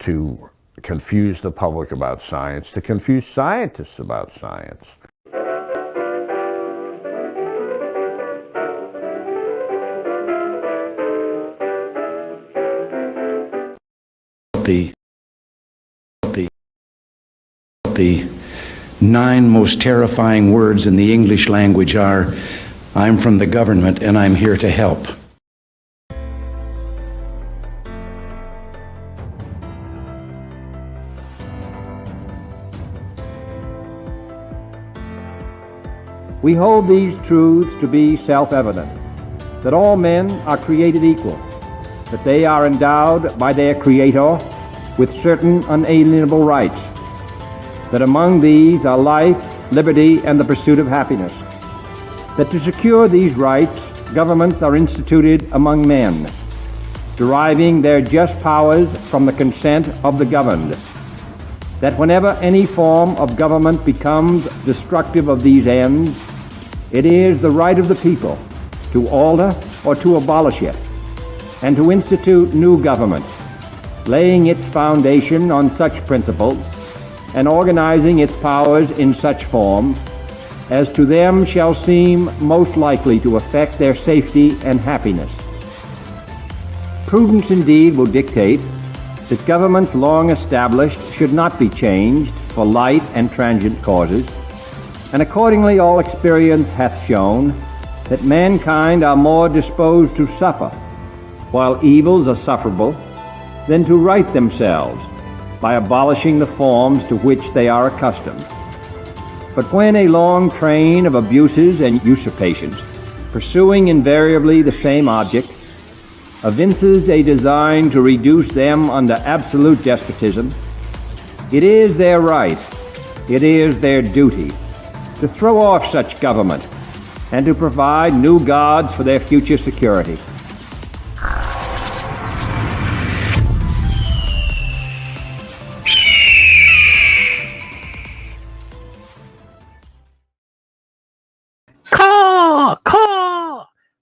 to confuse the public about science, to confuse scientists about science. The 9 most terrifying words in the English language are, "I'm from the government and I'm here to help." We hold these truths to be self-evident, that all men are created equal, that they are endowed by their Creator with certain unalienable rights, that among these are life, liberty, and the pursuit of happiness, that to secure these rights, governments are instituted among men, deriving their just powers from the consent of the governed, that whenever any form of government becomes destructive of these ends, it is the right of the people to alter or to abolish it, and to institute new government, laying its foundation on such principles and organizing its powers in such form as to them shall seem most likely to affect their safety and happiness. Prudence indeed will dictate that governments long established should not be changed for light and transient causes, and accordingly all experience hath shown that mankind are more disposed to suffer, while evils are sufferable, than to right themselves by abolishing the forms to which they are accustomed. But when a long train of abuses and usurpations, pursuing invariably the same object, evinces a design to reduce them under absolute despotism, it is their right, it is their duty, to throw off such government and to provide new gods for their future security.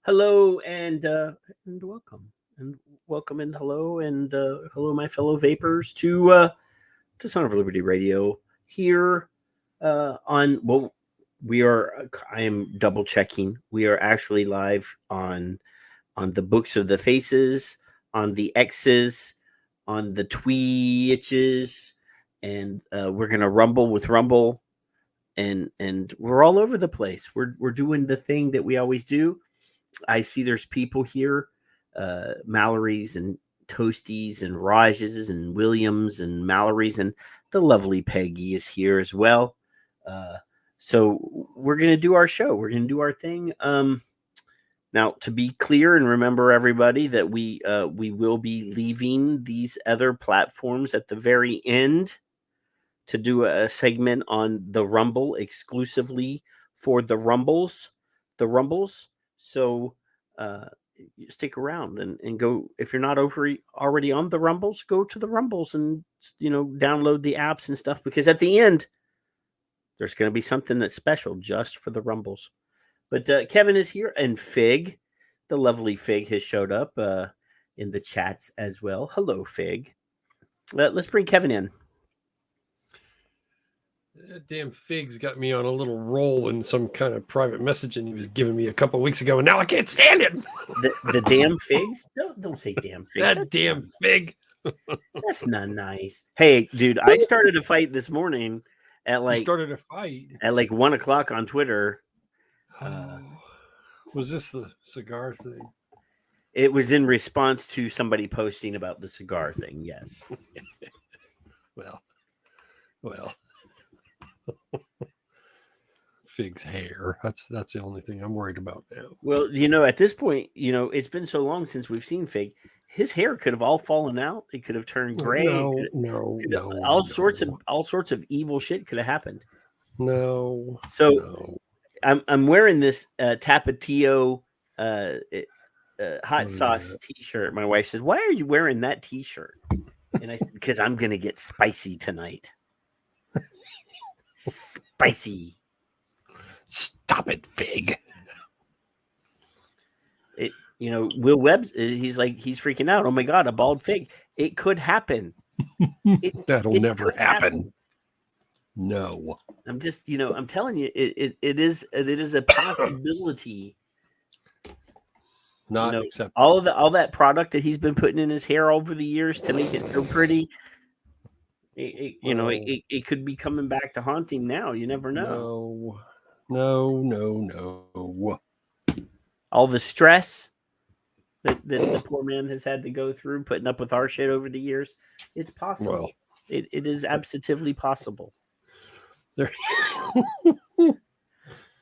Hello and welcome and hello my fellow vapors to Son of Liberty Radio here on I am double checking. We are actually live on the Books of the Faces, on the X's, on the Twitches, and we're gonna rumble with Rumble, and we're all over the place. We're doing the thing that we always do. I see there's people here, Mallory's and Toasties and Rajes and Williams and Mallory's, and the lovely Peggy is here as well. So we're going to do our show. We're going to do our thing. Now, to be clear and remember everybody that we will be leaving these other platforms at the very end to do a segment on the Rumble exclusively for the Rumbles. So stick around and go. If you're not already on the Rumbles, go to the Rumbles and download the apps and stuff, because at the end there's going to be something that's special just for the Rumbles. But Kevin is here, and Fig, the lovely Fig, has showed up in the chats as well. Hello, Fig. Let's bring Kevin in. That damn Fig's got me on a little roll in some kind of private messaging he was giving me a couple of weeks ago, and now I can't stand it. The damn Figs? Don't say damn Figs. That damn Fig. That's not nice. Hey, dude, I started a fight this morning at like 1 o'clock on Twitter. Was this the cigar thing? It was in response to somebody posting about the cigar thing. Yes. Well. Fig's hair. That's the only thing I'm worried about now. Well, at this point, it's been so long since we've seen Fig. His hair could have all fallen out. It could have turned gray. No. All sorts of evil shit could have happened. No. So I'm wearing this Tapatio hot sauce T-shirt. My wife says, "Why are you wearing that T-shirt?" And I said, "Because I'm gonna get spicy tonight." Spicy. Stop it, Fig. Will Webb, he's freaking out. Oh my God, a bald Fig. It could happen. That'll it never could happen. No. I'm just, I'm telling you, it is a possibility. Not acceptable. All that product that he's been putting in his hair over the years to make it so pretty. It could be coming back to haunting now. You never know. No. All the stress that the poor man has had to go through putting up with our shit over the years. It's possible. Well, it is absolutely possible. There,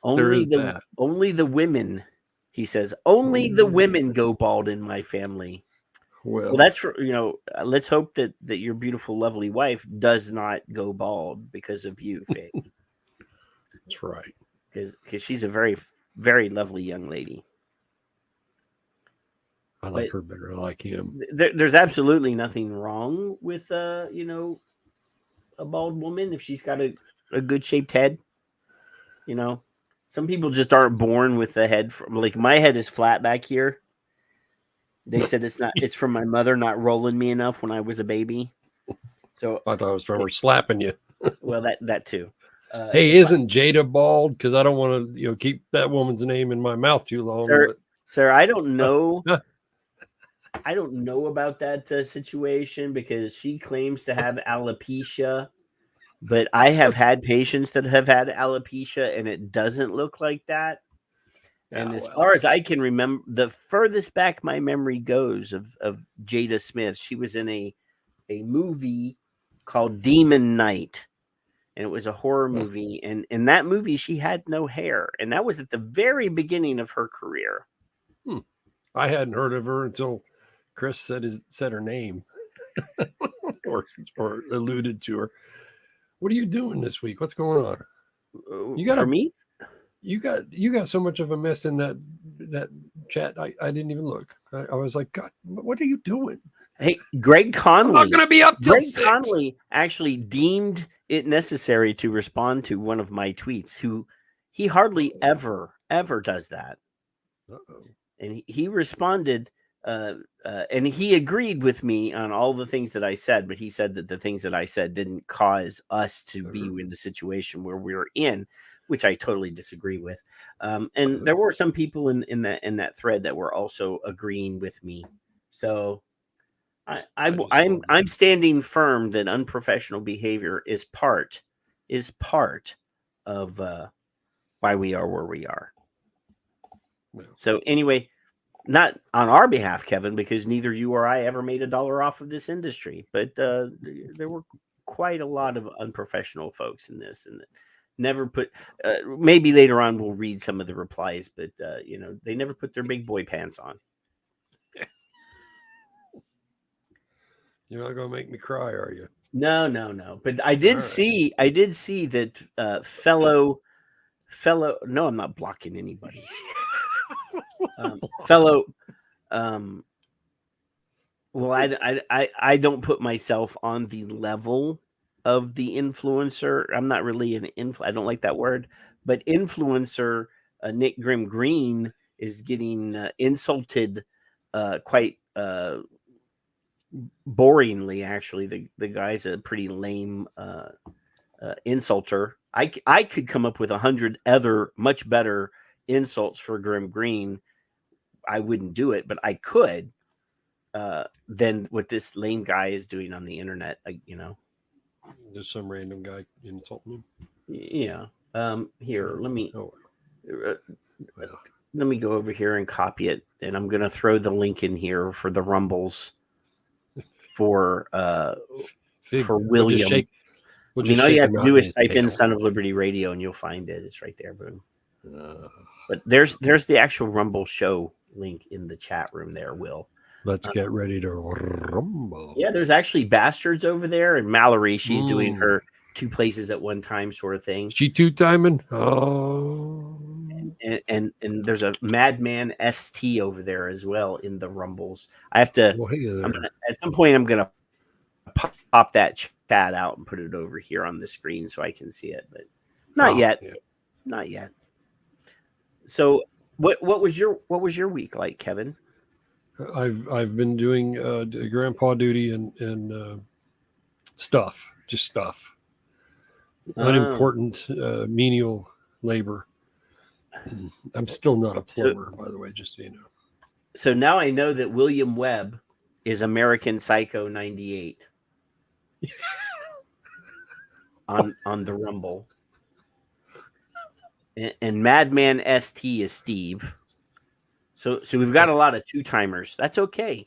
only the women, he says, only the women go bald in my family. Well, that's for, let's hope that your beautiful, lovely wife does not go bald because of you, Fig. That's right. Because she's a very, very lovely young lady. I like her better. I like him. There's absolutely nothing wrong with, a bald woman if she's got a good shaped head. Some people just aren't born with the head. Like my head is flat back here. They said it's from my mother not rolling me enough when I was a baby. So I thought it was from her slapping you. Well, that too. Hey, isn't Jada bald? Because I don't want to, keep that woman's name in my mouth too long. Sir, I don't know. I don't know about that situation because she claims to have alopecia, but I have had patients that have had alopecia and it doesn't look like that. And as far as I can remember, the furthest back my memory goes of Jada Smith, she was in a movie called Demon Knight. And it was a horror movie. And in that movie, she had no hair. And that was at the very beginning of her career. I hadn't heard of her until Chris said her name or alluded to her. What are you doing this week? What's going on? You got for me? You got so much of a mess in that chat. I didn't even look. I was like, God, what are you doing? Hey, Greg Conley. I'm not going to be up till Greg 6. Conley actually deemed it necessary to respond to one of my tweets. Who he hardly ever does that. Uh-oh. And he responded, and he agreed with me on all the things that I said. But he said that the things that I said didn't cause us to be in the situation where we were in, which I totally disagree with. And there were some people in that thread that were also agreeing with me. So I'm standing firm that unprofessional behavior is part of why we are where we are. Well, so anyway, not on our behalf, Kevin, because neither you or I ever made $1 off of this industry, but there were quite a lot of unprofessional folks in this, and never put. Maybe later on we'll read some of the replies, but they never put their big boy pants on. You're not going to make me cry, are you? No. But I did see that fellow. No, I'm not blocking anybody. Fellow. Well, I don't put myself on the level of the influencer. I'm not really I don't like that word, but influencer Nick Grimm Green is getting insulted quite boringly. Actually, the guy's a pretty lame insulter. I could come up with 100 other much better insults for Grimm Green. I wouldn't do it, but I could. Than what this lame guy is doing on the internet. Just some random guy insulting him. Yeah. Here, let me go over here and copy it, and I'm gonna throw the link in here for the Rumbles for William. All you have to do is type in "Son of Liberty Radio" and you'll find it. It's right there, boom. But there's the actual Rumble show link in the chat room there, Will. Let's get ready to rumble. Yeah, there's actually Bastards over there, and Mallory, she's doing her 2 places at one time sort of thing. She 2-timing? Oh. And there's a Madman ST over there as well in the Rumbles. I have to at some point I'm gonna pop that chat out and put it over here on the screen so I can see it, but not yet. Yeah. Not yet. So what was your week like, Kevin? I've been doing grandpa duty and just stuff. Unimportant menial labor. I'm still not a plumber, by the way, just so you know. So now I know that William Webb is American Psycho 98 on the Rumble. And Madman ST is Steve. So we've got a lot of two-timers. That's okay.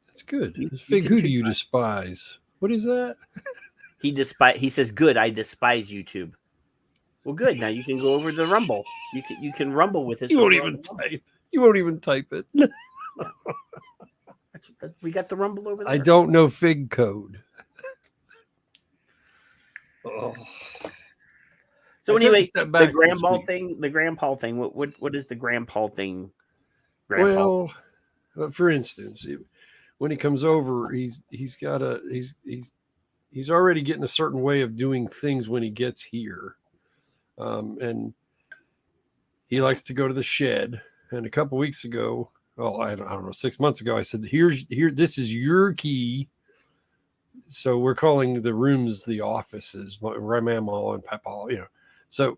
That's good. Fig, who do you despise? What is that? He says, good, I despise YouTube. Well, good. Now you can go over the Rumble. You can rumble with us. You won't even type it. We got the Rumble over there. I don't know Fig code. Oh. So anyway, the grandpa thing. What is the grandpa thing? Well, for instance, when he comes over, he's already getting a certain way of doing things when he gets here, and he likes to go to the shed. And a couple weeks ago, I don't know, 6 months ago, I said, this is your key. So we're calling the rooms the offices, Mama and Papa, you know. So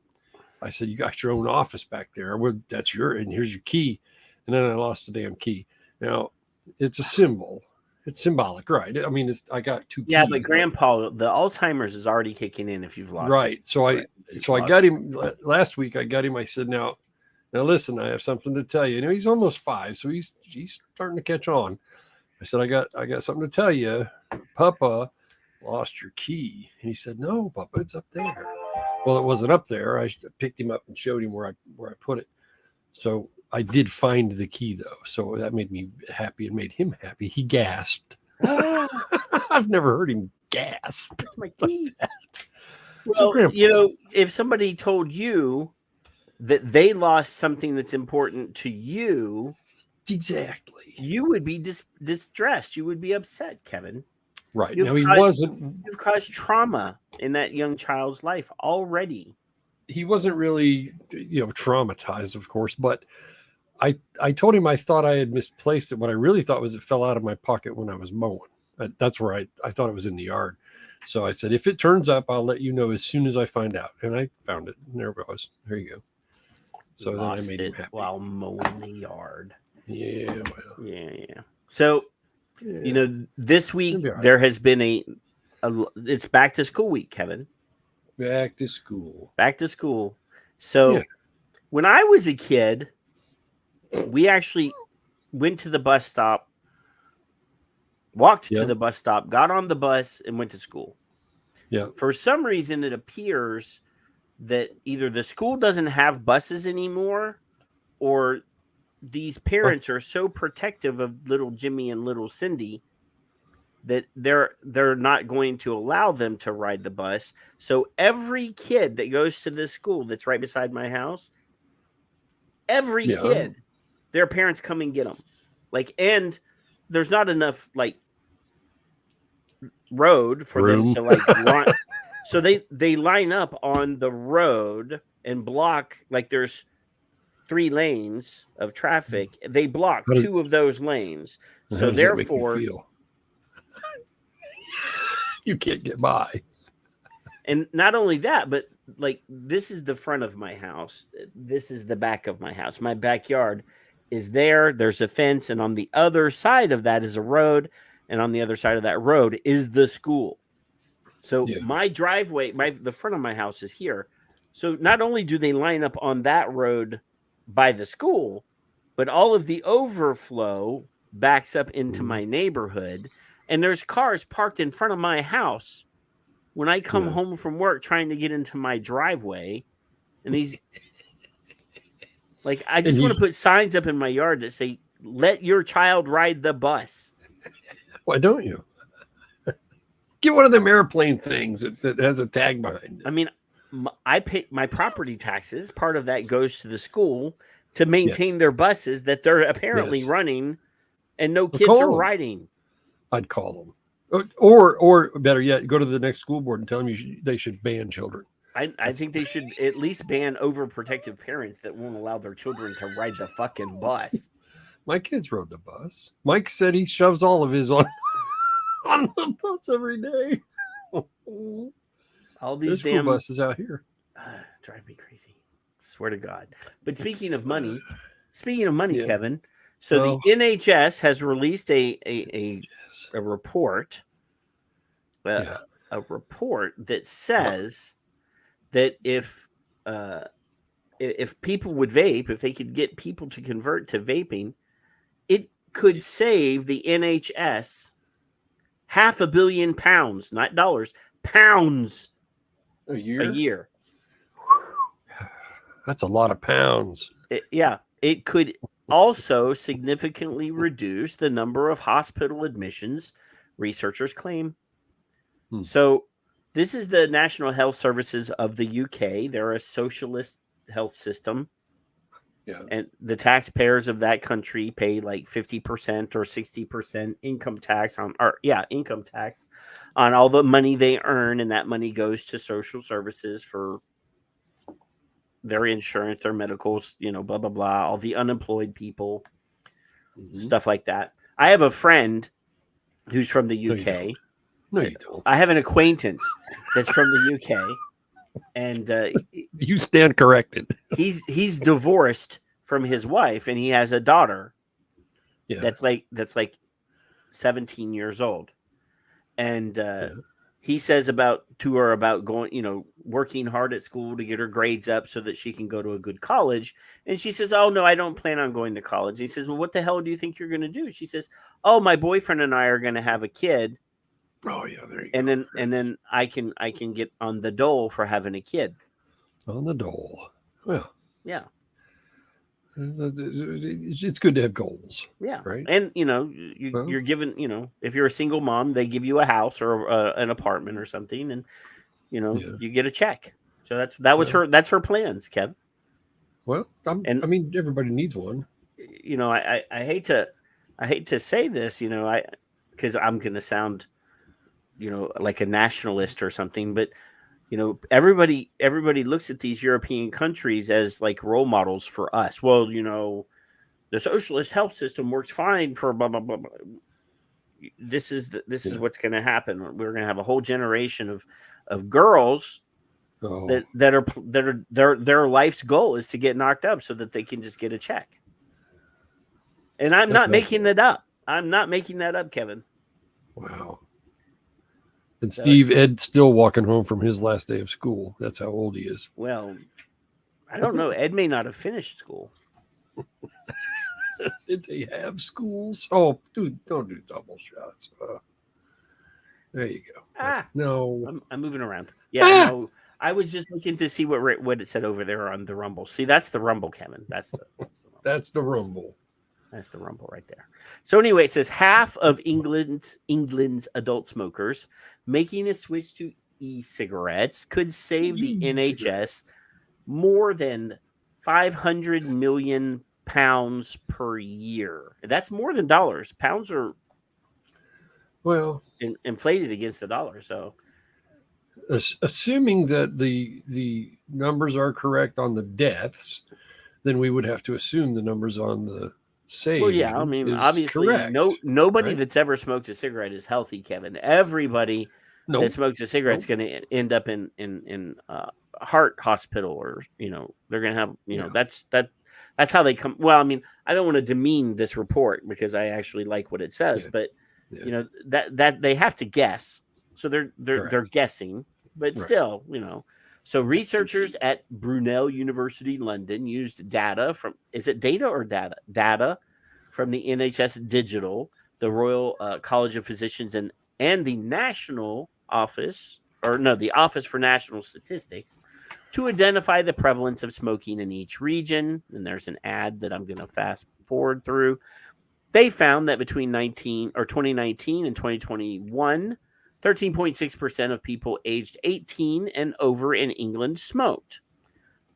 I said, you got your own office back there. Well, and here's your key. And then I lost the damn key. Now, it's a symbol. It's symbolic, right? I mean, I got two keys. Yeah, but Grandpa, the Alzheimer's is already kicking in if you've lost it. So I got him last week. I said, now listen, I have something to tell you. You know, he's almost 5, so he's starting to catch on. I said, I got something to tell you. Papa lost your key. And he said, no, Papa, it's up there. Well, it wasn't up there. I picked him up and showed him where I put it. So I did find the key, though. So that made me happy and made him happy. He gasped. I've never heard him gasp. My key. Well, if somebody told you that they lost something that's important to you, exactly, you would be distressed. You would be upset, Kevin. Right. You've caused trauma in that young child's life already. He wasn't really, traumatized, of course, but I told him I thought I had misplaced it. What I really thought was it fell out of my pocket when I was mowing. That's where I thought it was in the yard. So I said, if it turns up, I'll let you know as soon as I find out. And I found it. And there it was. There you go. So then I made him happy. While mowing the yard. Yeah. Well. Yeah. So, this week there has been it's back to school week, Kevin. Back to school. So when I was a kid, we actually went to the bus stop, walked to the bus stop, got on the bus, and went to school. Yeah. For some reason, it appears that either the school doesn't have buses anymore, or these parents are so protective of little Jimmy and little Cindy that they're not going to allow them to ride the bus. So every kid that goes to this school that's right beside my house, every kid, their parents come and get them. And there's not enough road for them to run. So they line up on the road and block, there's 3 lanes of traffic. They block 2 of those lanes. So therefore, you can't get by. And not only that, but this is the front of my house. This is the back of my house. My backyard is there. There's a fence. And on the other side of that is a road. And on the other side of that road is the school. So my driveway, the front of my house is here. So not only do they line up on that road by the school, but all of the overflow backs up into my neighborhood. And there's cars parked in front of my house when I come home from work trying to get into my driveway. And these, I just want to put signs up in my yard that say, let your child ride the bus. Why don't you? Get one of them airplane things that has a tag behind it. I mean, I pay my property taxes. Part of that goes to the school to maintain their buses that they're apparently running, and no kids are riding. I'd call them, or better yet, go to the next school board and tell them they should ban children. I think they should at least ban overprotective parents that won't allow their children to ride the fucking bus. My kids rode the bus. Mike said he shoves all of his on the bus every day. All these There's damn school buses out here. drive me crazy. Swear to God. But speaking of money, Yeah. Kevin. So the NHS has released a report. A report that says that if people would vape, if they could get people to convert to vaping, it could save the NHS £500 million, not dollars, pounds a year. A year. That's a lot of pounds. It could also significantly reduce the number of hospital admissions, researchers claim. So this is the National Health Services of the UK. They're a socialist health system. Yeah. And the taxpayers of that country pay like 50% or 60% income tax on all the money they earn, and that money goes to social services for their insurance, their medicals, blah, blah, blah, all the unemployed people, stuff like that. I have a friend who's from the UK. No, you don't. I have an acquaintance that's from the UK, and you stand corrected. He's divorced from his wife, and he has a daughter. Yeah. That's like 17 years old, and he says about going, working hard at school to get her grades up so that she can go to a good college. And she says, "Oh no, I don't plan on going to college." He says, "Well, what the hell do you think you're going to do?" She says, "Oh, my boyfriend and I are going to have a kid." Oh yeah, there you go. And then I can get on the dole for having a kid. On the dole. Well, yeah. It's good to have goals. Yeah. Right. And you're given, if you're a single mom, they give you a house or an apartment or something, and you get a check. So that's her plans, Kev. Well, I mean, everybody needs one. I hate to say this, because I'm going to sound, like a nationalist or something, but everybody looks at these European countries as like role models for us. Well, the socialist health system works fine for blah blah blah. Blah. This is what's going to happen. We're going to have a whole generation of girls that are their life's goal is to get knocked up so that they can just get a check. And I'm not making it up. I'm not making that up, Kevin. Wow. And Ed's still walking home from his last day of school. That's how old he is. Well, I don't know. Ed may not have finished school. Did they have schools? Oh, dude, don't do double shots. There you go. No. I'm moving around. Yeah, no. I was just looking to see what it said over there on the Rumble. See, that's the Rumble, Kevin. That's the Rumble. That's the Rumble. That's the Rumble right there. So anyway, it says half of England's adult smokers making a switch to e-cigarettes could save the NHS more than £500 million per year. That's more than dollars. Pounds are inflated against the dollar. So assuming that the numbers are correct on the deaths, then we would have to assume the numbers on the saving. Well, yeah, I mean, obviously, correct, nobody that's ever smoked a cigarette is healthy, Kevin. Everybody that smokes a cigarette is going to end up in a heart hospital, or they're going to have that's how they come. Well, I mean, I don't want to demean this report because I actually like what it says, but that they have to guess, so they're guessing, but still, So researchers at Brunel University, London, used data from, is it data or data? Data from the NHS Digital, the Royal College of Physicians, and the National Office, the Office for National Statistics, to identify the prevalence of smoking in each region. And there's an ad that I'm going to fast forward through. They found that between 2019 and 2021, 13.6% of people aged 18 and over in England smoked.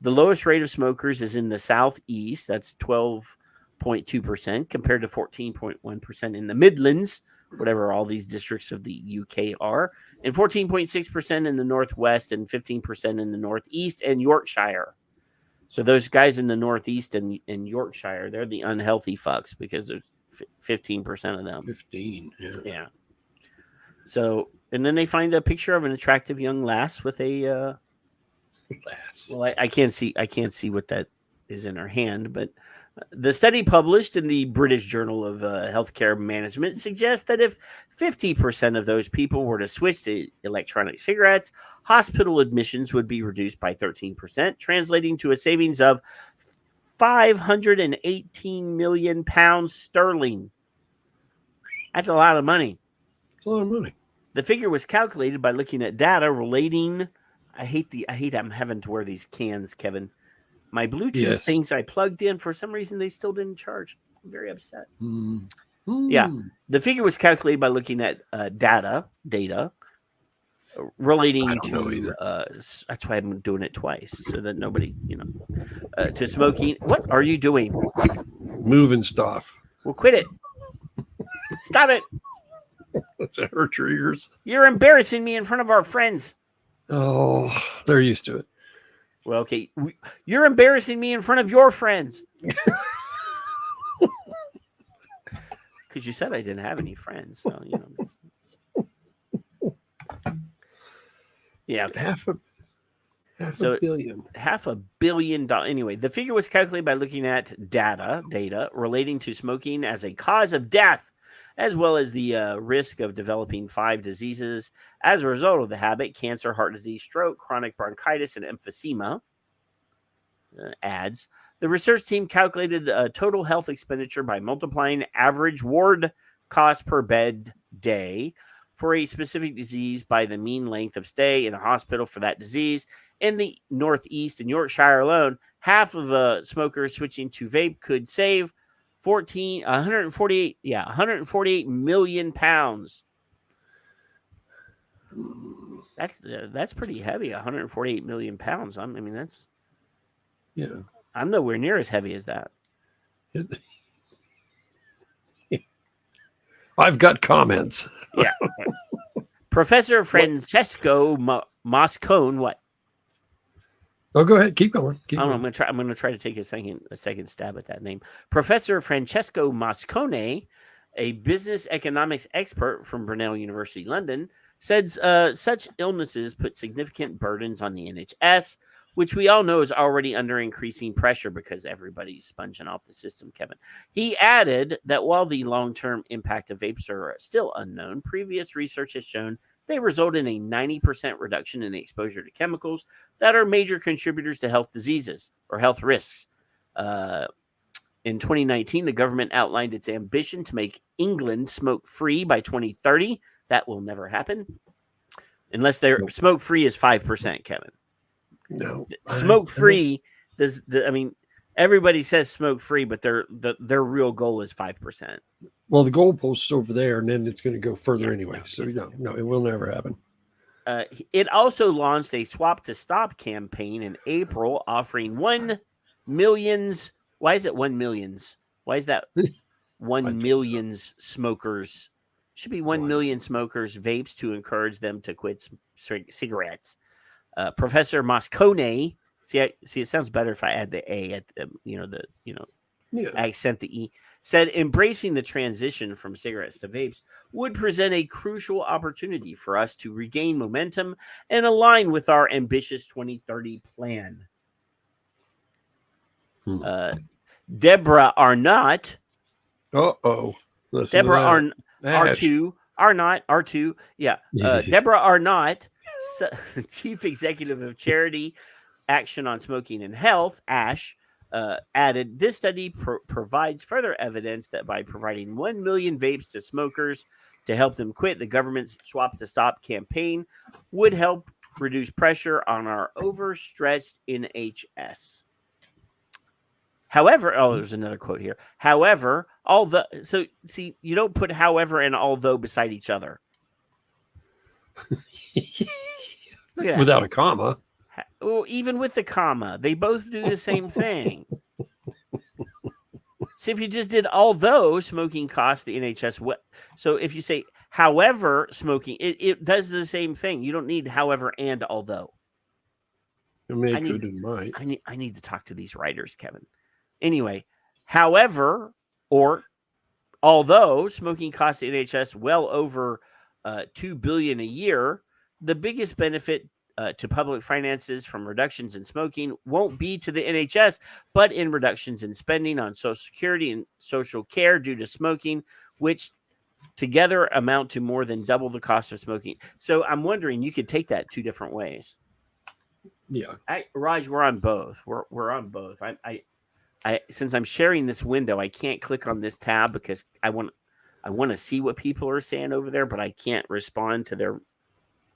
The lowest rate of smokers is in the southeast. That's 12.2% compared to 14.1% in the Midlands, whatever all these districts of the UK are, and 14.6% in the northwest and 15% in the northeast and Yorkshire. So those guys in the northeast and Yorkshire, they're the unhealthy fucks because there's 15% of them. 15, yeah. Yeah. So And then they find a picture of an attractive young lass with a well, I can't see what that is in her hand, but the study published in the British Journal of Healthcare Management suggests that if 50% of those people were to switch to electronic cigarettes, hospital admissions would be reduced by 13%, translating to a savings of 518 million pounds sterling. That's a lot of money. It's a lot of money. The figure was calculated by looking at data relating. I hate I'm having to wear these cans, Kevin. My Bluetooth things I plugged in, for some reason they still didn't charge. I'm very upset. Yeah, the figure was calculated by looking at data relating to. That's why I'm doing it twice, so that nobody, to smoking. What are you doing? Moving stuff. Well, quit it. Stop it. Does it hurt your ears? You're embarrassing me in front of our friends. Oh, they're used to it. Well, okay. You're embarrassing me in front of your friends. Because you said I didn't have any friends. So, yeah. Okay. Half a billion. $500 million. Anyway, the figure was calculated by looking at data relating to smoking as a cause of death, as well as the risk of developing 5 diseases as a result of the habit: cancer, heart disease, stroke, chronic bronchitis, and emphysema. Adds, the research team calculated total health expenditure by multiplying average ward cost per bed day for a specific disease by the mean length of stay in a hospital for that disease. In the Northeast and Yorkshire alone, half of smokers switching to vape could save 148 million pounds. That's pretty heavy. 148 million pounds. I mean, that's, I'm nowhere near as heavy as that. I've got comments. Yeah. Professor Francesco Moscone. What? Oh, go ahead. Keep going. I'm going to try to take a second stab at that name. Professor Francesco Moscone, a business economics expert from Brunel University, London, said such illnesses put significant burdens on the NHS, which we all know is already under increasing pressure because everybody's sponging off the system, Kevin. He added that while the long-term impact of vapes are still unknown, previous research has shown they result in a 90% reduction in the exposure to chemicals that are major contributors to health diseases or health risks. In 2019, the government outlined its ambition to make England smoke-free by 2030. That will never happen unless they're smoke-free is 5%, Kevin. No, smoke-free everybody says smoke-free, but their real goal is 5%. Well, the goalpost is over there, and then it's going to go further anyway. So no, it will never happen. It also launched a Swap to Stop campaign in April, offering 1 millions. Why is it 1 millions? Why is that 1 millions smokers? Should be 1 million smokers vapes to encourage them to quit cigarettes. Professor Moscone, see, it sounds better if I add the A at accent the E. Said embracing the transition from cigarettes to vapes would present a crucial opportunity for us to regain momentum and align with our ambitious 2030 plan. Deborah Arnott. Deborah R2. Yeah. Deborah Arnott, Chief Executive of Charity Action on Smoking and Health, ASH, added, this study provides further evidence that by providing 1 million vapes to smokers to help them quit, the government's Swap to Stop campaign would help reduce pressure on our overstretched NHS. However, there's another quote here. However, you don't put however and although beside each other. Without a comma. Well, even with the comma, they both do the same thing. So if you just did although smoking costs the NHS, so if you say however smoking, it does the same thing. You don't need however and although. I need to talk to these writers, Kevin. Anyway, however or although smoking costs the NHS well over $2 billion a year, the biggest benefit to public finances from reductions in smoking won't be to the NHS, but in reductions in spending on Social Security and social care due to smoking, which together amount to more than double the cost of smoking. So I'm wondering, you could take that two different ways. Yeah. Raj, we're on both. We're on both. I since I'm sharing this window, I can't click on this tab because I want to see what people are saying over there, but I can't respond to their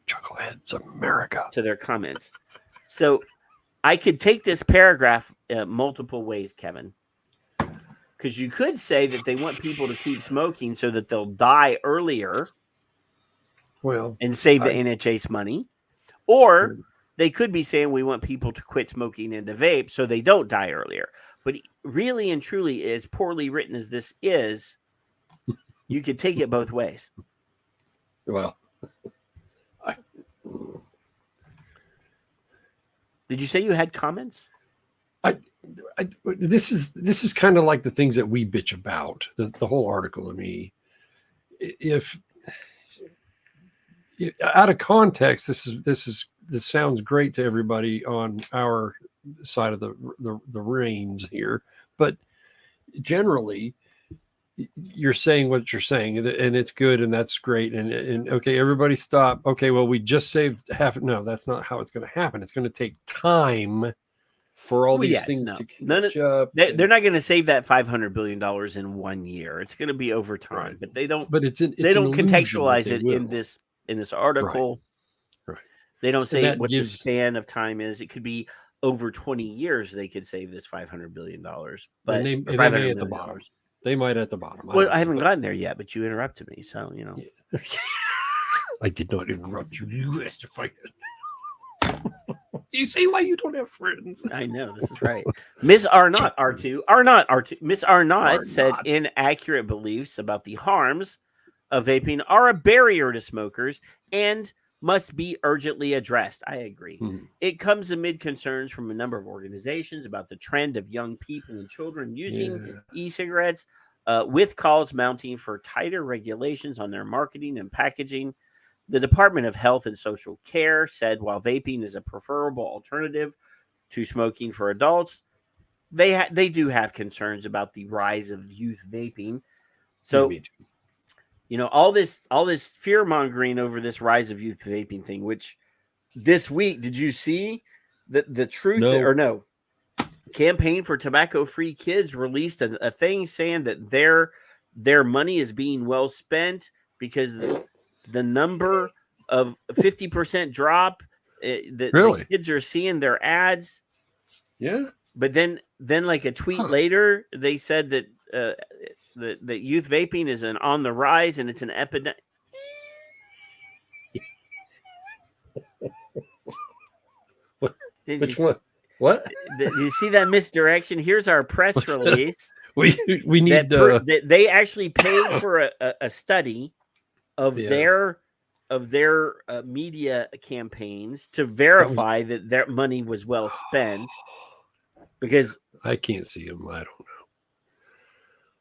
Chuckleheads America. to their comments. So I could take this paragraph multiple ways, Kevin. Because you could say that they want people to keep smoking so that they'll die earlier. Well, and save the NHS money. Or they could be saying we want people to quit smoking and to vape so they don't die earlier. But really and truly, as poorly written as this is, you could take it both ways. Well, did you say you had comments? This is kind of like the things that we bitch about. The whole article to me, if out of context, this sounds great to everybody on our side of the reins here, but generally you're saying what you're saying, and it's good, and that's great, and okay, everybody stop. Okay, well, we just saved half. No, that's not how it's going to happen. It's going to take time for all these things to catch up. They're not going to save that $500 billion in 1 year. It's going to be over time, right. But they don't. But they don't contextualize it in this article. Right. They don't say what the span of time is. It could be over 20 years. They could save this $500 billion, but they may at the bottom. They might at the bottom. Well, I haven't gotten there yet, but you interrupted me, so you know. Yeah. I did not interrupt you. You asked if I. Do you see why you don't have friends? I know, this is right. Miss Arnott, R2. Miss Arnott said inaccurate beliefs about the harms of vaping are a barrier to smokers and must be urgently addressed. I agree. It comes amid concerns from a number of organizations about the trend of young people and children using e-cigarettes, with calls mounting for tighter regulations on their marketing and packaging. The Department of Health and Social Care said while vaping is a preferable alternative to smoking for adults, they do have concerns about the rise of youth vaping. So, you know, all this fear mongering over this rise of youth vaping thing, which this week, did you see the truth or no? Campaign for Tobacco Free Kids released a thing saying that their money is being well spent because the number of 50% drop the kids are seeing their ads. Yeah. But then like a tweet later, they said that that youth vaping is on the rise and it's an epidemic. Which one? What? Did you see that misdirection? Here's our press release. We need that they actually paid for a study of their media campaigns to verify that their money was well spent. Because I can't see them. I don't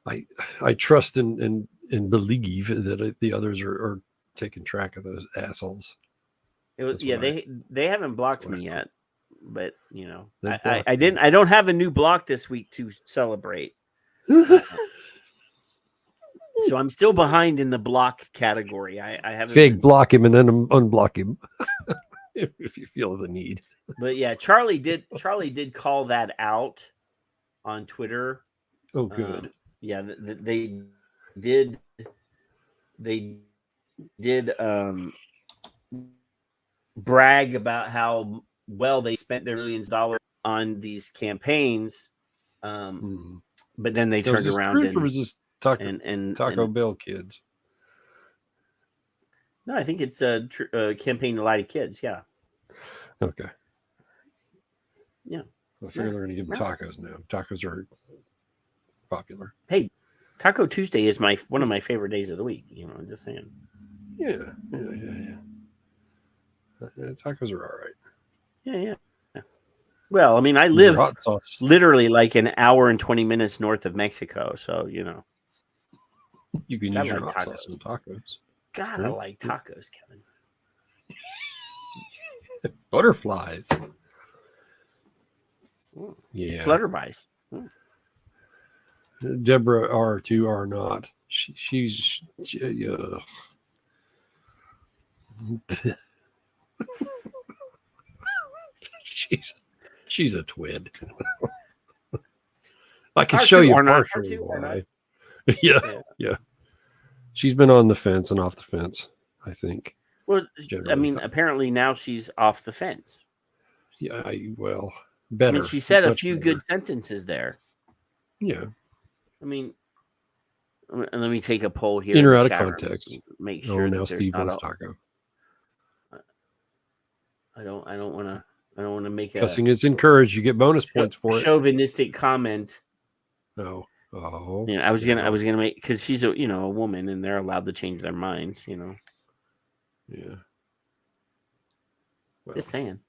know. I trust and believe that the others are taking track of those assholes. It was they haven't blocked me yet, but you know I don't have a new block this week to celebrate. So I'm still behind in the block category. I haven't Fig block him and then unblock him if you feel the need. But yeah, Charlie did call that out on Twitter. Oh, good. Yeah, they did brag about how well they spent their millions of dollars on these campaigns. But then they turned around and Taco Bell kids. No, I think it's a campaign to lie to kids. Yeah. Okay. Yeah. I figure they're going to give them tacos now. Tacos are popular. Hey, Taco Tuesday is one of my favorite days of the week. You know, I'm just saying. Yeah. Tacos are all right. Yeah. Well, I mean, I live literally like an hour and 20 minutes north of Mexico, so you know. You can use your hot sauce on tacos. gotta like tacos, Kevin. Butterflies. Yeah. Flutterbies. Deborah R2 are not. She's she's a twid. I can show you partially why. Yeah. She's been on the fence and off the fence, I think. Well, generally. I mean, apparently now she's off the fence. Yeah, better. I mean, she said a few good sentences there. Yeah. I mean, let me take a poll here. In or out of context. Make sure now that Steve not wants taco. I don't want to make Cussing is encouraged. You get bonus points for it. Chauvinistic comment. Oh. You know, I was gonna make, because she's a woman and they're allowed to change their minds. You know. Yeah. Well, just saying.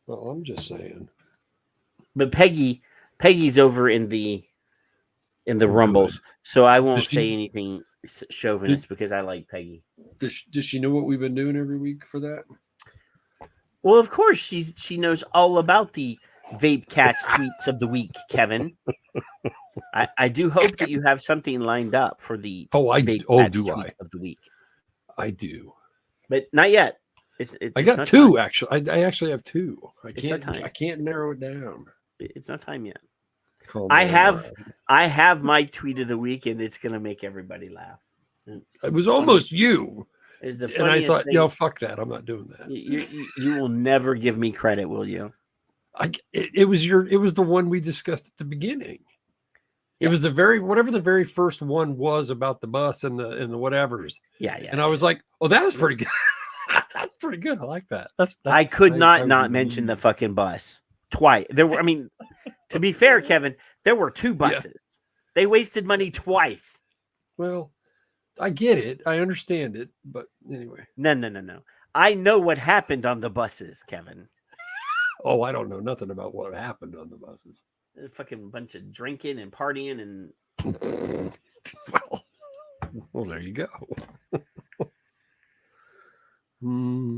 Well, I'm just saying. But Peggy's over in the rumbles, so I won't say anything chauvinist because I like Peggy. Does she know what we've been doing every week for that? Well, of course she knows all about the Vape Cats tweets of the week, Kevin. I do hope that you have something lined up for the Vape Cats tweet of the week. I do, but not yet. I got two actually. I actually have two. I can't narrow it down. It's not time yet. I have my tweet of the week, and it's gonna make everybody laugh. It was almost you. And I thought, fuck that. I'm not doing that. You will never give me credit, will you? It was the one we discussed at the beginning. It was whatever the very first one was about the bus and the whatevers. Yeah. And I was like, oh, that was pretty good. That's pretty good. I like that. I could not mention the fucking bus twice. There were, I mean, to be fair, Kevin, there were two buses. Yeah. They wasted money twice. Well, I get it. I understand it. But anyway. No. I know what happened on the buses, Kevin. Oh, I don't know nothing about what happened on the buses. A fucking bunch of drinking and partying and. Well, there you go.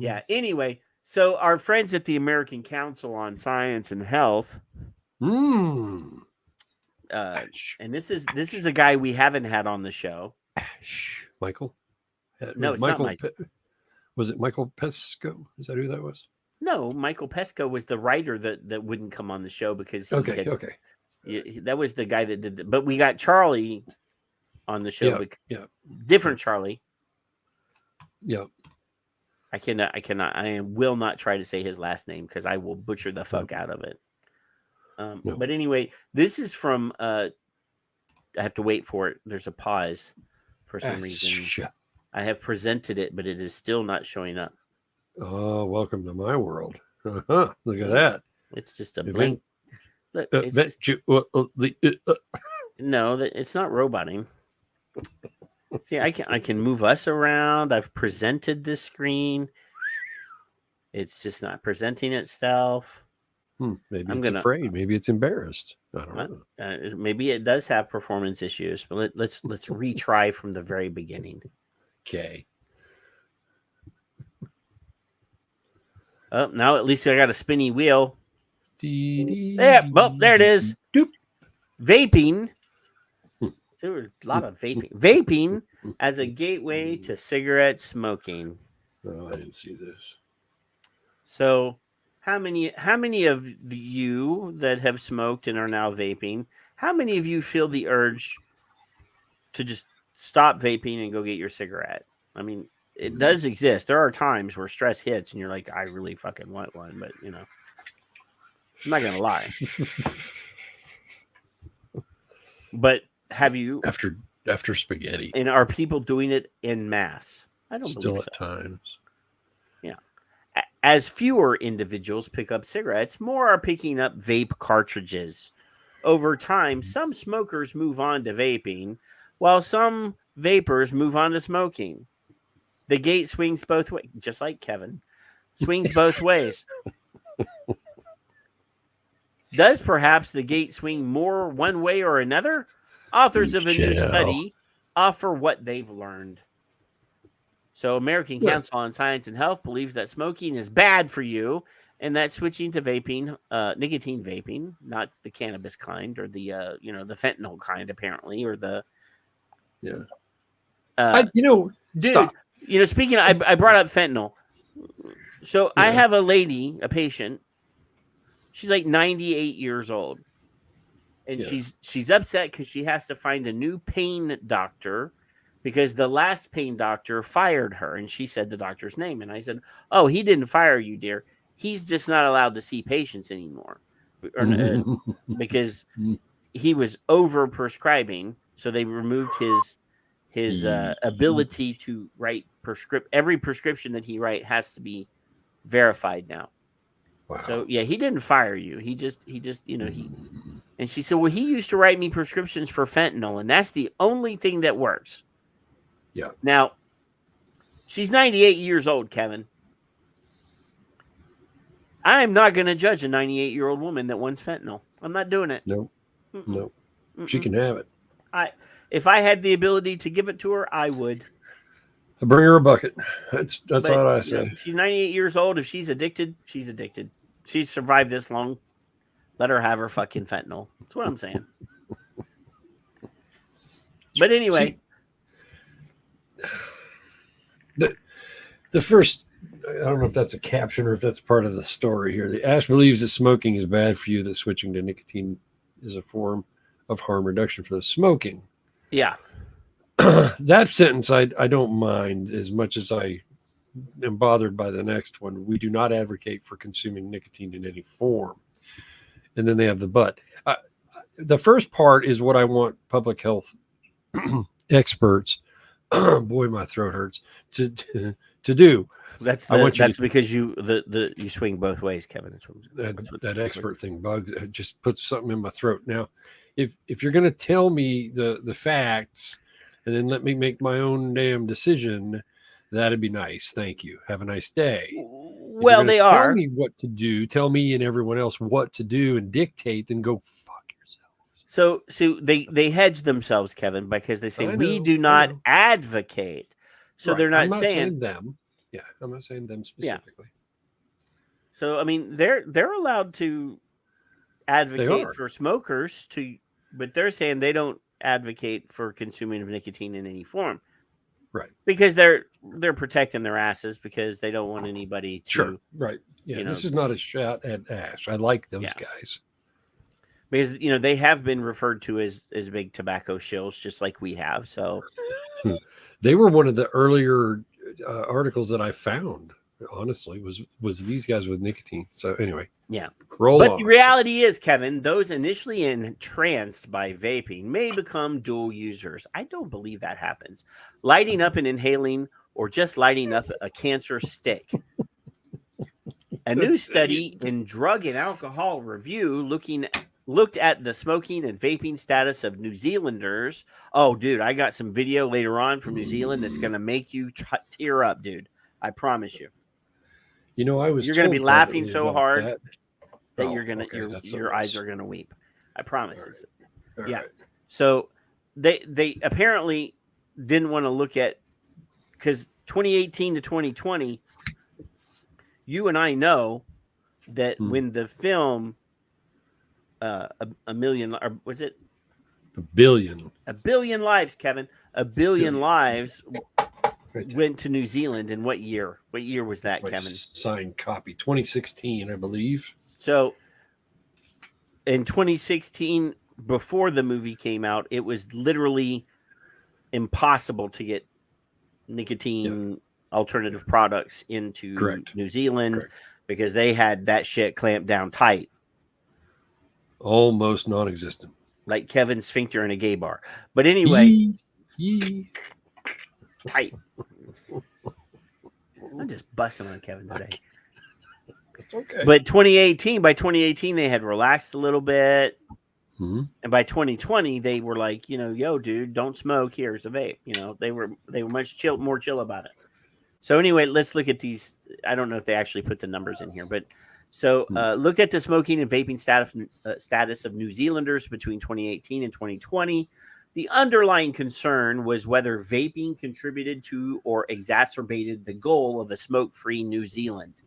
Yeah. Anyway, so our friends at the American Council on Science and Health. And this is a guy we haven't had on the show. Michael? No, it's not Michael. Was it Michael Pesco? Is that who that was? No, Michael Pesco was the writer that wouldn't come on the show because that was the guy that did. But we got Charlie on the show. Yeah. Different Charlie. Yeah. I will not try to say his last name because I will butcher the fuck out of it. No. But anyway, this is from. I have to wait for it. There's a pause for some reason. I have presented it, but it is still not showing up. Oh, welcome to my world. Uh-huh. Look at that. It's just a blink. Look, no, it's not roboting. See, I can move us around. I've presented this screen. It's just not presenting itself. Maybe it's afraid. Maybe it's embarrassed. I don't know. Maybe it does have performance issues. But let's retry from the very beginning. Okay. Oh, now at least I got a spinny wheel. There, well, there it is. Doop. Vaping. There were a lot of vaping. Vaping as a gateway to cigarette smoking. Oh, I didn't see this. So, how many of you that have smoked and are now vaping, how many of you feel the urge to just stop vaping and go get your cigarette? I mean, it does exist. There are times where stress hits and you're like, I really fucking want one, but I'm not going to lie. But have you after spaghetti? And are people doing it en masse? I don't still believe at so. times. Yeah. As fewer individuals pick up cigarettes, more are picking up vape cartridges. Over time, some smokers move on to vaping, while some vapors move on to smoking. The gate swings both ways, just like Kevin. Swings both ways. Does perhaps the gate swing more one way or another? Authors of a new study offer what they've learned. So American Right. Council on Science and Health believes that smoking is bad for you, and that switching to vaping, nicotine vaping, not the cannabis kind or the the fentanyl kind, apparently, or the dude. Stop. Speaking, I brought up fentanyl. So I Yeah. have a lady, a patient. She's like 98 years old, and Yeah. she's upset because she has to find a new pain doctor because the last pain doctor fired her, and she said the doctor's name, and I said, "Oh, he didn't fire you, dear. He's just not allowed to see patients anymore, because he was over prescribing. So they removed his ability to write every prescription that he write has to be verified now. Wow. So yeah, he didn't fire you. He just and she said, well, he used to write me prescriptions for fentanyl, and that's the only thing that works. Yeah. Now, she's 98 years old, Kevin. I'm not going to judge a 98-year-old woman that wants fentanyl. I'm not doing it. No. No. She can have it. If I had the ability to give it to her, I would. I bring her a bucket. That's all I say. She's 98 years old. If she's addicted, she's addicted. She's survived this long. Let her have her fucking fentanyl. That's what I'm saying. But anyway. The first, I don't know if that's a caption or if that's part of the story here. The Ash believes that smoking is bad for you, that switching to nicotine is a form of harm reduction for the smoking. Yeah. That sentence I don't mind as much as I am bothered by the next one. We do not advocate for consuming nicotine in any form. And then they have the but. The first part is what I want public health experts, boy, my throat hurts, to do. That's because you swing both ways, Kevin. That expert thing bugs. It just puts something in my throat. Now, if you're going to tell me the facts and then let me make my own damn decision, that'd be nice. Thank you. Have a nice day. Well, they are. Tell me what to do. Tell me and everyone else what to do and dictate. Then go fuck yourself. So they hedge themselves, Kevin, because they say we do not advocate. So right. they're not, I'm not saying them. Yeah, I'm not saying them specifically. Yeah. So I mean, they're allowed to advocate for smokers but they're saying they don't advocate for consuming of nicotine in any form. Right. Because they're protecting their asses because they don't want anybody to. Sure. Right. Yeah. This is not a shot at Ash. I like those guys. Because they have been referred to as big tobacco shills, just like we have. So they were one of the earlier articles that I found. Honestly, was these guys with nicotine. So anyway, yeah. But the reality is, Kevin, those initially entranced by vaping may become dual users. I don't believe that happens. Lighting up and inhaling, or just lighting up a cancer stick. A new study in Drug and Alcohol Review looked at the smoking and vaping status of New Zealanders. Oh, dude, I got some video later on from New Zealand that's going to make you tear up, dude. I promise you. You're going to be laughing so hard that your eyes are going to weep. I promise. All yeah. Right. So they apparently didn't want to look at, because 2018 to 2020, you and I know that when the film a million, or was it a billion? A billion lives, Kevin. A billion lives went to New Zealand in what year? What year was that, Kevin? Signed copy, 2016, I believe. So in 2016, before the movie came out, it was literally impossible to get nicotine alternative products into New Zealand because they had that shit clamped down tight. Almost non-existent. Like Kevin's sphincter in a gay bar. But anyway, tight. I'm just busting on Kevin today. Okay. But by 2018, they had relaxed a little bit. Mm-hmm. And by 2020, they were like, yo, dude, don't smoke. Here's a vape. They were much more chill about it. So anyway, let's look at these. I don't know if they actually put the numbers in here, but so looked at the smoking and vaping status of New Zealanders between 2018 and 2020. The underlying concern was whether vaping contributed to or exacerbated the goal of a smoke-free New Zealand.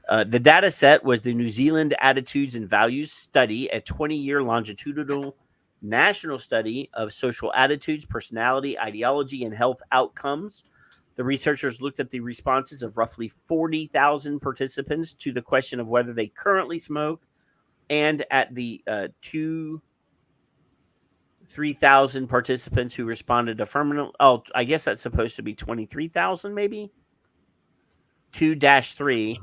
The data set was the New Zealand Attitudes and Values Study, a 20-year longitudinal national study of social attitudes, personality, ideology, and health outcomes. The researchers looked at the responses of roughly 40,000 participants to the question of whether they currently smoke, and at the 3,000 participants who responded affirmatively. Oh, I guess that's supposed to be 23,000, maybe 2-3.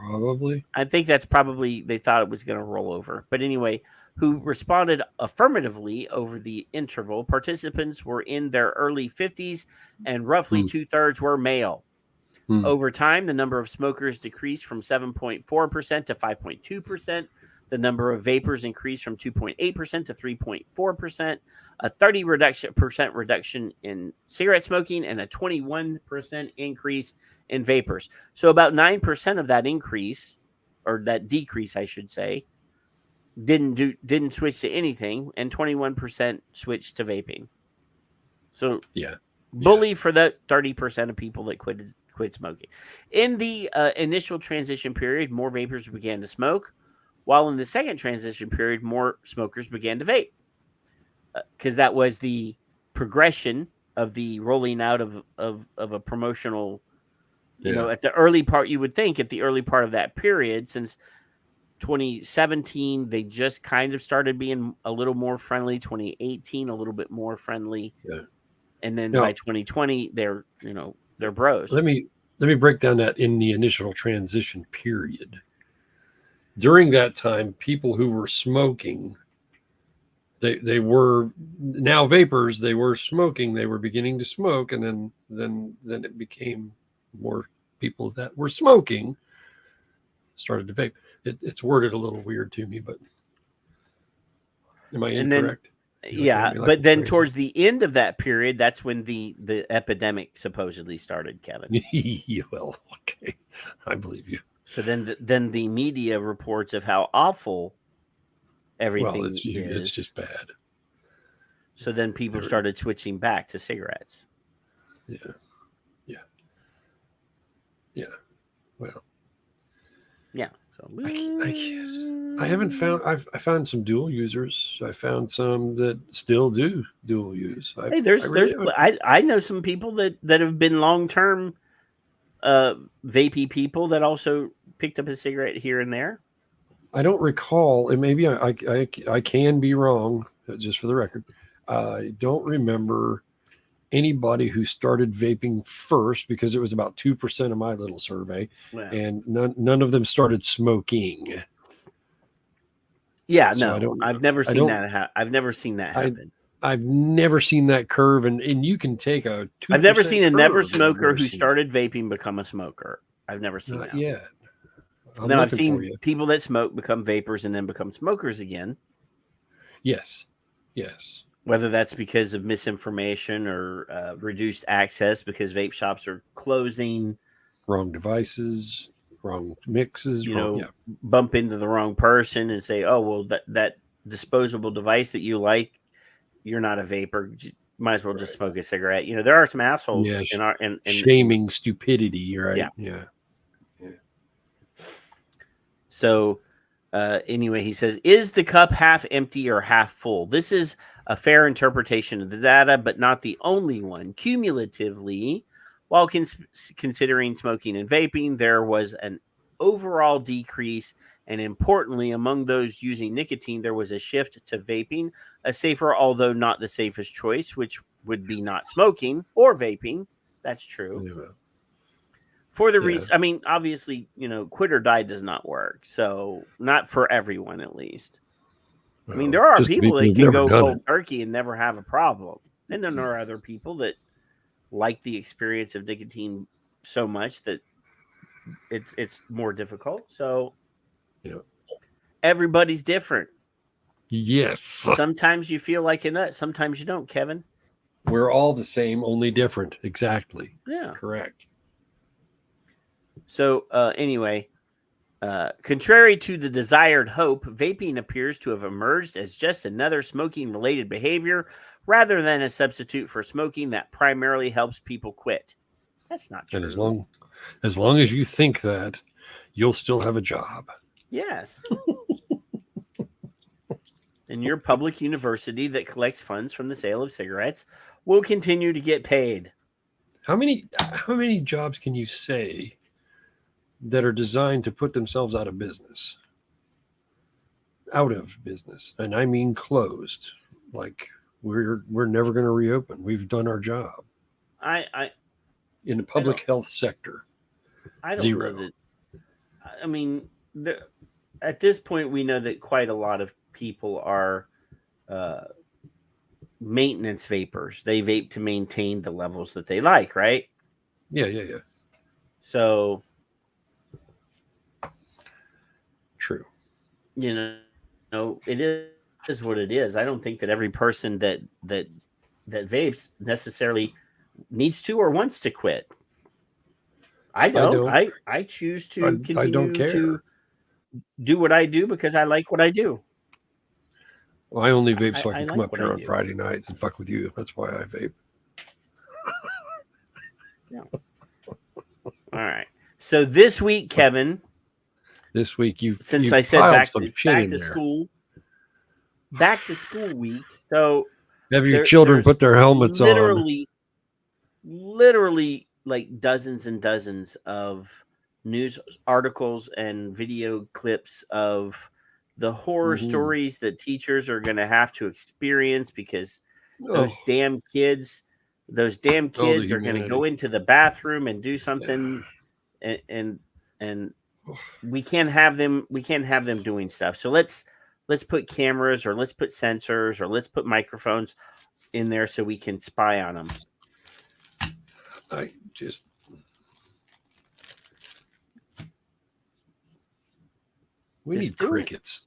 Probably. I think that's probably, they thought it was going to roll over. But anyway, who responded affirmatively over the interval. Participants were in their early 50s, and roughly 2/3 were male. Over time, the number of smokers decreased from 7.4% to 5.2%. The number of vapors increased from 2.8% to 3.4%. A 30% reduction in cigarette smoking, and a 21% increase in vapors. So about 9% of that increase, or that decrease, I should say, didn't switch to anything, and 21% switched to vaping. So bully for that 30% of people that quit smoking. In the initial transition period, more vapors began to smoke, while in the second transition period, more smokers began to vape, because that was the progression of the rolling out of a promotional. You know, at the early part, you would think at the early part of that period, since 2017, they just kind of started being a little more friendly. 2018, a little bit more friendly. Yeah. And then by 2020, they're bros. Let me break down that in the initial transition period. During that time, people who were smoking, they were now vapors. They were smoking. They were beginning to smoke, and then it became more people that were smoking started to vape. It's worded a little weird to me, but am I incorrect? But then towards the end of that period, that's when the epidemic supposedly started, Kevin. Well, okay, I believe you. So then the media reports of how awful everything is. It's just bad. So then people started switching back to cigarettes. Yeah. Well. Yeah. So I haven't found. I found some dual users. I found some that still do dual use. I know some people that have been long-term vapey people that also picked up a cigarette here and there. I don't recall, and maybe I can be wrong. Just for the record, I don't remember anybody who started vaping first, because it was about 2% of my little survey, and none of them started smoking. Yeah, so no, I've never seen that. I've never seen that happen. I've never seen that curve, and you can take a 2%. I've never seen a never smoker who started vaping become a smoker. I've never seen that. Yeah. Now I've seen people that smoke become vapors and then become smokers again. Yes. Whether that's because of misinformation or reduced access because vape shops are closing, wrong devices, wrong mixes, bump into the wrong person and say, "Oh, well, that disposable device that you like, you're not a vapor. You might as well just smoke a cigarette." There are some assholes in our shaming stupidity, right? Yeah. So, anyway, he says, "Is the cup half empty or half full? This is a fair interpretation of the data, but not the only one. Cumulatively, while considering smoking and vaping, there was an overall decrease, and importantly, among those using nicotine, there was a shift to vaping, a safer, although not the safest choice, which would be not smoking or vaping." That's true. Yeah. For the reason, I mean, obviously, quit or die does not work. So not for everyone, at least. I mean, there are people that can go cold turkey and never have a problem. And then there are other people that like the experience of nicotine so much that it's more difficult. So everybody's different. Yes. Sometimes you feel like a nut. Sometimes you don't, Kevin. We're all the same, only different. Exactly. Yeah. Correct. So anyway, Contrary to the desired hope, vaping appears to have emerged as just another smoking-related behavior rather than a substitute for smoking that primarily helps people quit. That's not true. And as long as you think that, you'll still have a job. Yes. And your public university that collects funds from the sale of cigarettes will continue to get paid. How many jobs can you say that are designed to put themselves out of business? Out of business. And I mean closed. Like we're never going to reopen. We've done our job. In the public health sector. I don't Zero. know that. I mean, at this point, we know that quite a lot of people are maintenance vapors. They vape to maintain the levels that they like, right? Yeah. So, true. You know, it is what it is. I don't think that every person that vapes necessarily needs to or wants to quit. I don't. I choose to continue to do what I do because I like what I do. Well, I only vape so I can come like up what here I on do. Friday nights and fuck with you. That's why I vape. Yeah. All right. So this week, Kevin. This week since I said back to school week. So have your children put their helmets on. Literally like dozens and dozens of news articles and video clips of the horror stories that teachers are going to have to experience because those damn kids are going to go into the bathroom and do something and we can't have them doing stuff. So let's put cameras or let's put sensors or let's put microphones in there so we can spy on them. We need crickets.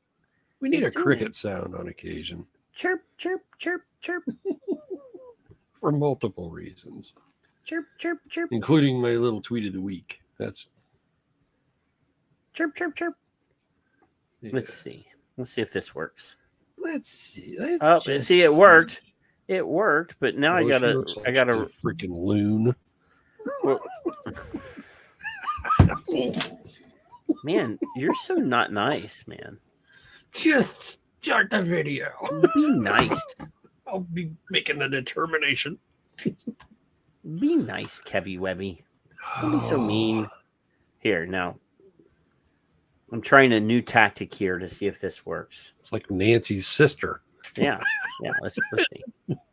We need a cricket sound on occasion. Chirp, chirp, chirp, chirp. For multiple reasons. Chirp, chirp, chirp. Including my little tweet of the week. That's chirp, chirp, chirp. Yeah. Let's see if this works. Let's see. It worked. It worked, but now I gotta a freaking loon. Well, man, you're so not nice, man. Just start the video. Be nice. I'll be making the determination. Be nice, Kevy Webby. Don't be so mean. Here, now. I'm trying a new tactic here to see if this works. It's like Nancy's sister. Yeah, let's see.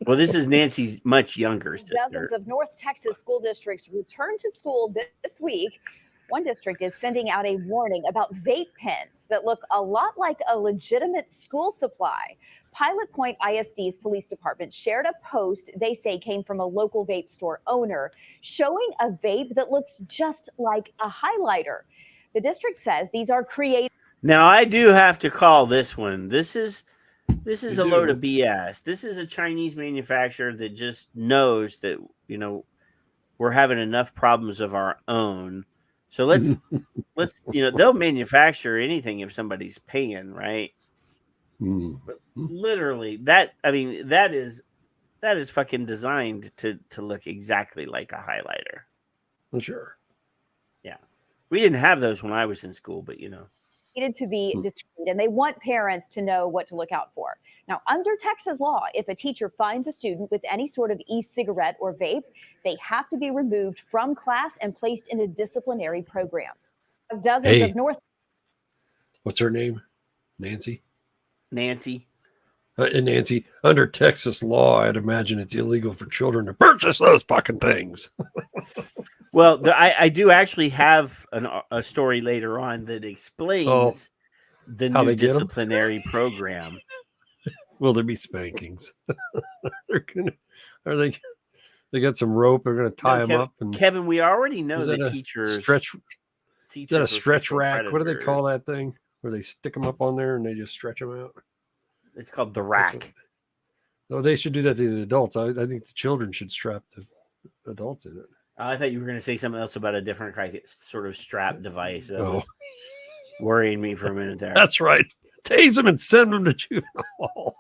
Well, this is Nancy's much younger sister. Dozens of North Texas school districts return to school this week. One district is sending out a warning about vape pens that look a lot like a legitimate school supply. Pilot Point ISD's police department shared a post they say came from a local vape store owner showing a vape that looks just like a highlighter. The district says these are created. Now, I do have to call this one. This is a load of BS. This is a Chinese manufacturer that just knows that, we're having enough problems of our own. So let's they'll manufacture anything if somebody's paying, right? But literally that is fucking designed to look exactly like a highlighter. I'm sure. Yeah. We didn't have those when I was in school, but needed to be discreet, and they want parents to know what to look out for. Now, under Texas law, if a teacher finds a student with any sort of e-cigarette or vape, they have to be removed from class and placed in a disciplinary program. As dozens of North. What's her name? Nancy. Nancy, under Texas law, I'd imagine it's illegal for children to purchase those fucking things. Well, I do actually have a story later on that explains the new disciplinary program. Will there be spankings? They got some rope. They're going to tie them up. And Kevin, we already know that teachers. Is that a stretch rack? Predators. What do they call that thing? Where they stick them up on there and they just stretch them out? It's called the rack. They should do that to the adults. I think the children should strap the adults in it. I thought you were going to say something else about a different sort of strap device. worrying me for a minute there. That's right. Tase them and send them to juvenile hall.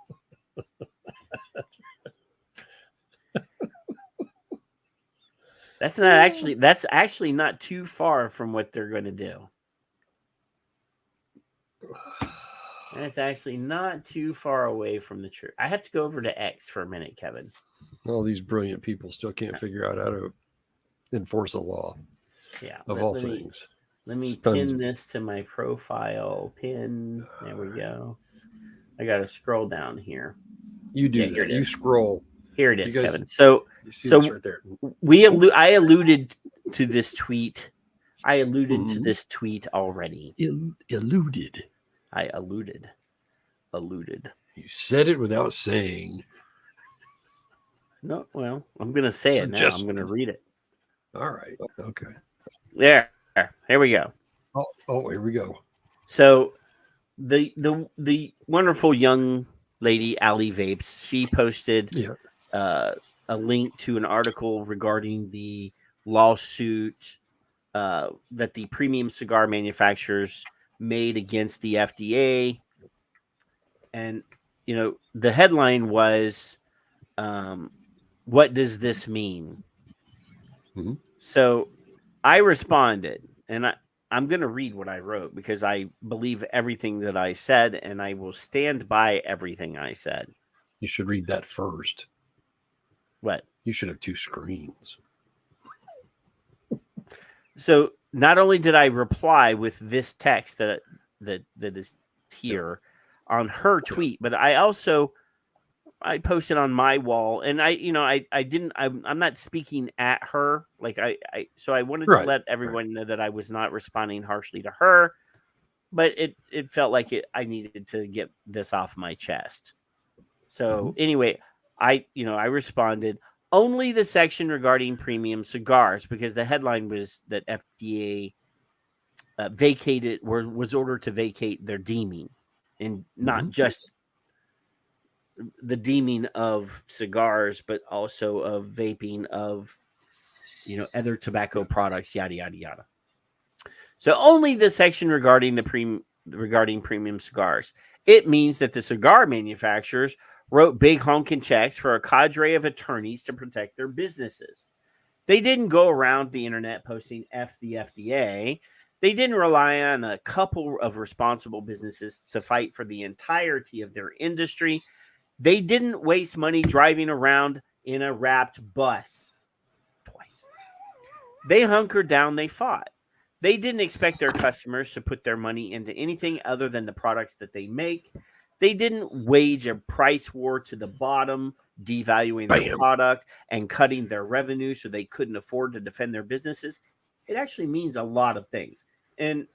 That's actually not too far from what they're going to do. That's actually not too far away from the truth. I have to go over to X for a minute, Kevin. All these brilliant people still can't figure out how to enforce a law. Yeah, of all things. Let me Stuns pin me. this to my profile. Pin. There we go. I got to scroll down here. You do here that. it You is. scroll. Here it is, You guys- Kevin. So You see this right there. I alluded to this tweet. I alluded to this tweet already. Eluded. I alluded. You said it without saying. No, well, I'm going to say it now. I'm going to read it. All right. Okay. There. Here we go. Oh, here we go. So the wonderful young lady, Ali Vapes, she posted a link to an article regarding the lawsuit that the premium cigar manufacturers made against the FDA. And, the headline was, what does this mean? Mm-hmm. So I responded, and I'm going to read what I wrote because I believe everything that I said, and I will stand by everything I said. You should read that first. What? You should have two screens. So not only did I reply with this text that is here on her tweet, but I posted on my wall, and I'm not speaking at her. Like so I wanted to let everyone know that I was not responding harshly to her, but it felt like I needed to get this off my chest. So anyway, I responded only the section regarding premium cigars, because the headline was that FDA was ordered to vacate their deeming, and not just the deeming of cigars, but also of vaping, of other tobacco products, yada yada yada. So only the section regarding regarding premium cigars. It means that the cigar manufacturers wrote big honking checks for a cadre of attorneys to protect their businesses. They didn't go around the internet posting F the FDA. They didn't rely on a couple of responsible businesses to fight for the entirety of their industry. They didn't waste money driving around in a wrapped bus twice. They hunkered down, they fought. They didn't expect their customers to put their money into anything other than the products that they make. They didn't wage a price war to the bottom, devaluing their product and cutting their revenue so they couldn't afford to defend their businesses. It actually means a lot of things. And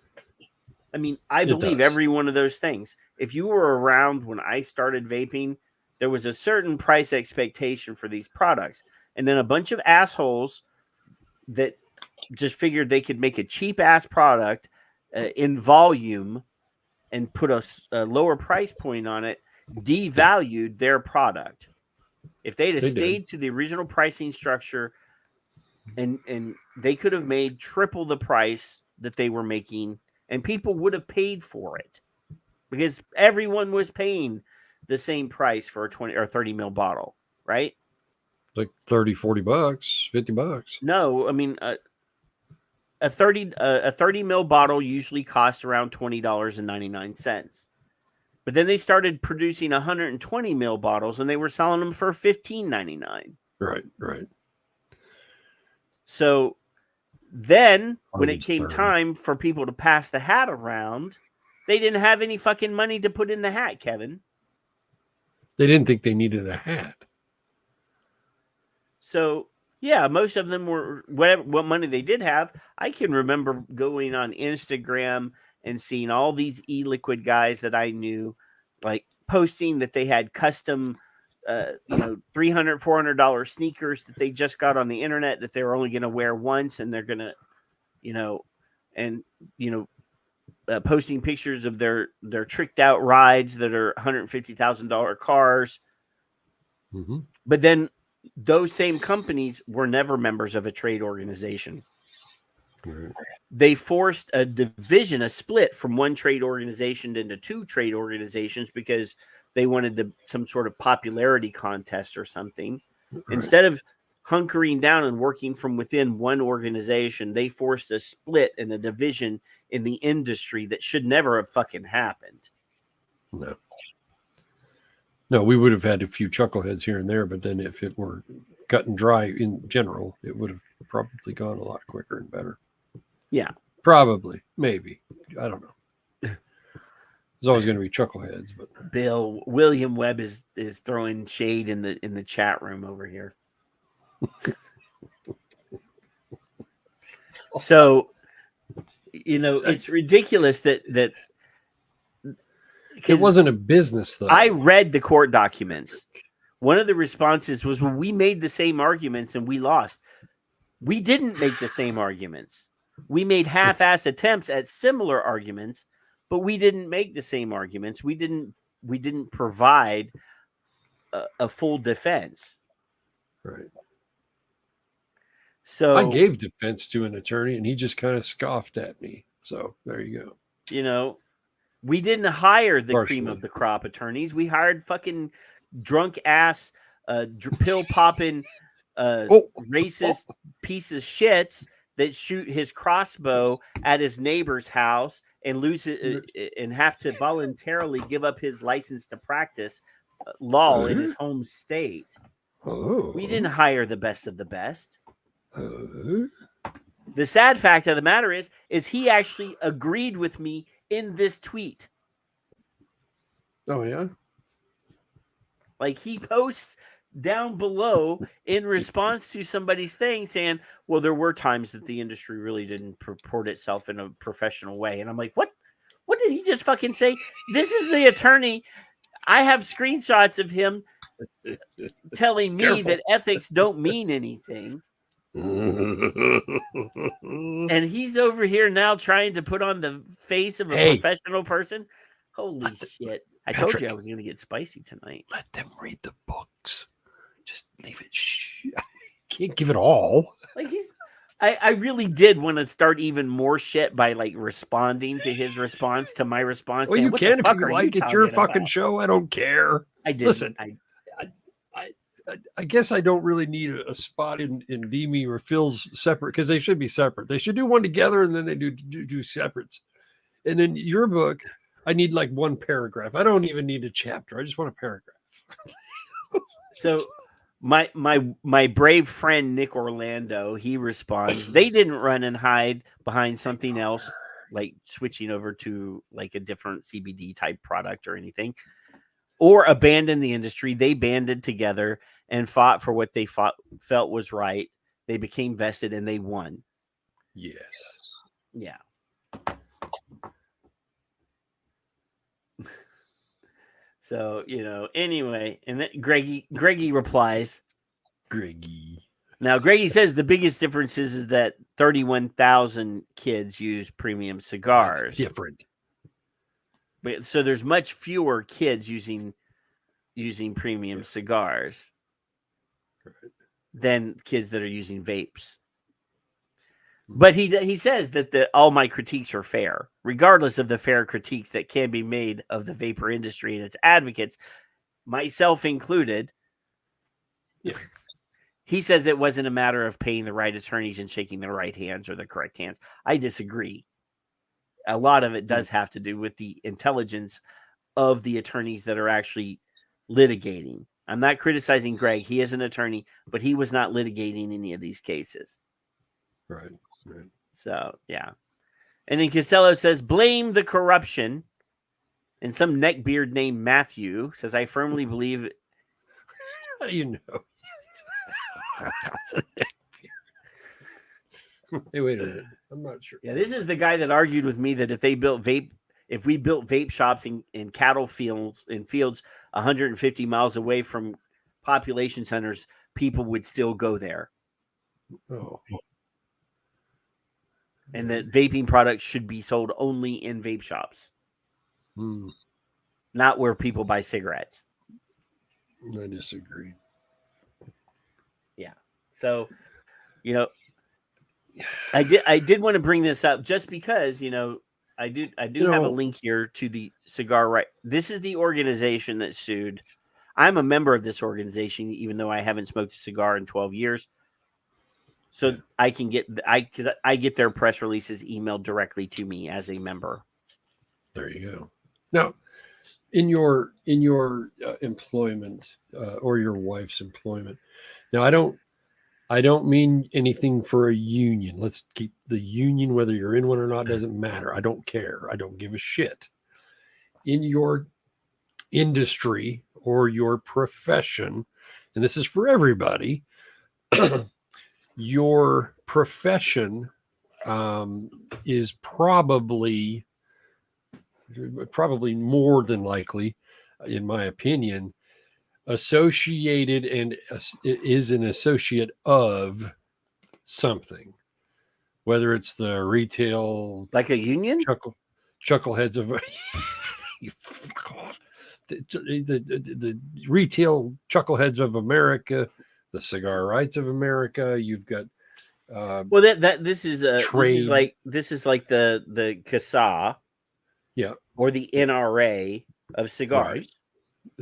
I mean, I believe every one of those things. If you were around when I started vaping, there was a certain price expectation for these products. And then a bunch of assholes that just figured they could make a cheap ass product in volume and put a lower price point on it, devalued their product. If they'd have stayed to the original pricing structure, and they could have made triple the price that they were making, and people would have paid for it, because everyone was paying the same price for a 20 or 30 mil bottle, right? Like 30, 40 bucks, 50 bucks. No, I mean, a 30 mil bottle usually costs around $20.99. But then they started producing 120 mil bottles, and they were selling them for $15.99. Right. So then when it came time for people to pass the hat around, they didn't have any fucking money to put in the hat, Kevin. They didn't think they needed a hat. So yeah, most of them were what money they did have. I can remember going on Instagram and seeing all these e-liquid guys that I knew, like, posting that they had custom, $300, $400 sneakers that they just got on the internet that they were only going to wear once, and they're going to, posting pictures of their tricked out rides that are $150,000 cars. Mm-hmm. But then those same companies were never members of a trade organization. Right. They forced a division, a split from one trade organization into two trade organizations because they wanted some sort of popularity contest or something. Right. Instead of hunkering down and working from within one organization, they forced a split and a division in the industry that should never have fucking happened. No, we would have had a few chuckleheads here and there, but then if it were cut and dry in general, it would have probably gone a lot quicker and better. Yeah. Probably. Maybe. I don't know. There's always going to be chuckleheads, but William Webb is throwing shade in the chat room over here. So, it's ridiculous that it wasn't a business, though. I read the court documents. One of the responses was, well, we made the same arguments and we lost. We didn't make the same arguments. We made half-assed attempts at similar arguments, but we didn't make the same arguments. We didn't provide a full defense. Right. So I gave defense to an attorney, and he just kind of scoffed at me. So there you go. We didn't hire the Partially. cream of the crop attorneys. We hired fucking drunk ass, pill popping, racist piece of shits that shoot his crossbow at his neighbor's house and lose it and have to voluntarily give up his license to practice law in his home state. We didn't hire the best of the best. The sad fact of the matter is he actually agreed with me in this tweet. Oh, yeah? Like, he posts down below in response to somebody's thing saying, well, there were times that the industry really didn't purport itself in a professional way. And I'm like, what did he just fucking say? This is the attorney. I have screenshots of him telling me that ethics don't mean anything. And he's over here now trying to put on the face of a professional person. Holy shit. I told you I was going to get spicy tonight. Let them read the books. Just leave it. Can't give it all. Like, I really did want to start even more shit by like responding to his response to my response. Well, saying, you what can the fuck if you are like. you It's your talking fucking about? show. I don't care. I did. Listen, I guess I don't really need a spot in Demi or Phil's separate, because they should be separate. They should do one together and then they do separates. And then your book, I need like one paragraph. I don't even need a chapter. I just want a paragraph. So my brave friend Nick Orlando, he responds, they didn't run and hide behind something else, like switching over to like a different CBD type product or anything, or abandon the industry. They banded together and fought for what they felt was right. They became vested and they won. Yes. Yeah. So, anyway, and then Greggy replies. Greggy. Now, Greggy says the biggest difference is that 31,000 kids use premium cigars. That's different. But, so there's much fewer kids using premium cigars than kids that are using vapes. But he says that all my critiques are fair, regardless of the fair critiques that can be made of the vapor industry and its advocates, myself included. Yeah. He says it wasn't a matter of paying the right attorneys and shaking the right hands or the correct hands. I disagree. A lot of it does have to do with the intelligence of the attorneys that are actually litigating. I'm not criticizing Greg. He is an attorney, but he was not litigating any of these cases. Right. So, yeah. And then Costello says, blame the corruption. And some neckbeard named Matthew says, I firmly believe. How do you know? Hey, wait a minute. I'm not sure. Yeah, this is the guy that argued with me that if we built vape shops in cattle fields 150 miles away from population centers, people would still go there. Oh. And that vaping products should be sold only in vape shops. Not where people buy cigarettes. I disagree. Yeah. So, I did want to bring this up just because, I do have a link here to the cigar right. This is the organization that sued. I'm a member of this organization, even though I haven't smoked a cigar in 12 years. So I can get because I get their press releases emailed directly to me as a member. There you go. Now, in your employment or your wife's employment. Now, I don't mean anything for a union. Let's keep the union, whether you're in one or not, doesn't matter. I don't care. I don't give a shit. In your industry or your profession, and this is for everybody, your profession is probably more than likely, in my opinion, associated and is an associate of something, whether it's the retail, like a union, chuckleheads of you fuck off. The retail chuckleheads of America, the Cigar Rights of America. You've got well, this is like the CASA, yeah, or the NRA of cigars. Right.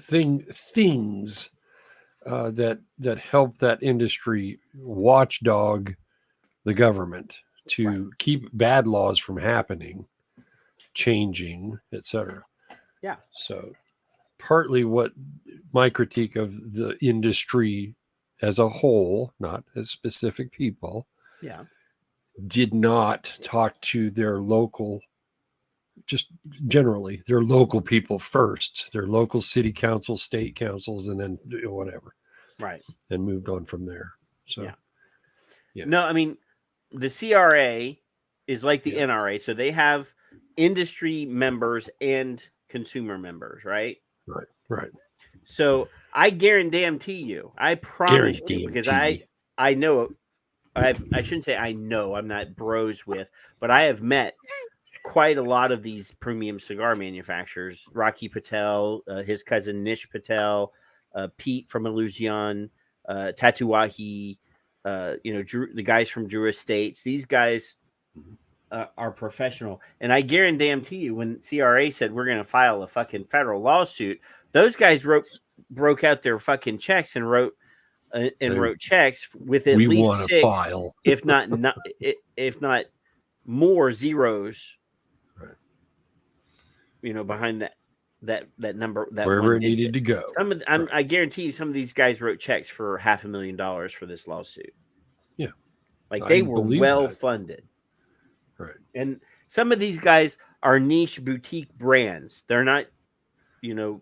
Things that help that industry watchdog the government to keep bad laws from happening, changing, etc. Yeah. So partly what my critique of the industry as a whole, not as specific people, did not talk to their local, just generally their local people first, their local city council, state councils, and then whatever. Right. And moved on from there. So, yeah. No, I mean, the CRA is like the NRA. So they have industry members and consumer members, right? Right. So I guarantee you, I promise you, because I know, I shouldn't say I know, I'm not bros with, but I have met quite a lot of these premium cigar manufacturers. Rocky Patel, his cousin Nish Patel, Pete from Illusion, Tatuahi, Drew, the guys from Drew Estates. These guys are professional. And I guarantee you, when CRA said we're going to file a fucking federal lawsuit, those guys broke out their fucking checks and wrote checks with at least 6, if not more zeros, behind that number, that wherever it needed to go. I guarantee you, some of these guys wrote checks for $500,000 for this lawsuit. Yeah, like they were well funded. Right. And some of these guys are niche boutique brands. They're not,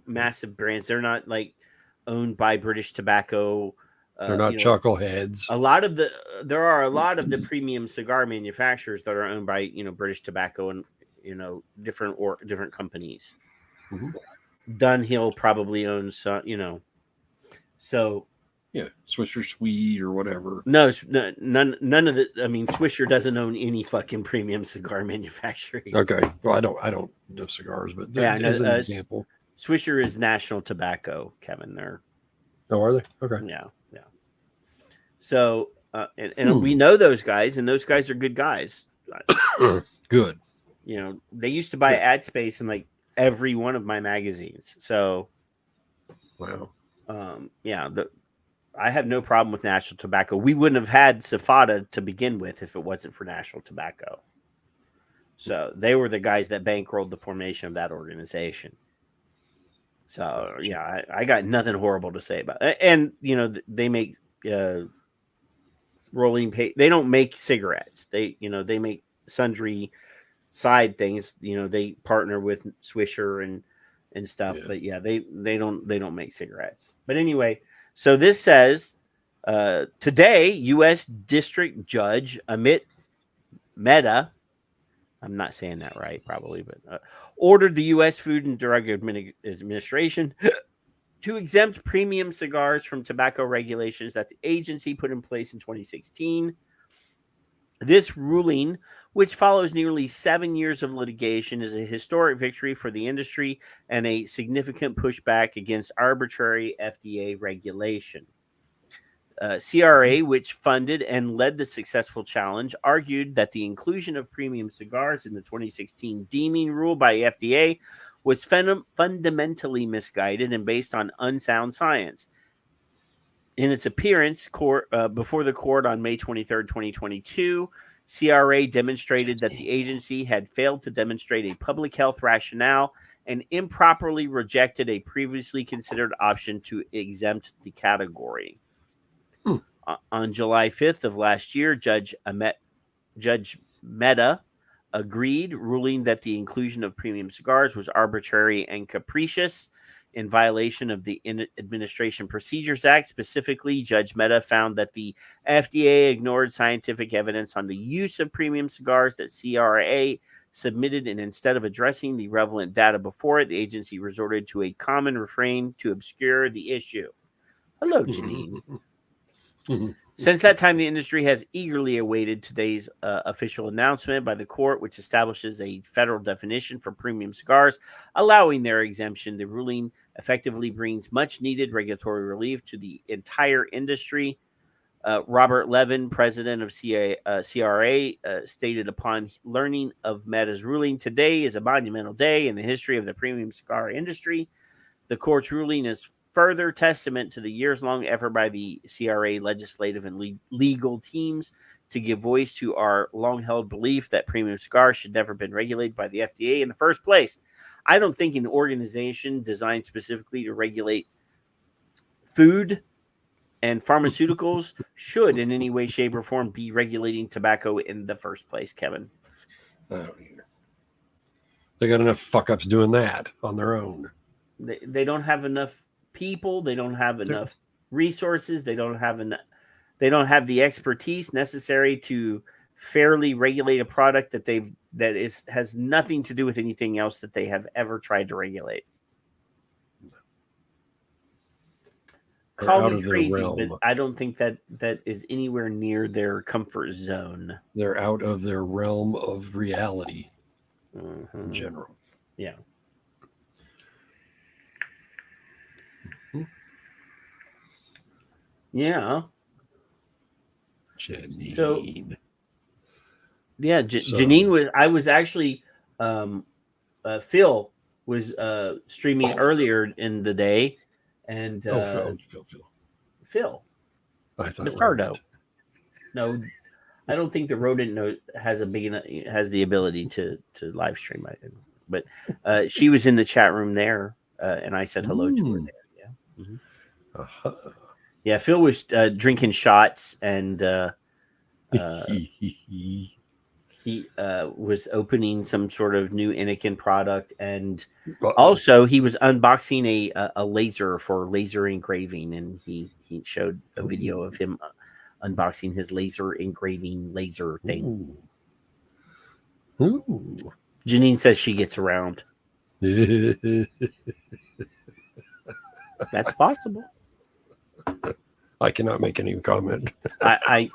massive brands. They're not like owned by British Tobacco. They're not chuckleheads. There are a lot of the premium cigar manufacturers that are owned by, British Tobacco and, different companies. Mm-hmm. Dunhill probably owns, so. Yeah, Swisher Sweet or whatever. No, none of the. I mean, Swisher doesn't own any fucking premium cigar manufacturing. Okay, well, I don't do cigars, but as an example, Swisher is National Tobacco, Kevin. They're. Oh, are they? Okay. Yeah. So, and we know those guys, and those guys are good guys. Good. They used to buy ad space in like every one of my magazines. So, wow. I have no problem with National Tobacco. We wouldn't have had Safada to begin with if it wasn't for National Tobacco. So they were the guys that bankrolled the formation of that organization. So I got nothing horrible to say about it. And they make rolling paper. They don't make cigarettes. They make sundry side things. They partner with Swisher and stuff. But they don't make cigarettes. But anyway. So this says, today, U.S. District Judge Amit Mehta, I'm not saying that right, probably, but ordered the U.S. Food and Drug Administration to exempt premium cigars from tobacco regulations that the agency put in place in 2016. This ruling, which follows nearly 7 years of litigation, is a historic victory for the industry and a significant pushback against arbitrary FDA regulation. CRA, which funded and led the successful challenge, argued that the inclusion of premium cigars in the 2016 deeming rule by FDA was fundamentally misguided and based on unsound science. In its appearance before the court on May 23, 2022, CRA demonstrated that the agency had failed to demonstrate a public health rationale and improperly rejected a previously considered option to exempt the category. On July 5th of last year, Judge Mehta agreed, ruling that the inclusion of premium cigars was arbitrary and capricious in violation of the Administration Procedures Act. Specifically, Judge Mehta found that the FDA ignored scientific evidence on the use of premium cigars that CRA submitted, and instead of addressing the relevant data before it, the agency resorted to a common refrain to obscure the issue. Hello, Janine. Since that time, the industry has eagerly awaited today's official announcement by the court, which establishes a federal definition for premium cigars, allowing their exemption. The ruling effectively brings much-needed regulatory relief to the entire industry. Robert Levin, president of CRA, stated upon learning of Meta's ruling, "Today is a monumental day in the history of the premium cigar industry. The court's ruling is further testament to the years-long effort by the CRA legislative and legal teams to give voice to our long-held belief that premium cigars should never have been regulated by the FDA in the first place. I don't think an organization designed specifically to regulate food and pharmaceuticals should in any way, shape, or form be regulating tobacco in the first place, Kevin." Oh, they got enough fuck-ups doing that on their own. They don't have enough people, they don't have enough resources, they don't have the expertise necessary to fairly regulate a product that has nothing to do with anything else that they have ever tried to regulate. Call me crazy, but I don't think that is anywhere near their comfort zone. They're out of their realm of reality in general. Yeah. Yeah. Janine. So, yeah, Janine was. I was actually. Phil was streaming earlier in the day, and Phil. I thought Mastardo. No, I don't think the rodent has the ability to live stream. But she was in the chat room there, and I said hello to her there. Yeah. Mm-hmm. Yeah, Phil was drinking shots, and he was opening some sort of new Anakin product, and also he was unboxing a laser for laser engraving, and he showed a video of him unboxing his laser engraving laser thing. Ooh. Janine says she gets around. That's possible. I cannot make any comment. I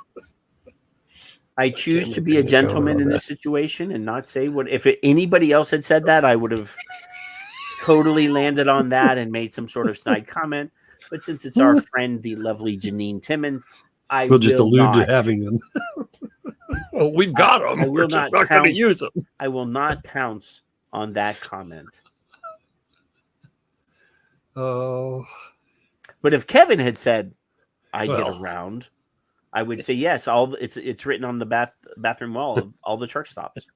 choose to be a gentleman in this situation and not say what. If anybody else had said that, I would have totally landed on that and made some sort of snide comment. But since it's our friend, the lovely Janine Timmons, we'll just allude to having them. Well, we've got them. We're just not going to use them. I will not pounce on that comment. Oh. But if Kevin had said, "I get around," I would say yes. It's written on the bathroom wall of all the truck stops.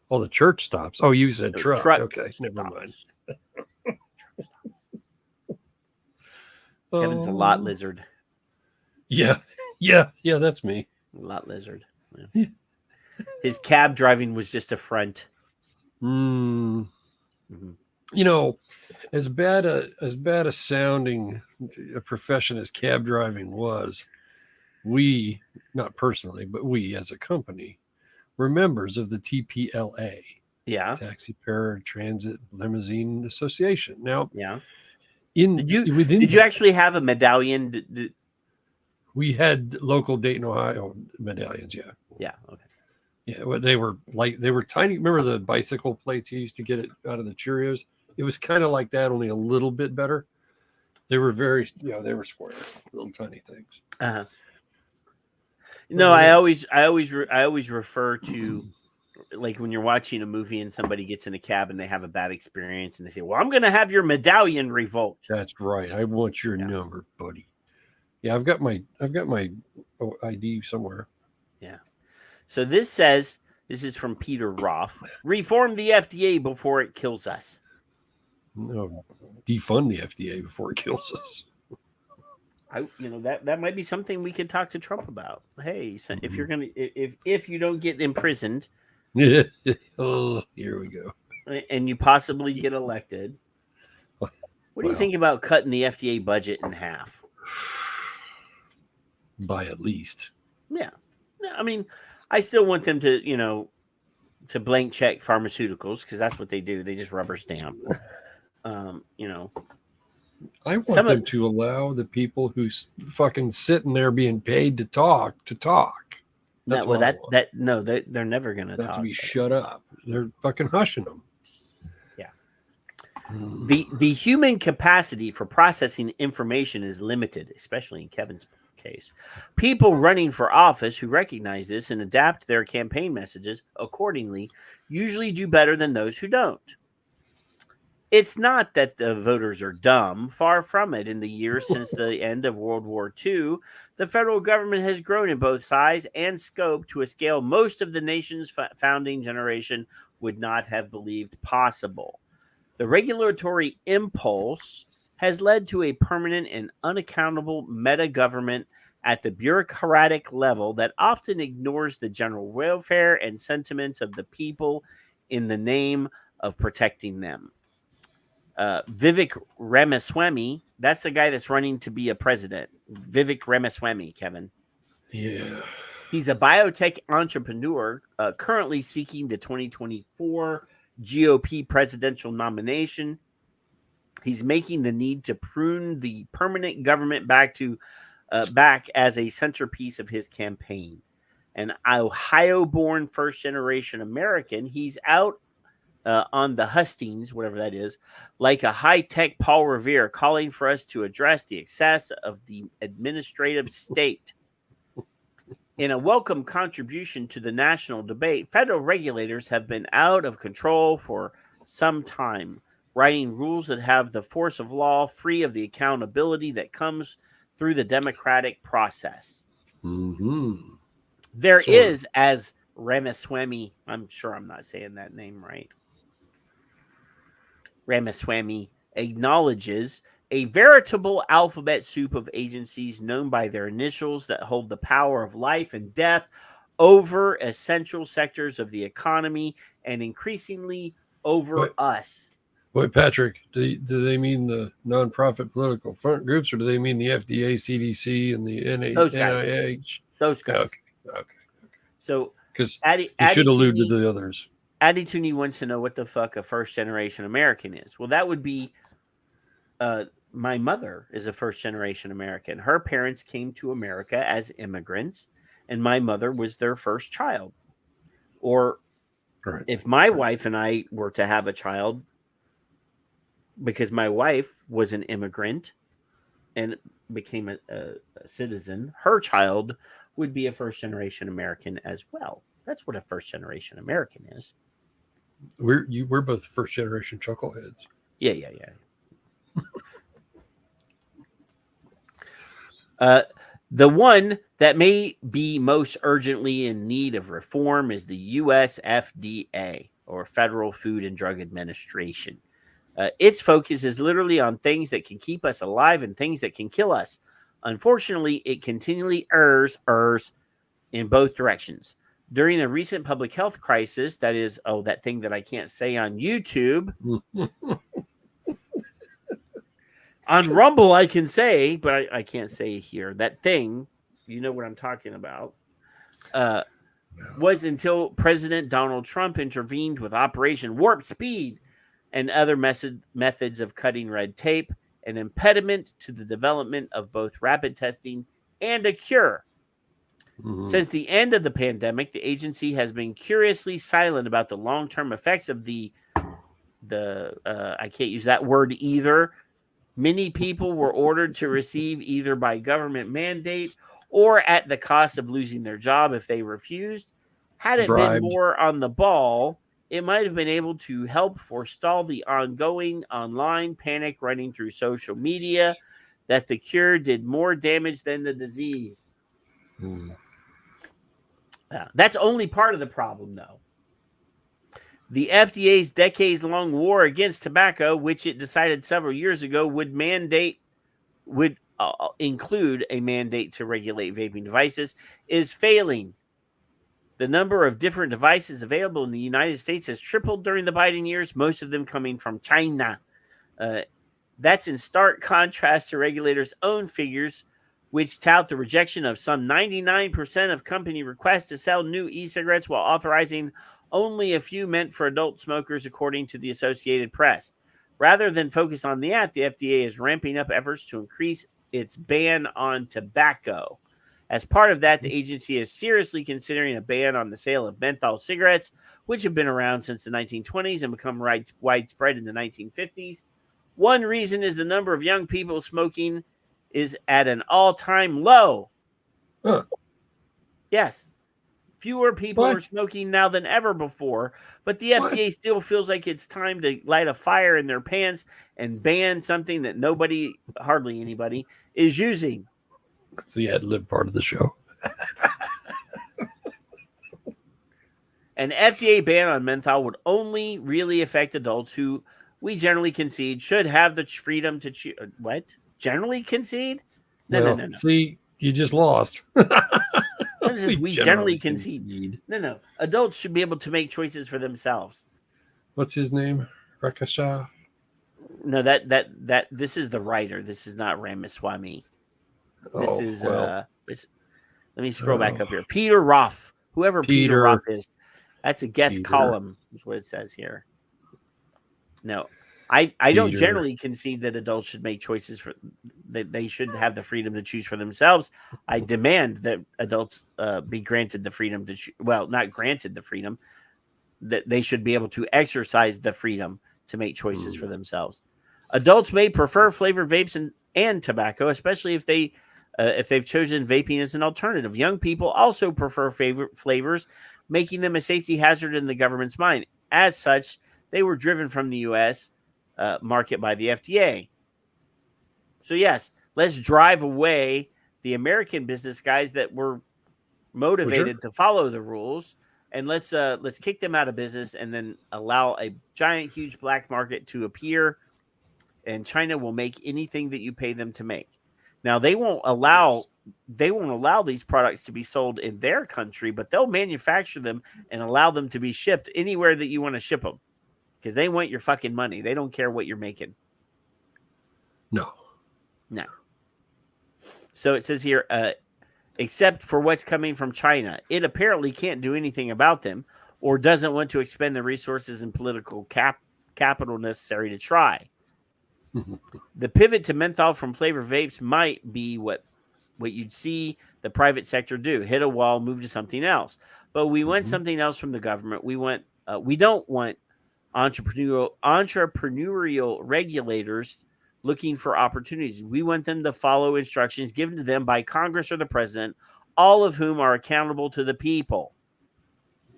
All the church stops. Oh, you said truck. Okay, never mind. Kevin's a lot lizard. Yeah, that's me. A lot lizard. Yeah. His cab driving was just a front. Mm. Mm-hmm. You know, as bad a sounding a profession as cab driving was, we, not personally, but we as a company, were members of the TPLA. Yeah. Taxi Paratransit Limousine Association. Now, yeah. Did you actually have a medallion? We had local Dayton, Ohio medallions. Yeah. Yeah. Okay. Yeah. Well, they were tiny. Remember the bicycle plates you used to get it out of the Cheerios? It was kind of like that, only a little bit better. They were they were square, little tiny things. Uh-huh. No, I always refer to, like, when you're watching a movie and somebody gets in a cab and they have a bad experience and they say, "Well, I'm going to have your medallion revoked." That's right. I want your number, buddy. Yeah, I've got my ID somewhere. Yeah. So this is from Peter Roff. Reform the FDA before it kills us. No, defund the FDA before it kills us. That might be something we could talk to Trump about. Hey, if you're gonna if you don't get imprisoned, oh, here we go. And you possibly get elected, what do you think about cutting the FDA budget in half? By at least. Yeah. I mean, I still want them to, to blank check pharmaceuticals, because that's what they do. They just rubber stamp. I want them to allow the people who's fucking sitting there being paid to talk. That's they're never gonna talk. To be shut up. They're fucking hushing them. Yeah. The human capacity for processing information is limited, especially in Kevin's case. People running for office who recognize this and adapt their campaign messages accordingly usually do better than those who don't. It's not that the voters are dumb. Far from it. In the years since the end of World War II, the federal government has grown in both size and scope to a scale most of the nation's founding generation would not have believed possible. The regulatory impulse has led to a permanent and unaccountable meta-government at the bureaucratic level that often ignores the general welfare and sentiments of the people in the name of protecting them. Vivek Ramaswamy, that's the guy that's running to be a president. Vivek Ramaswamy, Kevin. Yeah. He's a biotech entrepreneur currently seeking the 2024 GOP presidential nomination. He's making the need to prune the permanent government back as a centerpiece of his campaign. An Ohio-born first-generation American, he's out on the hustings, whatever that is, like a high-tech Paul Revere, calling for us to address the excess of the administrative state. In a welcome contribution to the national debate, federal regulators have been out of control for some time, writing rules that have the force of law, free of the accountability that comes through the democratic process. Mm-hmm. There is, as Ramaswamy, I'm sure I'm not saying that name right, Ramaswamy acknowledges, a veritable alphabet soup of agencies known by their initials that hold the power of life and death over essential sectors of the economy and increasingly over us. Wait, Patrick, do they mean the nonprofit political front groups, or do they mean the FDA, CDC, and the NIH? Those guys. Okay. So, because you should allude to the others. Addy Tooney wants to know what the fuck a first-generation American is. Well, that would be my mother is a first-generation American. Her parents came to America as immigrants, and my mother was their first child. Or if my wife and I were to have a child, because my wife was an immigrant and became a citizen, her child would be a first-generation American as well. That's what a first-generation American is. We're both first-generation chuckleheads. Yeah. The one that may be most urgently in need of reform is the U.S. FDA, or Federal Food and Drug Administration. Its focus is literally on things that can keep us alive and things that can kill us. Unfortunately, it continually errs in both directions. During the recent public health crisis, that is, that thing that I can't say on YouTube. On Rumble, I can say, but I can't say here. That thing, you know what I'm talking about, was until President Donald Trump intervened with Operation Warp Speed and other methods of cutting red tape, an impediment to the development of both rapid testing and a cure. Mm-hmm. Since the end of the pandemic, the agency has been curiously silent about the long-term effects of the I can't use that word either, Many people were ordered to receive either by government mandate or at the cost of losing their job if they refused. Had it been Bribed. more on the ball, it might have been able to help forestall the ongoing online panic running through social media that the cure did more damage than the disease. That's only part of the problem, though. The FDA's decades-long war against tobacco, which it decided several years ago would include a mandate to regulate vaping devices, is failing. The number of different devices available in the United States has tripled during the Biden years, most of them coming from China. That's in stark contrast to regulators' own figures, which tout the rejection of some 99% of company requests to sell new e-cigarettes while authorizing only a few meant for adult smokers, according to the Associated Press. Rather than focus on that, the FDA is ramping up efforts to increase its ban on tobacco. As part of that, the agency is seriously considering a ban on the sale of menthol cigarettes, which have been around since the 1920s and become widespread in the 1950s. One reason is the number of young people smoking is at an all-time low. Huh. Yes. Fewer people are smoking now than ever before, but the FDA still feels like it's time to light a fire in their pants and ban something that hardly anybody, is using. That's the ad-lib part of the show. An FDA ban on menthol would only really affect adults who we generally concede should have the freedom to choose. What? Generally concede? No. See, you just lost. What is this? We generally concede. No. Adults should be able to make choices for themselves. What's his name? Rakasha? No, this is the writer. This is not Ramaswamy. This is let me scroll back up here. Peter Roff. Whoever Peter Roff is. That's a guest column, is what it says here. No. I don't generally concede that adults should make choices that they should have the freedom to choose for themselves. I demand that adults be granted the freedom to not granted the freedom, that they should be able to exercise the freedom to make choices for themselves. Adults may prefer flavored vapes and tobacco, especially if they've chosen vaping as an alternative. Young people also prefer favorite flavors, making them a safety hazard in the government's mind. As such, they were driven from the U.S. Market by the FDA. So yes, let's drive away the American business guys that were motivated to follow the rules, and let's kick them out of business, and then allow a giant, huge black market to appear, and China will make anything that you pay them to make. Now they won't allow these products to be sold in their country, but they'll manufacture them and allow them to be shipped anywhere that you want to ship them. Because they want your fucking money. They don't care what you're making. No. So it says here, except for what's coming from China, it apparently can't do anything about them or doesn't want to expend the resources and political capital necessary to try. The pivot to menthol from flavor vapes might be what you'd see the private sector do. Hit a wall, move to something else. But we want something else from the government. We don't want entrepreneurial regulators looking for opportunities. We want them to follow instructions given to them by Congress or the president, all of whom are accountable to the people.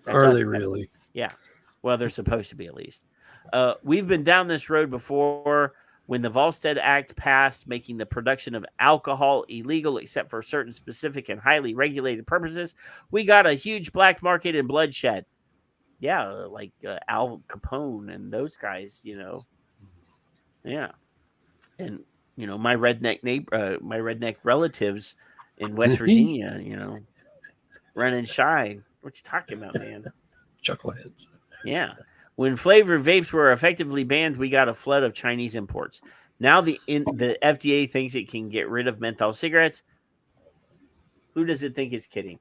Are they really? Yeah. Well, they're supposed to be, at least. We've been down this road before when the Volstead Act passed, making the production of alcohol illegal except for certain specific and highly regulated purposes. We got a huge black market and bloodshed. Yeah, like Al Capone and those guys, Yeah. And, my redneck relatives in West Virginia, running shy. What you talking about, man? Chuckleheads. Yeah. When flavored vapes were effectively banned, we got a flood of Chinese imports. Now the FDA thinks it can get rid of menthol cigarettes. Who does it think is kidding?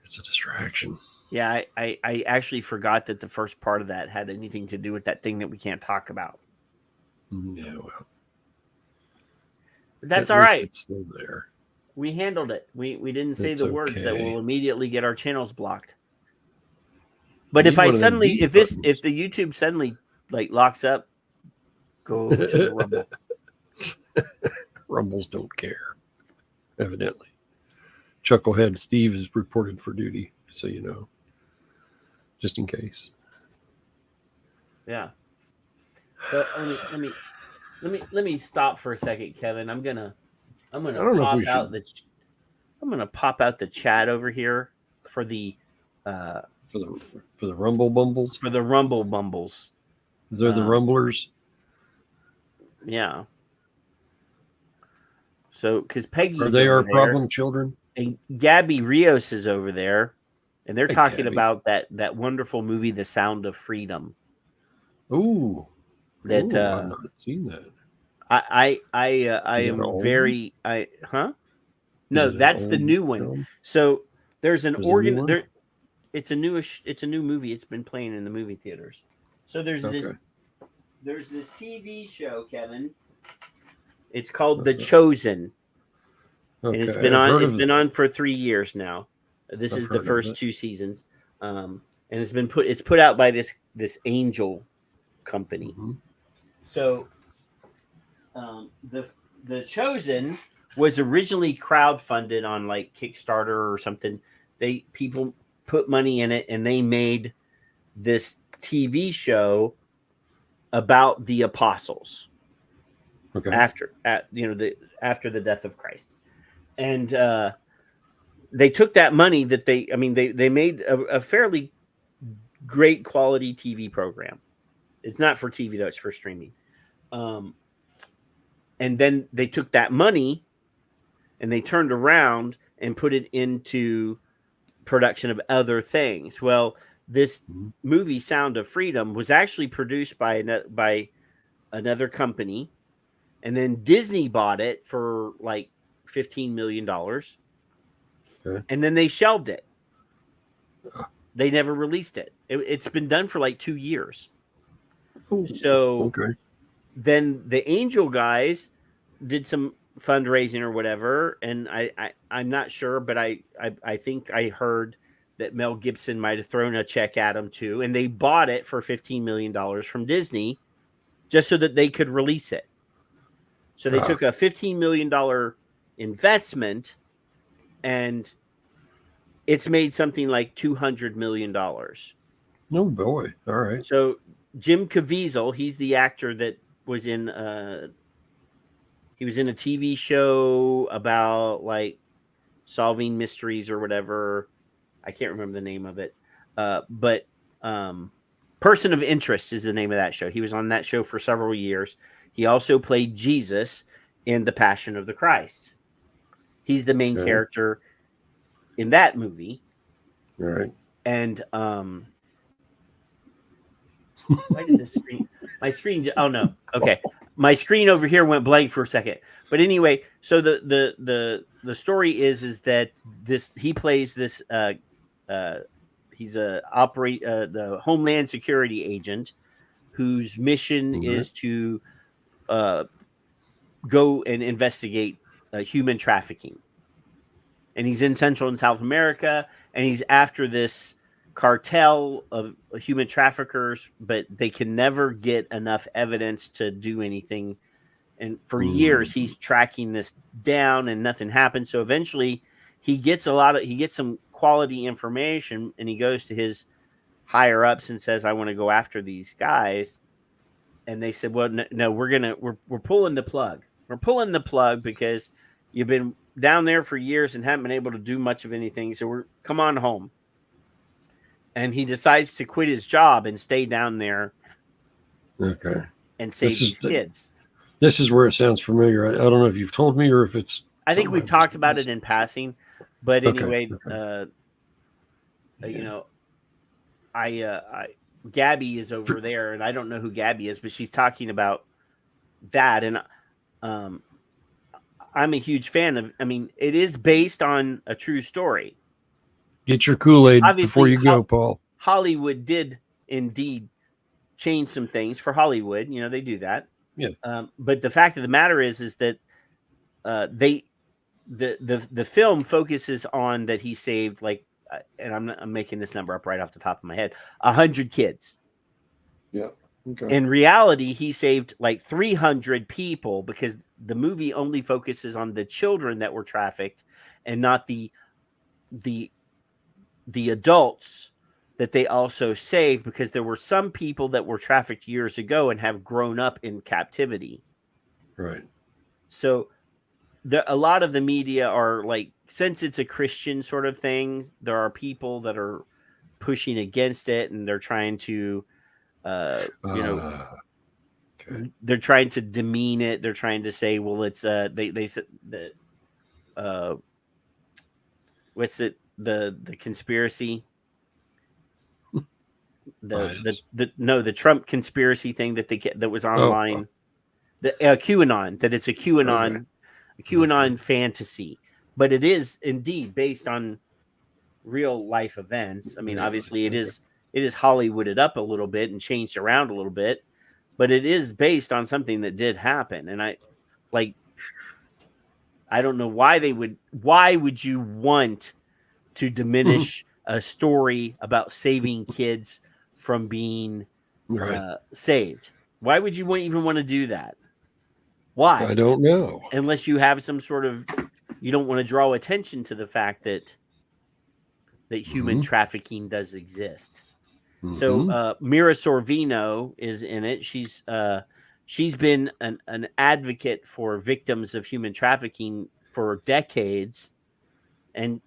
It's a distraction. Yeah, I actually forgot that the first part of that had anything to do with that thing that we can't talk about. Yeah, well. But that's all right. It's still there. We handled it. We didn't say the words that will immediately get our channels blocked. But if the YouTube suddenly locks up Go over to the Rumble. Rumbles don't care, evidently. Chucklehead Steve is reported for duty, so you know, just in case. Yeah. So let me stop for a second, Kevin. I'm gonna I don't know if we pop out should I'm gonna pop out the chat over here for the for the Rumble Bumbles. for the Rumble Bumbles. They're the Rumblers. Yeah. So, because Peggy's Are they over our there, problem children? and Gabby Rios is over there, and they're Hey, talking Gabby. about that wonderful movie, The Sound of Freedom. Ooh, That I've not seen that. I Is it am old? very No, Is it an that's the old new one. film? So there's an There's a new organ one? there. It's a new movie. It's been playing in the movie theaters. So there's this TV show, Kevin. It's called The Chosen. Okay. And it's been on for 3 years now. This I've is the heard of first it. 2 seasons. And it's put out by this Angel company. Mhm. So the Chosen was originally crowdfunded on like Kickstarter or something. People put money in it, and they made this TV show about the apostles. Okay. After the death of Christ. And they took that money that they made a fairly great quality TV program. It's not for TV though, it's for streaming. And then they took that money and they turned around and put it into production of other things. Well, this movie, Sound of Freedom, was actually produced by another company, and then Disney bought it for like $15 million. Okay. And then they shelved it. They never released it. It's been done for like 2 years. Ooh, So okay. then the Angel guys did some fundraising or whatever, and I'm not sure, but I think I heard that Mel Gibson might have thrown a check at them too, and they bought it for $15 million from Disney just so that they could release it. So they took a $15 million investment, and it's made something like $200 million. No boy. All right. So Jim Caviezel, he's the actor that was in he was in a TV show about like solving mysteries or whatever. I can't remember the name of it. But Person of Interest is the name of that show. He was on that show for several years. He also played Jesus in The Passion of the Christ. He's the main character in that movie. All right. And why did this screen? My screen. Oh no. Okay, my screen over here went blank for a second. But anyway, so the story is that he plays this. He's the Homeland Security agent whose mission is to go and investigate human trafficking. And he's in Central and South America, and he's after this cartel of human traffickers, but they can never get enough evidence to do anything. And for years, he's tracking this down, and nothing happens. So eventually, he gets some quality information, and he goes to his higher ups and says, "I want to go after these guys." And they said, "Well, no, we're pulling the plug. We're pulling the plug because you've been down there for years and haven't been able to do much of anything. So come on home." And he decides to quit his job and stay down there. Okay. And save these kids. This is where it sounds familiar. I don't know if you've told me or if it's. I think we've talked about it in passing, but anyway, Gabby is over there, and I don't know who Gabby is, but she's talking about that, and I'm a huge fan of. I mean, it is based on a true story. Get your Kool-Aid before you go, Paul. Hollywood did indeed change some things for Hollywood. You know, they do that. Yeah. But the fact of the matter is that the film focuses on that he saved and I'm making this number up right off the top of my head, 100 kids. Yeah. Okay. In reality, he saved like 300 people because the movie only focuses on the children that were trafficked and not the adults that they also saved, because there were some people that were trafficked years ago and have grown up in captivity. Right. So a lot of the media are like, since it's a Christian sort of thing, there are people that are pushing against it, and they're trying to, they're trying to demean it. They're trying to say, well, it's they said that what's it, the conspiracy, the Trump conspiracy thing that was online, the QAnon, that it's a QAnon fantasy, but it is indeed based on real life events. I mean, obviously it is Hollywooded up a little bit and changed around a little bit, but it is based on something that did happen. And I don't know why would you want to diminish a story about saving kids from being saved? Why would you even want to do that? Why? I don't know. Unless you have some sort of, you don't want to draw attention to the fact that human trafficking does exist. So Mira Sorvino is in it. She's been an advocate for victims of human trafficking for decades, and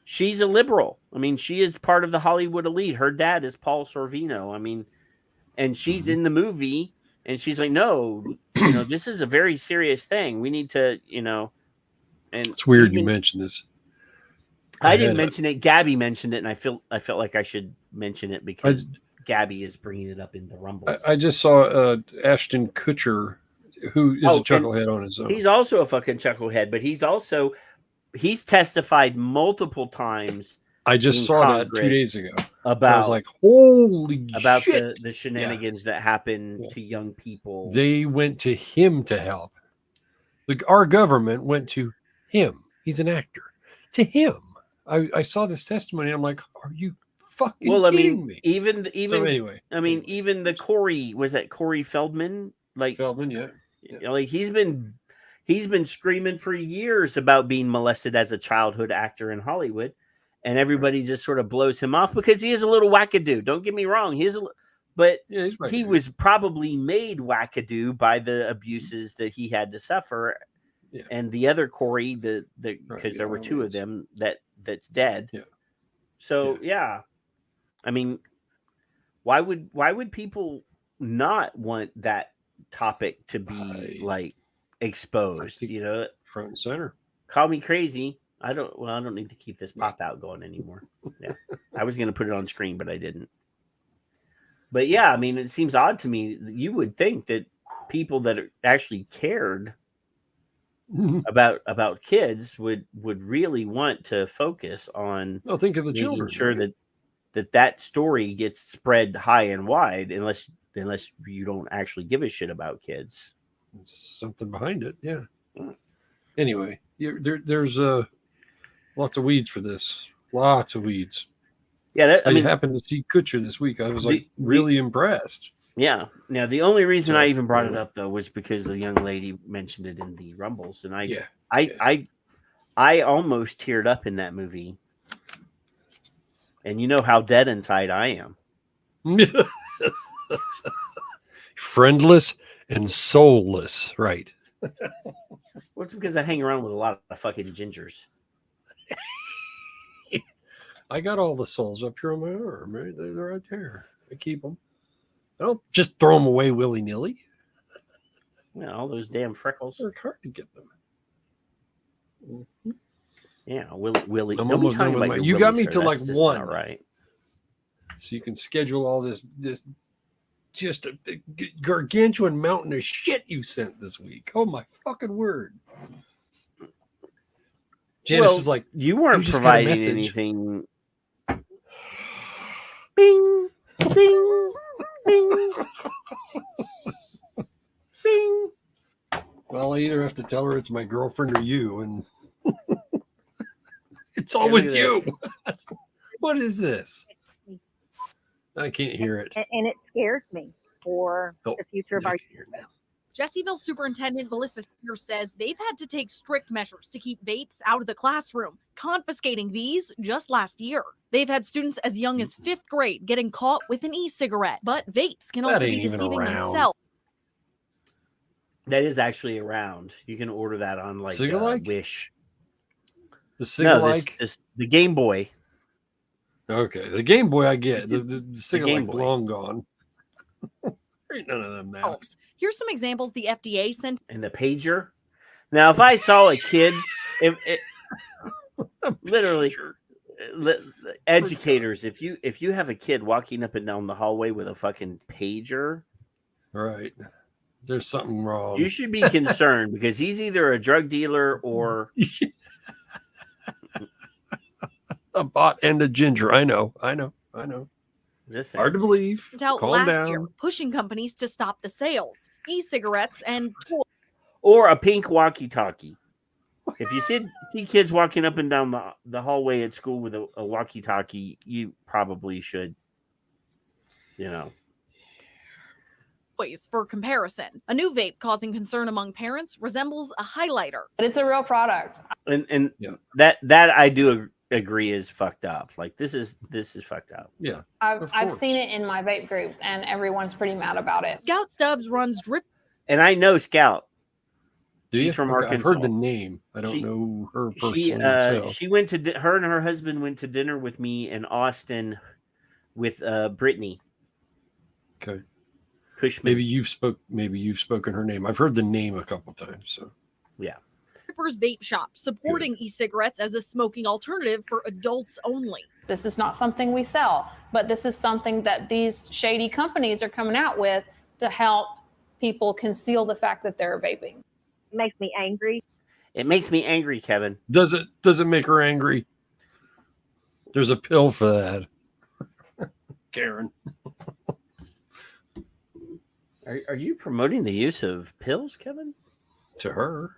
she's a liberal. I mean, she is part of the Hollywood elite. Her dad is Paul Sorvino. I mean, and she's in the movie, and she's like, no, this is a very serious thing. We need to, and it's weird you mentioned this. I didn't mention it. Gabby mentioned it, and I felt like I should mention it because Gabby is bringing it up in the Rumbles. I just saw Ashton Kutcher, who is a chucklehead on his own. He's also a fucking chucklehead, but he's testified multiple times. I just saw Congress that 2 days ago. I was like, holy shit. the shenanigans that happen to young people. They went to him to help. Our government went to him. He's an actor. To him. I saw this testimony. I'm like, are you fucking kidding me? Even so anyway. I mean, even the Corey, was that Corey Feldman? Feldman, yeah. Like he's been screaming for years about being molested as a childhood actor in Hollywood, and everybody just sort of blows him off because he is a little wackadoo. Don't get me wrong, he was probably made wackadoo by the abuses that he had to suffer. Yeah. And the other Corey, because there were two of them that's dead. Yeah. So I mean, why would people not want that topic to be exposed? Front and center. Call me crazy. I don't need to keep this pop out going anymore. Yeah, I was going to put it on screen, but I didn't. But yeah, I mean, it seems odd to me. You would think that people that actually cared about kids would really want to focus on. Well, think of the making children. Sure that story gets spread high and wide, unless you don't actually give a shit about kids. It's something behind it, yeah. Anyway, there's lots of weeds for this. Lots of weeds. Yeah, I happened to see Kutcher this week. I was really impressed. Yeah. Now, the only reason I even brought it up though was because a young lady mentioned it in the Rumbles, and I almost teared up in that movie. And you know how dead inside I am. Friendless and soulless, right? Well, it's because I hang around with a lot of fucking gingers. I got all the souls up here on my arm, right? They're right there. I keep them. I don't just throw them away willy-nilly. Yeah, all those damn freckles. They're hard to get them. Mm-hmm. Yeah, Willie. I'm almost done with you got me to like one, right? So you can schedule all this just a gargantuan mountain of shit you sent this week. Oh my fucking word! Janice is like, you weren't providing anything. Bing, bing, bing, bing. Well, I either have to tell her it's my girlfriend or you, and it's always you. What is this? I can't hear it. And it scares me. for the future of our Jessieville Superintendent Melissa Singer says they've had to take strict measures to keep vapes out of the classroom, confiscating these just last year. They've had students as young as 5th grade getting caught with an e-cigarette, but vapes can also be deceiving themselves. That is actually around. You can order that on like Wish. The Cigar-like? The Game Boy. Okay, the Game Boy I get. The Cigar-like's Boy. long gone. Ain't none of them now. Here's some examples the FDA sent. And the pager. Now, if I saw a kid, literally, educators, if you have a kid walking up and down the hallway with a fucking pager, right, there's something wrong. You should be concerned because he's either a drug dealer or a bot and a ginger. I know. Just hard to believe. Out Calm last down. year, pushing companies to stop the sales, e-cigarettes, and or a pink walkie-talkie. If you see kids walking up and down the hallway at school with a walkie-talkie, you probably should, toys for comparison. A new vape causing concern among parents resembles a highlighter. But it's a real product. And that I do agree is fucked up. Like this is fucked up. Yeah. I've seen it in my vape groups and everyone's pretty mad about it. Scout Stubbs runs drip. And I know Scout. She's from Arkansas. I've heard the name. I don't know her personally. She went to her and her husband went to dinner with me in Austin with Brittany. Okay. Cushman. Maybe you've spoken her name. I've heard the name a couple times. So yeah. Rippers Vape Shop supporting e-cigarettes as a smoking alternative for adults only. This is not something we sell, but this is something that these shady companies are coming out with to help people conceal the fact that they're vaping. It makes me angry. It makes me angry, Kevin. Does it make her angry? There's a pill for that. Karen. Are you promoting the use of pills, Kevin? To her.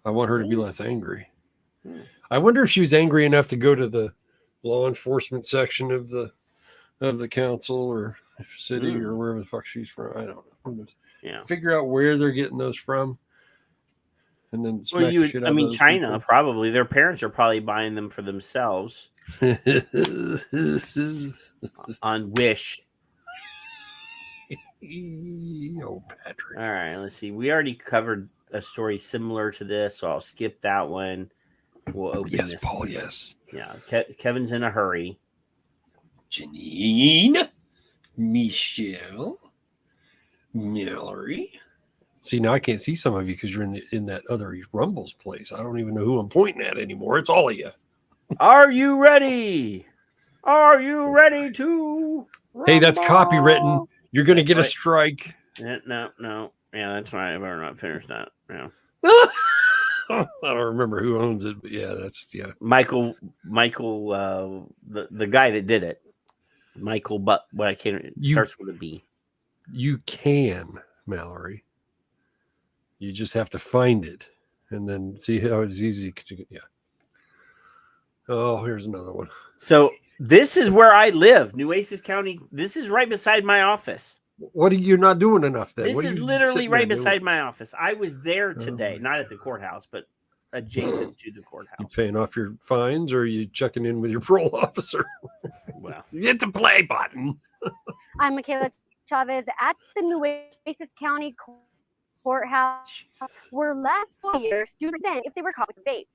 I want her to be less angry. I wonder if she was angry enough to go to the law enforcement section of the council or city or wherever the fuck she's from. I don't know. Who knows? Yeah. Figure out where they're getting those from. And then smack the shit out of those China, people. probably. Their parents are probably buying them for themselves. On Wish. Oh, Patrick. All right, let's see. We already covered a story similar to this, so I'll skip that one. We'll open this. Paul, one. yes. Yeah, Kevin's in a hurry. Janine, Michelle, Mallory. See, now I can't see some of you because you're in that other Rumbles place. I don't even know who I'm pointing at anymore. It's all of you. Are you ready? Are you ready to? Hey, that's copywritten. You're going to get a strike. Yeah, no. Yeah, that's right. I better not finish that. Yeah. I don't remember who owns it, but yeah. Michael, the guy that did it. Michael, but what I can't. Starts with a B. You can, Mallory. You just have to find it, and then see how it's easy to get. Yeah. Oh, here's another one. So this is where I live, Nueces County. This is right beside my office. What are you not doing enough then? This is literally right beside my office. I was there today, not at the courthouse, but adjacent to the courthouse. You paying off your fines, or are you checking in with your parole officer? Well, hit the play button. I'm Michaela Chavez at the Nueces County Courthouse, where last year students present if they were caught with a vape.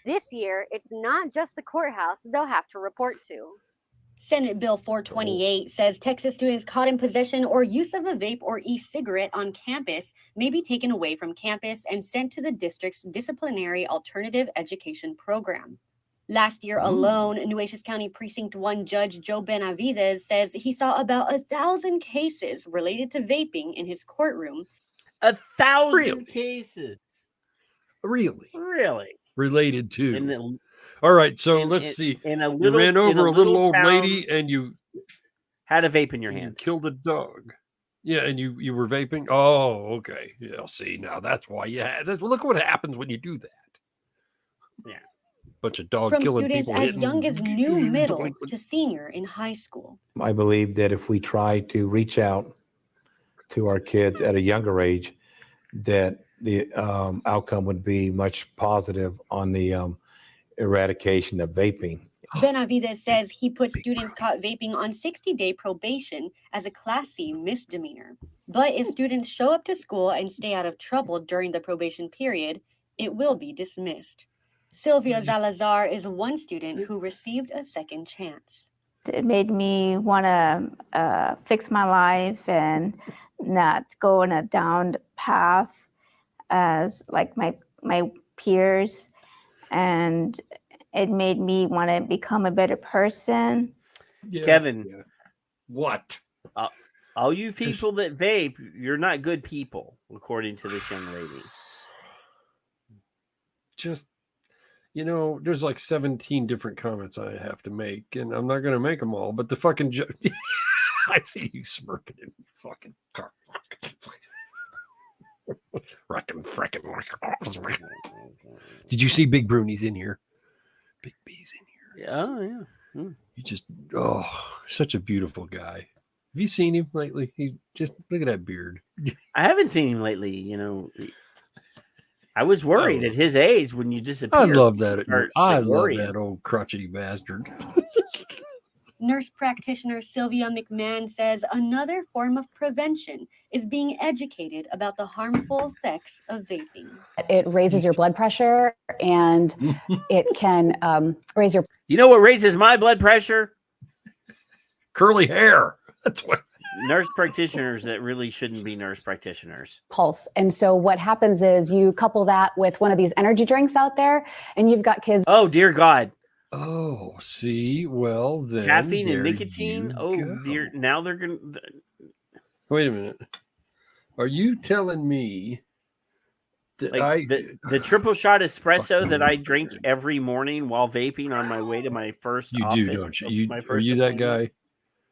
This year, it's not just the courthouse they'll have to report to. Senate Bill 428 says Texas students caught in possession or use of a vape or e-cigarette on campus may be taken away from campus and sent to the district's disciplinary alternative education program. Last year alone, Nueces County Precinct 1 Judge Joe Benavides says he saw about 1,000 cases related to vaping in his courtroom. 1,000 cases? Really? Related to? All right, so let's see. You ran over a little old lady and you had a vape in your hand. Killed a dog. Yeah, and you were vaping? Oh, okay. Yeah, see, now that's why you had this. Well, look what happens when you do that. Yeah. Bunch of dog From killing students people. as young as new middle to senior in high school. I believe that if we try to reach out to our kids at a younger age, that the outcome would be much positive on the eradication of vaping. Benavides says he puts students caught vaping on 60-day probation as a Class C misdemeanor. But if students show up to school and stay out of trouble during the probation period, it will be dismissed. Sylvia Zalazar is one student who received a second chance. It made me want to fix my life and not go in a down path as like my peers, and it made me want to become a better person. Kevin, what? All you people that vape, you're not good people, according to this young lady. Just, there's like 17 different comments I have to make, and I'm not going to make them all, but the fucking I see you smirking in fucking car. Did you see Big Bruni's in here? Big B's in here. Oh, yeah. He just, such a beautiful guy. Have you seen him lately? He just, look at that beard. I haven't seen him lately. I was worried at his age when you disappeared. I love that. I love that old crotchety bastard. Nurse practitioner Sylvia McMahon says another form of prevention is being educated about the harmful effects of vaping. It raises your blood pressure, and it can raise your... You know what raises my blood pressure? Curly hair. That's what... Nurse practitioners that really shouldn't be nurse practitioners. Pulse. And so what happens is you couple that with one of these energy drinks out there, and you've got kids... Oh, dear God. Oh, see, well then caffeine and nicotine. Oh dear, now they're gonna. Wait a minute. Are you telling me that the triple shot espresso that I drink every morning while vaping on my way to my first office? Do, don't you? Are you that guy?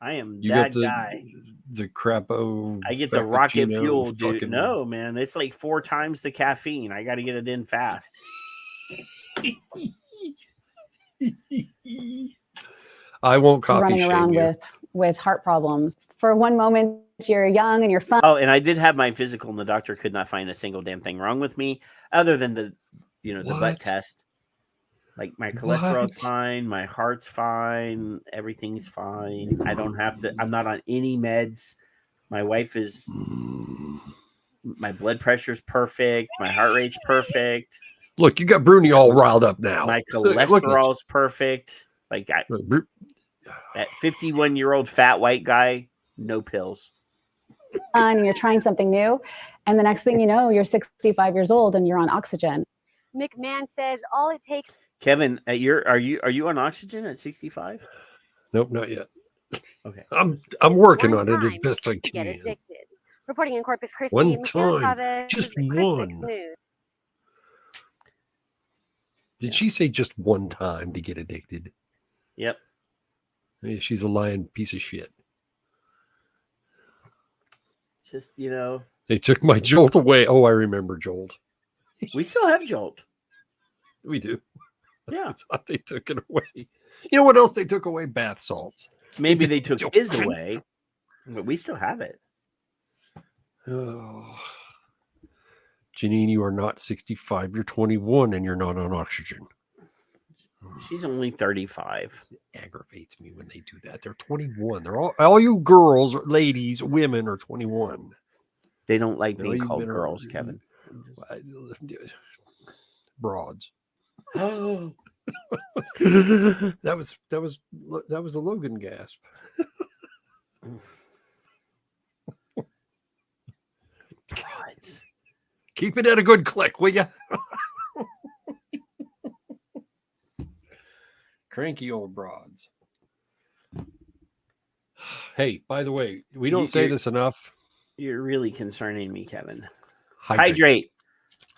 I am that guy. The crapo. I get the rocket fuel, dude. No, man, it's like 4 times the caffeine. I got to get it in fast. I won't coffee running around with heart problems. For one moment, you're young and you're fun. Oh, and I did have my physical, and the doctor could not find a single damn thing wrong with me, other than the butt test. Like my cholesterol's fine, my heart's fine, everything's fine. I don't have to. I'm not on any meds. My wife is. My blood pressure's perfect. My heart rate's perfect. Look, you got Bruni all riled up now. My cholesterol's perfect. Like that 51-year-old fat white guy, no pills. And you're trying something new, and the next thing you know, you're 65 years old and you're on oxygen. McMahon says all it takes. Kevin, are you on oxygen at 65? Nope, not yet. Okay, I'm working on it as best I can. Get addicted. Reporting in Corpus Christi, one time, just one. Did she say just one time to get addicted? Yep. Yeah, she's a lying piece of shit. Just, They took my Jolt away. Oh, I remember Jolt. We still have Jolt. We do. Yeah. I thought they took it away. You know what else they took away? Bath salts. Maybe they took his away, but we still have it. Oh. Janine, you are not 65. You're 21 and you're not on oxygen. She's only 35. It aggravates me when they do that. They're 21. They're all you girls, ladies, women are 21. They don't like being called girls, Kevin. Broads. That was a Logan gasp. Broads. Keep it at a good click, will you? Cranky old broads. Hey, by the way, we don't say this enough. You're really concerning me, Kevin. Hydrate.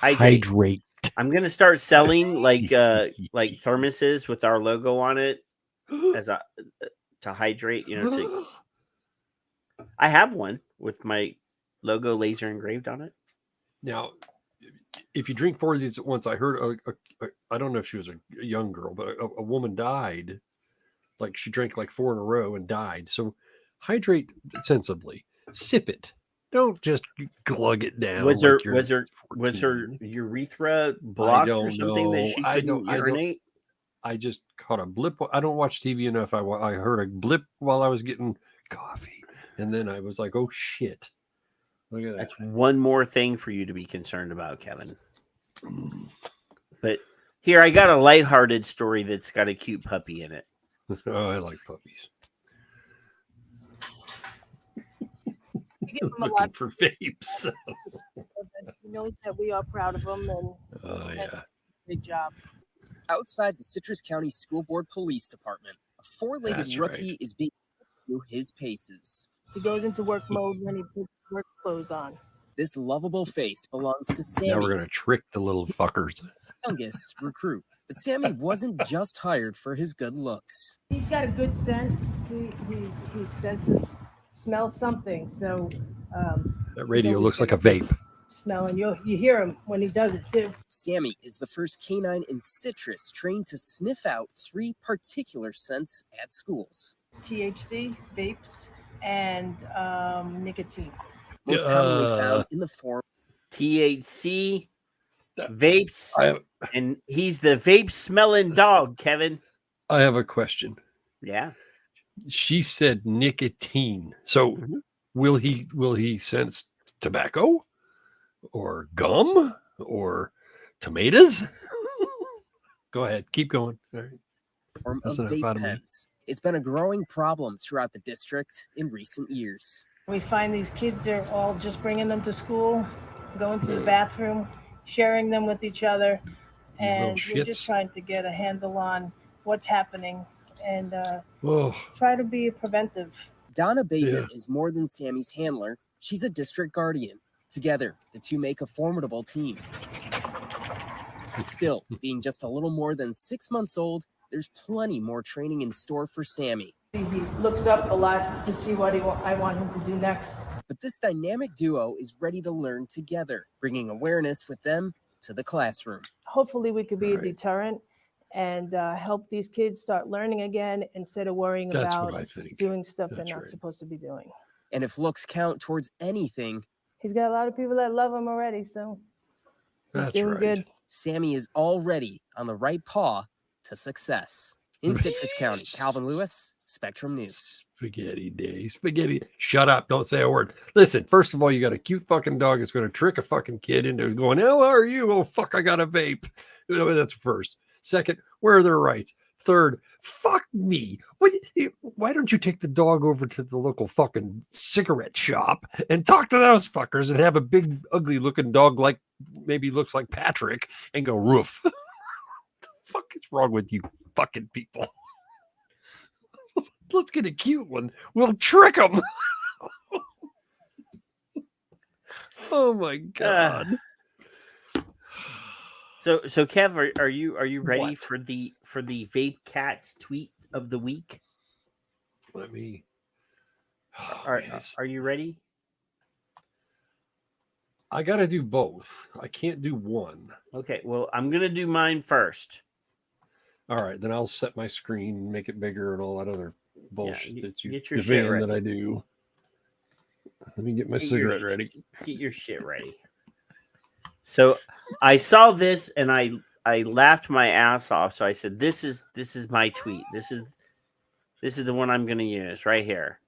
I'm gonna start selling like thermoses with our logo on it to hydrate. I have one with my logo laser engraved on it. Now, if you drink 4 of these at once, I heard I don't know if she was a young girl, but a woman died. Like she drank like 4 in a row and died. So hydrate sensibly. Sip it. Don't just glug it down. Was like her urethra blocked or something that she couldn't urinate? I just caught a blip. I don't watch TV enough. I heard a blip while I was getting coffee, and then I was like, "Oh shit!" Look at that. That's one more thing for you to be concerned about, Kevin. But here, I got a lighthearted story that's got a cute puppy in it. Oh, I like puppies. Looking for vapes. He knows that we are proud of him, and great job. Outside the Citrus County School Board Police Department, a four-legged rookie is being put through his paces. He goes into work mode when he puts work clothes on. This lovable face belongs to Sammy, Now we're gonna trick the little fuckers. youngest recruit. But Sammy wasn't just hired for his good looks. He's got a good scent. He senses, smells something. So That radio looks like a vape. smell, and you hear him when he does it too. Sammy is the first canine in Citrus trained to sniff out 3 particular scents at schools. THC, vapes, and nicotine. Most commonly found in the form THC, vapes, and he's the vape smelling dog, Kevin. I have a question. Yeah. She said nicotine. So will he sense tobacco or gum or tomatoes? Go ahead. Keep going. All right. form of That's enough out vape of me. pens. It's been a growing problem throughout the district in recent years. We find these kids are all just bringing them to school, going to the bathroom, sharing them with each other, and we're just trying to get a handle on what's happening and try to be preventive. Donna Bateman is more than Sammy's handler. She's a district guardian. Together, the two make a formidable team. Still, being just a little more than 6 months old, there's plenty more training in store for Sammy. He looks up a lot to see what I want him to do next. But this dynamic duo is ready to learn together, bringing awareness with them to the classroom. Hopefully we could be a deterrent and help these kids start learning again instead of worrying That's about what I think. doing stuff That's they're not right. supposed to be doing. And if looks count towards anything, He's got a lot of people that love him already, so he's doing good. Sammy is already on the right paw to success. In Citrus County, Calvin Lewis, Spectrum News. Spaghetti day. Spaghetti. Shut up. Don't say a word. Listen, first of all, you got a cute fucking dog that's going to trick a fucking kid into going, how are you? Oh, fuck, I got a vape. You know, that's first. Second, where are their rights? Third, fuck me. Why don't you take the dog over to the local fucking cigarette shop and talk to those fuckers and have a big, ugly looking dog like maybe looks like Patrick and go, roof. What the fuck is wrong with you fucking people? Let's get a cute one. We'll trick them. Oh my God. So Kev, are you ready for the Vape Cats tweet of the week? Let me. Are you ready? I got to do both. I can't do one. Okay, well, I'm gonna do mine first. All right, then I'll set my screen and make it bigger and all that other bullshit that you get your shit demand ready. that I do. Let me get my Get cigarette your- ready. Get your shit ready. So I saw this and I laughed my ass off. So I said, "This is my tweet. This is the one I'm going to use right here."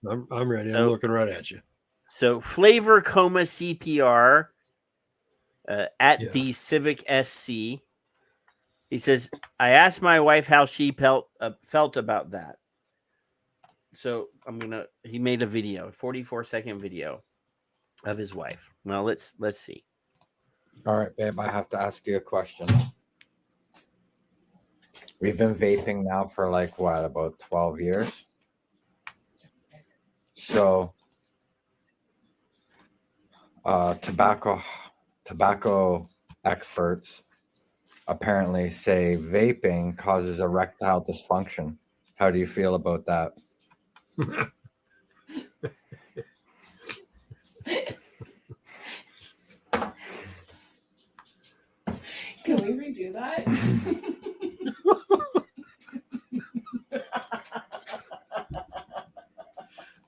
I'm ready. So- I'm looking right at you. So Flavor Coma CPR at the Civic SC. He says, "I asked my wife how she felt about that." So he made a video, a 44-second video of his wife. Well, let's see. All right, babe, I have to ask you a question. We've been vaping now for like what, about 12 years? So tobacco experts apparently say vaping causes erectile dysfunction. How do you feel about that? Can we redo that?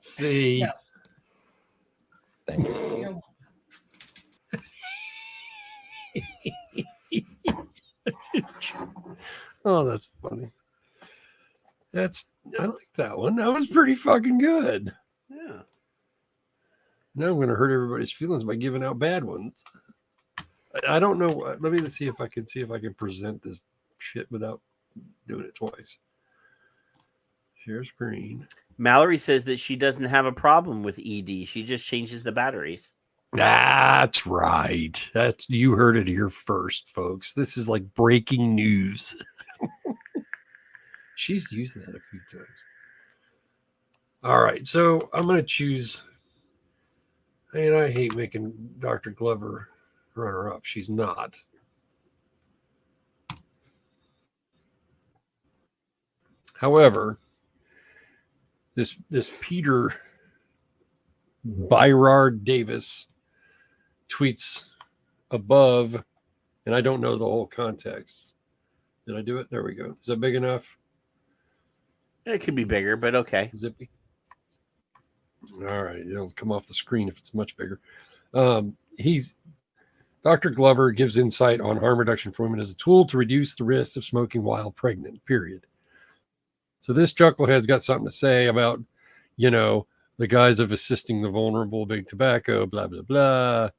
See. Oh, that's funny. I like that one. That was pretty fucking good. Yeah. Now I'm going to hurt everybody's feelings by giving out bad ones. I don't know. Let me see if I can present this shit without doing it twice. Share screen. Mallory says that she doesn't have a problem with ED. She just changes the batteries. That's right. You heard it here first, folks. This is like breaking news. She's used that a few times. All right, so I'm going to choose. And I hate making Dr. Glover runner up. She's not. However, this Peter Byrard Davis tweets above, and I don't know the whole context. Did I do it? There we go. Is that big enough? It could be bigger, but okay. Zippy. All right, it'll come off the screen if it's much bigger. Dr. Glover gives insight on harm reduction for women as a tool to reduce the risk of smoking while pregnant, period. So this chucklehead's got something to say about, the guise of assisting the vulnerable, big tobacco, blah, blah, blah.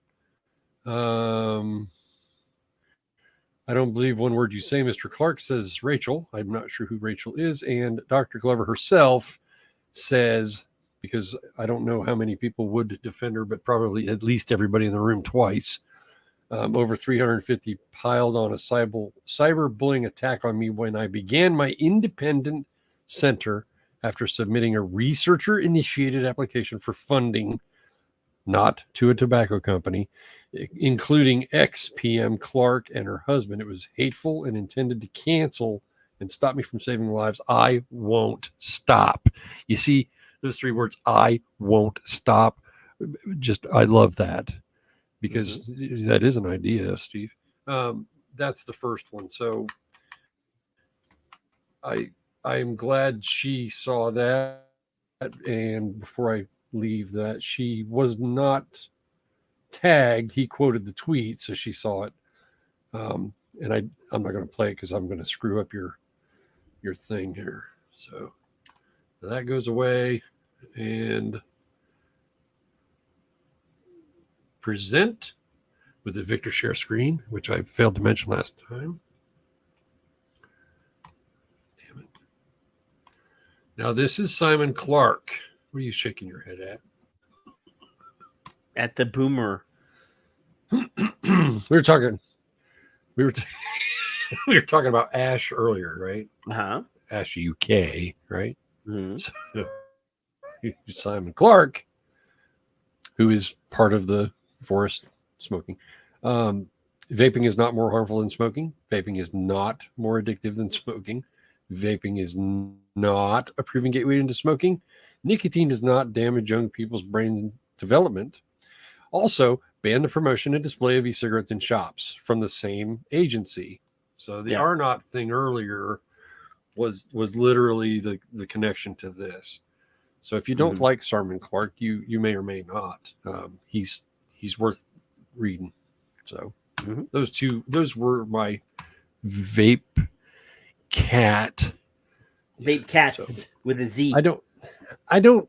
I don't believe one word you say, Mr. Clark, says Rachel. I'm not sure who Rachel is. And Dr. Glover herself says, because I don't know how many people would defend her, but probably at least everybody in the room twice. Over 350 piled on a cyberbullying attack on me when I began my independent center after submitting a researcher-initiated application for funding, not to a tobacco company, including ex-PM Clark and her husband. It was hateful and intended to cancel and stop me from saving lives. I won't stop. You see, those 3 words, I won't stop. I love that because that is an idea, Steve. That's the first one. So I'm glad she saw that. And before I leave that, she was not tagged. He quoted the tweet, so she saw it. And I'm not going to play it because I'm going to screw up your thing here. So that goes away. And present with the Victor share screen, which I failed to mention last time. Damn it. Now this is Simon Clark. What are you shaking your head at? At the boomer. we were talking about Ash earlier, right? Uh-huh. Ash UK, right? Mm-hmm. So, Simon Clark, who is part of the forest smoking. Vaping is not more harmful than smoking. Vaping is not more addictive than smoking. Vaping is not a proven gateway into smoking. Nicotine does not damage young people's brain development. Also, ban the promotion and display of e-cigarettes in shops from the same agency. So the R not thing earlier was literally the connection to this. So if you don't like Simon Clark, you may or may not. He's worth reading. So those were my vape cat. Vape cats with a Z. I don't.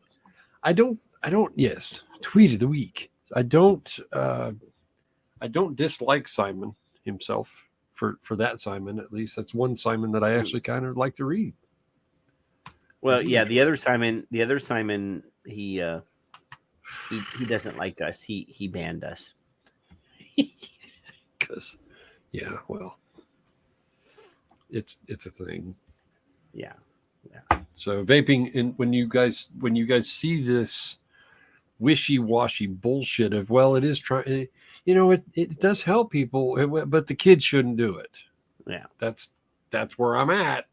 Yes, tweet of the week. I don't dislike Simon himself for that Simon. At least that's one Simon that I actually kind of like to read. Well, yeah, the other Simon, he doesn't like us. He banned us. Because, yeah, well, it's a thing. Yeah. So vaping, and when you guys see this wishy-washy bullshit of, well, it is trying, it does help people, but the kids shouldn't do it. Yeah, that's where I'm at.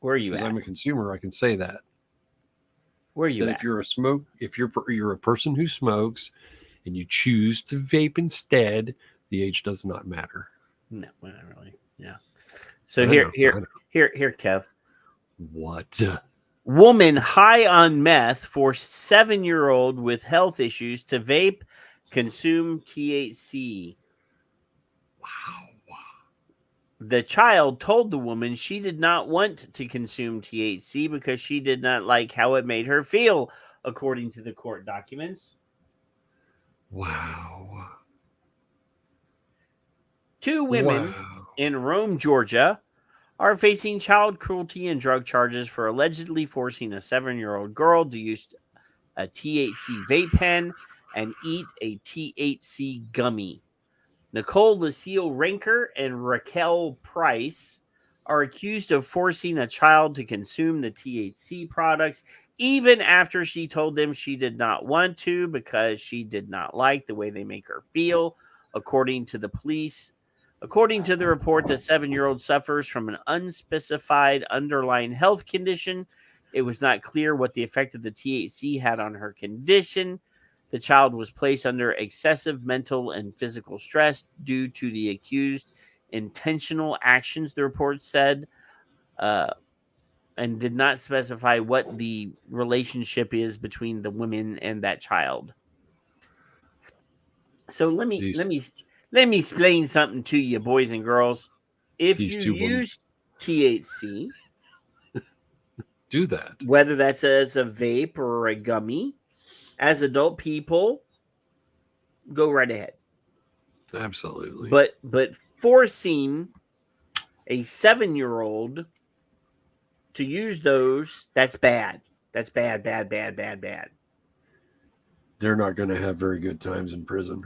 Where are you at? I'm a consumer, I can say that. Where are you at? If you're a person who smokes and you choose to vape instead, the age does not matter. No, not really. Yeah. So here, Kev. What? Woman high on meth forced 7-year-old with health issues to vape, consume THC. Wow. The child told the woman she did not want to consume THC because she did not like how it made her feel, according to the court documents. Wow. 2 women in Rome, Georgia, are facing child cruelty and drug charges for allegedly forcing a 7-year-old girl to use a THC vape pen and eat a THC gummy. Nicole Lucille Ranker and Raquel Price are accused of forcing a child to consume the THC products even after she told them she did not want to because she did not like the way they make her feel, according to the police. According to the report, the 7-year-old suffers from an unspecified underlying health condition. It was not clear what the effect of the THC had on her condition. The child was placed under excessive mental and physical stress due to the accused intentional actions, the report said, and did not specify what the relationship is between the women and that child. So let me explain something to you, boys and girls. If you use THC, do that. Whether that's as a vape or a gummy, as adult people, go right ahead. Absolutely. But forcing a 7-year-old to use those, that's bad. That's bad. They're not going to have very good times in prison.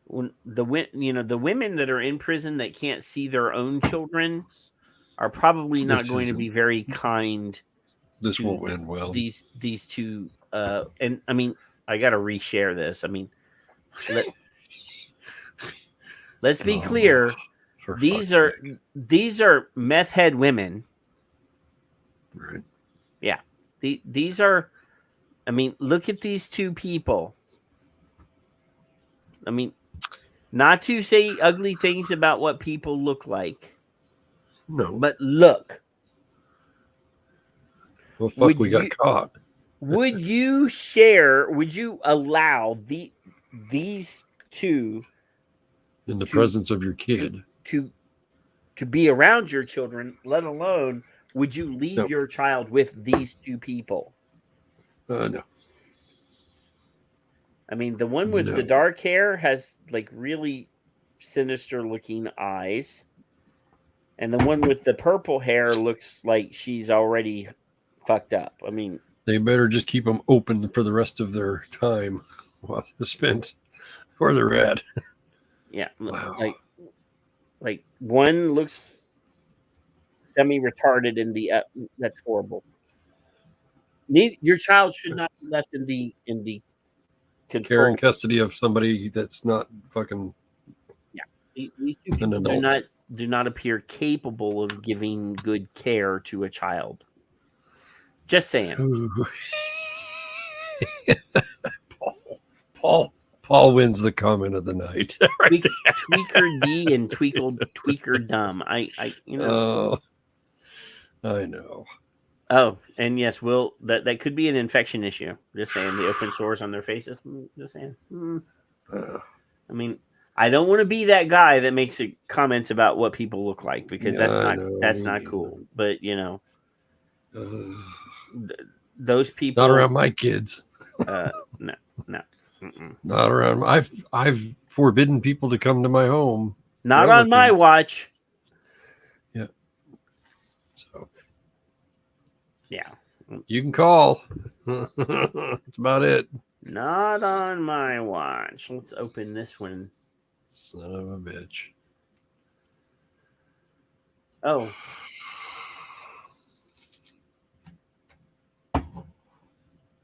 When the women that are in prison that can't see their own children are probably not going to be very kind. This won't end well. These two, and I mean, I got to reshare this. I mean, let's be clear. These are meth head women. Right. Yeah. These are. I mean, look at these two people. I mean, not to say ugly things about what people look like. No. But look. Well, fuck, we got caught. Would you allow these two in the presence of your kid to be around your children, let alone would you leave your child with these two people? No. I mean, the one with the dark hair has like really sinister looking eyes. And the one with the purple hair looks like she's already fucked up. I mean, they better just keep them open for the rest of their time spent where they're at. Yeah. Wow. Like one looks semi-retarded in the that's horrible. Your child should not be left in the care and custody of somebody that's not fucking. Yeah, these two people do not appear capable of giving good care to a child. Just saying. Paul wins the comment of the night. Right Tweaker D and Tweaker Dumb. I know. I know. Oh, and yes, that could be an infection issue. Just saying, the open sores on their faces. Just saying. I mean, I don't want to be that guy that makes comments about what people look like because that's not cool. But those people not around my kids. No. Not around. I've forbidden people to come to my home. Not on my watch. Yeah. So. Yeah. You can call. That's about it. Not on my watch. Let's open this one. Son of a bitch. Oh.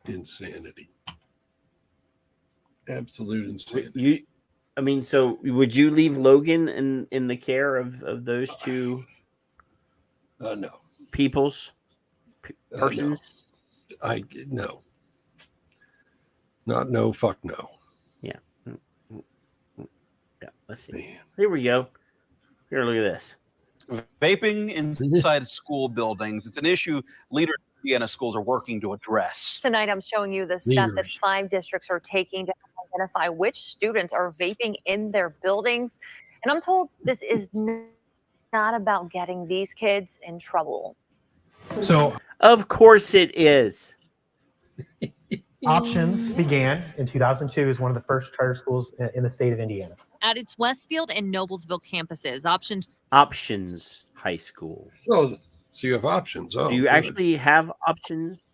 Insanity. Absolute insanity. So would you leave Logan in the care of those two no. persons? No. No. Not no, fuck no. Yeah. Yeah. Let's see. Man. Here we go. Here, look at this. Vaping inside school buildings. It's an issue leaders in Indiana schools are working to address. Tonight, I'm showing you the step that 5 districts are taking to identify which students are vaping in their buildings. And I'm told this is not about getting these kids in trouble. So, of course it is. Options began in 2002 as one of the first charter schools in the state of Indiana. At its Westfield and Noblesville campuses, Options High School. Oh, so you have options. Oh, do you good. actually have options?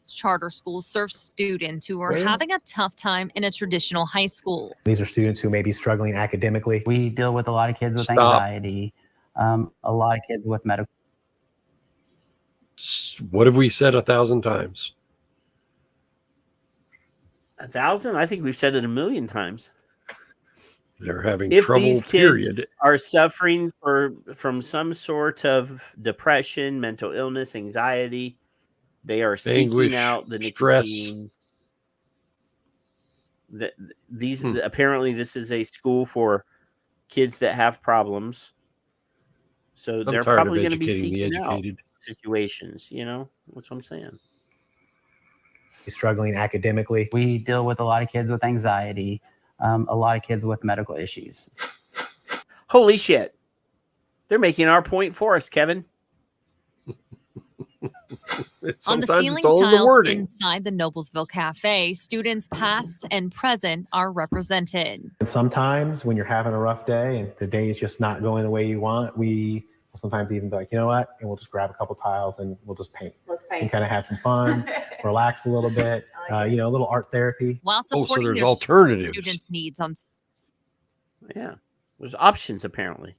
Charter schools serve students who are Where? having a tough time in a traditional high school. These are students who may be struggling academically. We deal with a lot of kids with Stop. anxiety, a lot of kids with medical. What have we said 1,000 times? 1,000? I think we've said it 1,000,000 times. They're having If trouble, these kids period. are suffering from some sort of depression, mental illness, anxiety, they are seeking Anguish, out the stress. nicotine. Apparently this is a school for kids that have problems. So I'm they're tired of probably going to be educating the seeking out educated. situations, you know? That's what I'm saying. Struggling academically. We deal with a lot of kids with anxiety, a lot of kids with medical issues. Holy shit. They're making our point for us, Kevin. On the Sometimes ceiling it's all in the tiles wording. inside the Noblesville Cafe, students past and present are represented. And sometimes when you're having a rough day and the day is just not going the way you want, we will sometimes even be like, you know what? And we'll just grab a couple tiles and we'll just paint. Let's paint. And kind of have some fun, relax a little bit, a little art therapy. While supporting there's their alternatives. students' needs on Yeah. There's options, apparently.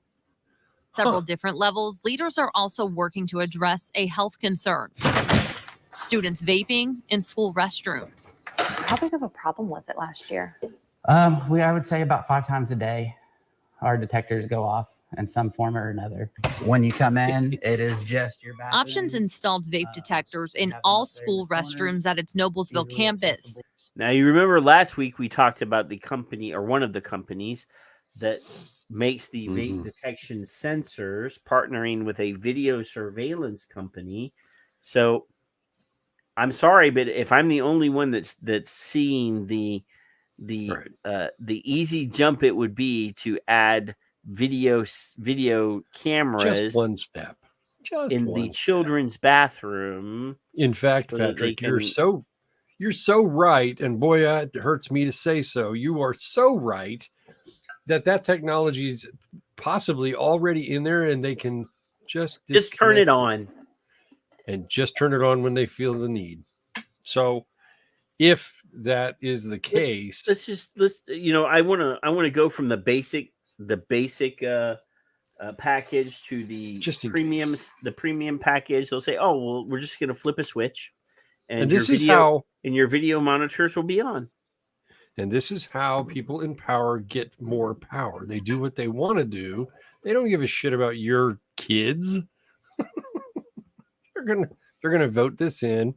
several different levels, leaders are also working to address a health concern. Students vaping in school restrooms. How big of a problem was it last year? I would say about 5 times a day, our detectors go off in some form or another. When you come in, it is just your bathroom. Options installed vape detectors in all school restrooms at its Noblesville campus. Now, you remember last week we talked about the company, or one of the companies that makes the vape detection sensors, partnering with a video surveillance company. So I'm sorry, but if I'm the only one that's seeing the easy jump it would be to add video cameras, Just one step. Just in one the children's bathroom. In fact, so that they Patrick, you're can- so right, and boy, it hurts me to say so. You are so right that technology is possibly already in there, and they can just turn it on, and just turn it on when they feel the need. So, if that is the case, let's I want to go from the basic package to the premium package. They'll say, oh well, we're just going to flip a switch, and this is your video monitors will be on. And this is how people in power get more power. They do what they want to do. They don't give a shit about your kids. They're gonna vote this in.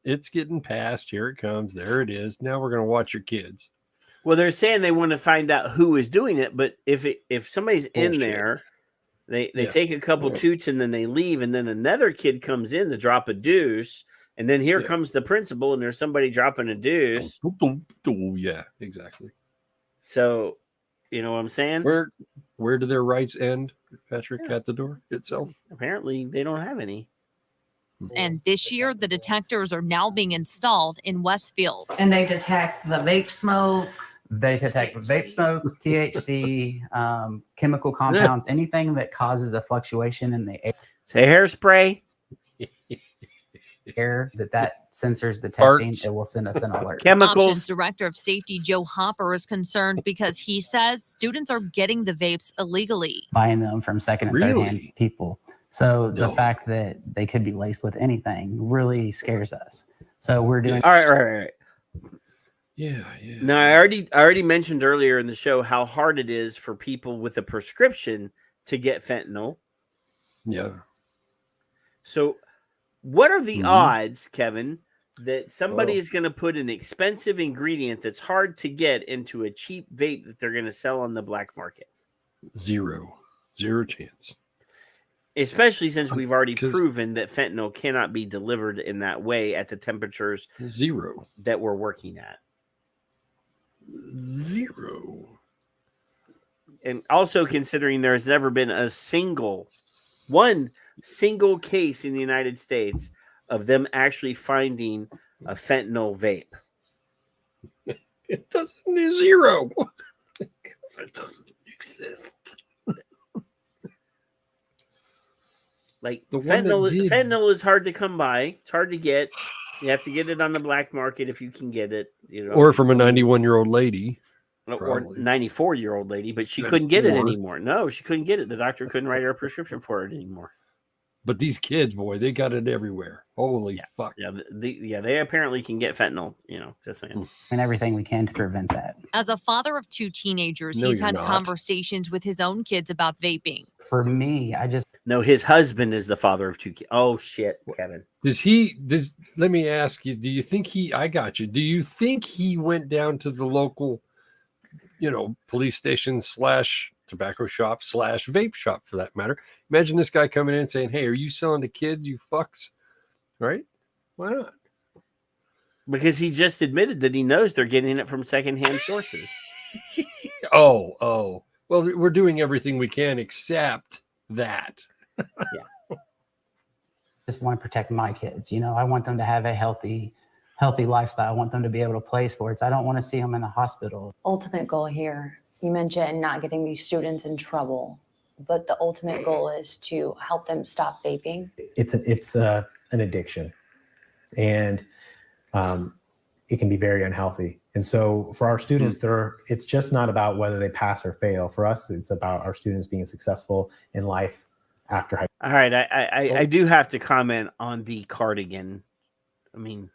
It's getting passed. Here it comes. There it is. Now we're gonna watch your kids. Well, they're saying they want to find out who is doing it, but if somebody's in there, they take a couple toots and then they leave, and then another kid comes in to drop a deuce. And then here comes the principal, and there's somebody dropping a deuce. Yeah, exactly. So, you know what I'm saying? Where do their rights end, Patrick? At the door itself? Apparently, they don't have any. And this year, the detectors are now being installed in Westfield. And they detect the vape smoke. They detect vape smoke, THC, chemical compounds, anything that causes a fluctuation in the air. Say hairspray. Air that sensor's detecting, Farts. it will send us an alert. Options Director of Safety Joe Hopper is concerned because he says students are getting the vapes illegally. Buying them from second and third hand people. So the fact that they could be laced with anything really scares us. So we're doing All right. Yeah. Now, I already mentioned earlier in the show how hard it is for people with a prescription to get fentanyl. Yeah. So what are the odds, Kevin, that somebody is going to put an expensive ingredient that's hard to get into a cheap vape that they're going to sell on the black market? Zero chance. Especially since we've already proven that fentanyl cannot be delivered in that way at the temperatures that we're working at. Zero. and also considering there has never been one single case in the United States of them actually finding a fentanyl vape. It doesn't zero. Because it doesn't exist. Like The one that fentanyl is hard to come by. It's hard to get. You have to get it on the black market if you can get it. You know, Or from a 91-year-old lady. or Probably. 94-year-old lady, but she couldn't get it 94. anymore. No, she couldn't get it. The doctor couldn't write her a prescription for it anymore. But these kids, boy, they got it everywhere. Holy fuck. Yeah, they apparently can get fentanyl, just saying. And everything we can to prevent that. As a father of 2 teenagers, No, he's you're had not. conversations with his own kids about vaping. For me, No, his husband is the father of 2 kids. Oh shit, Kevin. Let me ask you, do you think do you think he went down to the local, police station / tobacco shop / vape shop for that matter? Imagine this guy coming in and saying, "Hey, are you selling to kids, you fucks?" Right? Why not? Because he just admitted that he knows they're getting it from secondhand sources. Oh. Well, we're doing everything we can except that. Just want to protect my kids. I want them to have a healthy lifestyle. I want them to be able to play sports. I don't want to see them in the hospital. Ultimate goal here, you mentioned not getting these students in trouble, but the ultimate goal is to help them stop vaping. It's an addiction, and it can be very unhealthy. And so for our students, it's just not about whether they pass or fail. For us, it's about our students being successful in life after high school. All right, I do have to comment on the cardigan. I mean,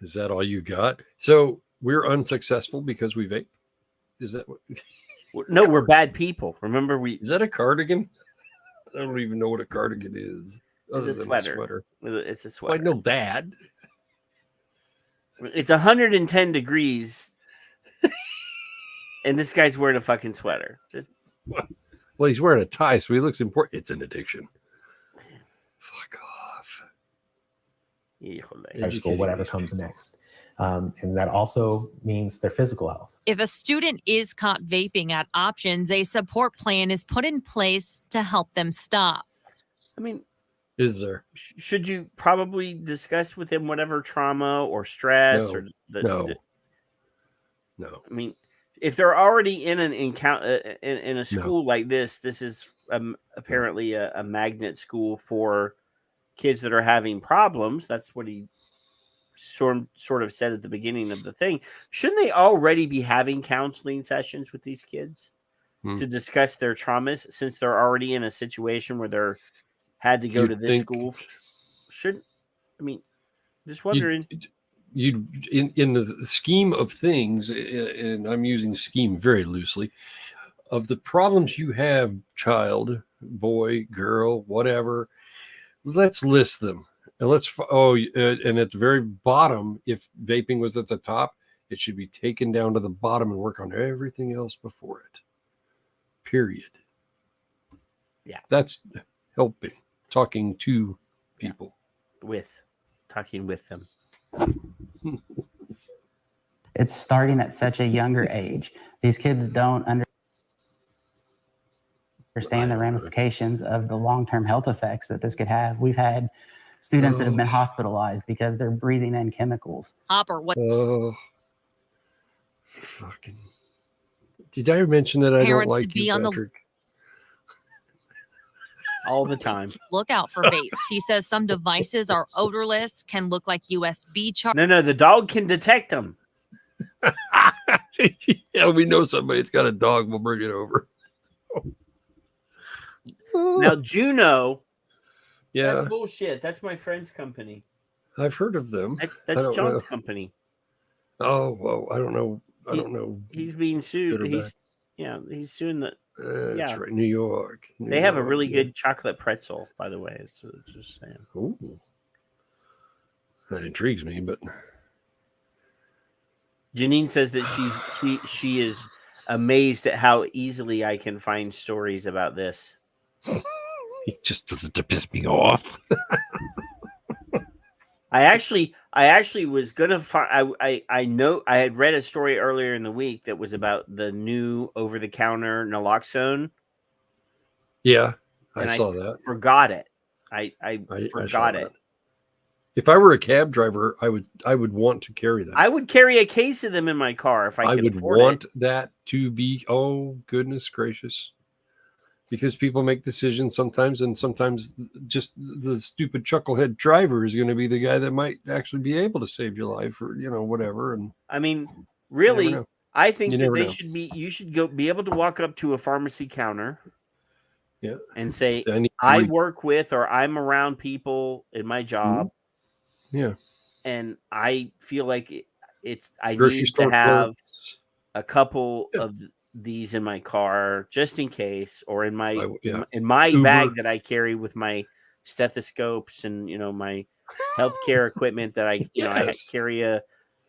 Is that all you got? So we're unsuccessful because we vape? Is that what? No, we're bad people. Remember, Is that a cardigan? I don't even know what a cardigan is. It's other a than sweater. It's a sweater. I know that. It's 110 degrees, and this guy's wearing a fucking sweater. Just Well, he's wearing a tie, so he looks important. It's an addiction. Fuck off. high school, whatever comes next. And that also means their physical health. If a student is caught vaping at Options, a support plan is put in place to help them stop. I mean, is there? Should you probably discuss with him whatever trauma or stress or No. I mean, if they're already in an encounter in a school like this is apparently a magnet school for kids that are having problems. That's what he sort of said at the beginning of the thing. Shouldn't they already be having counseling sessions with these kids to discuss their traumas, since they're already in a situation where they're had to go to this school? Just wondering. You in the scheme of things, and I'm using scheme very loosely, of the problems you have, child, boy, girl, whatever, let's list them. And and at the very bottom, if vaping was at the top, it should be taken down to the bottom and work on everything else before it. Period. Yeah. That's helping. Talking to people. Talking with them. It's starting at such a younger age. These kids don't understand the ramifications of the long-term health effects that this could have. We've had students that have been hospitalized because they're breathing in chemicals. Hopper, what? Fucking. Did I mention that I don't Parents like to be you, on the Patrick? All the time. Look out for vapes. He says some devices are odorless, can look like USB chargers. No, the dog can detect them. Yeah, we know somebody that's got a dog. We'll bring it over. Now, Juno. Yeah. That's bullshit. That's my friend's company. I've heard of them. That's John's know. company. Oh, well, I don't know. I don't know. He's being sued. Good or He's suing the. That's right, New York. They have a really good chocolate pretzel, by the way. It's just saying. Ooh. That intrigues me, but Janine says that she is amazed at how easily I can find stories about this. It just doesn't piss me off. I I actually was gonna find. I know I had read a story earlier in the week that was about the new over-the-counter naloxone. Yeah, and I saw that. Forgot it. I saw forgot that. it. If I were a cab driver, I would want to carry that. I would carry a case of them in my car if I could would afford want it. that to be. Oh goodness gracious! Because people make decisions sometimes, and sometimes just the stupid chucklehead driver is going to be the guy that might actually be able to save your life, or whatever. And I mean, really, I think You that never they know. should be. You should be able to walk up to a pharmacy counter, yeah, and say, I need "I 3. work with, or I'm around people in my job, Yeah, and I feel like I grocery need to store have clerks. a couple of these in my car just in case, or in my Uber. bag that I carry with my stethoscopes and my healthcare equipment that I Yes. carry a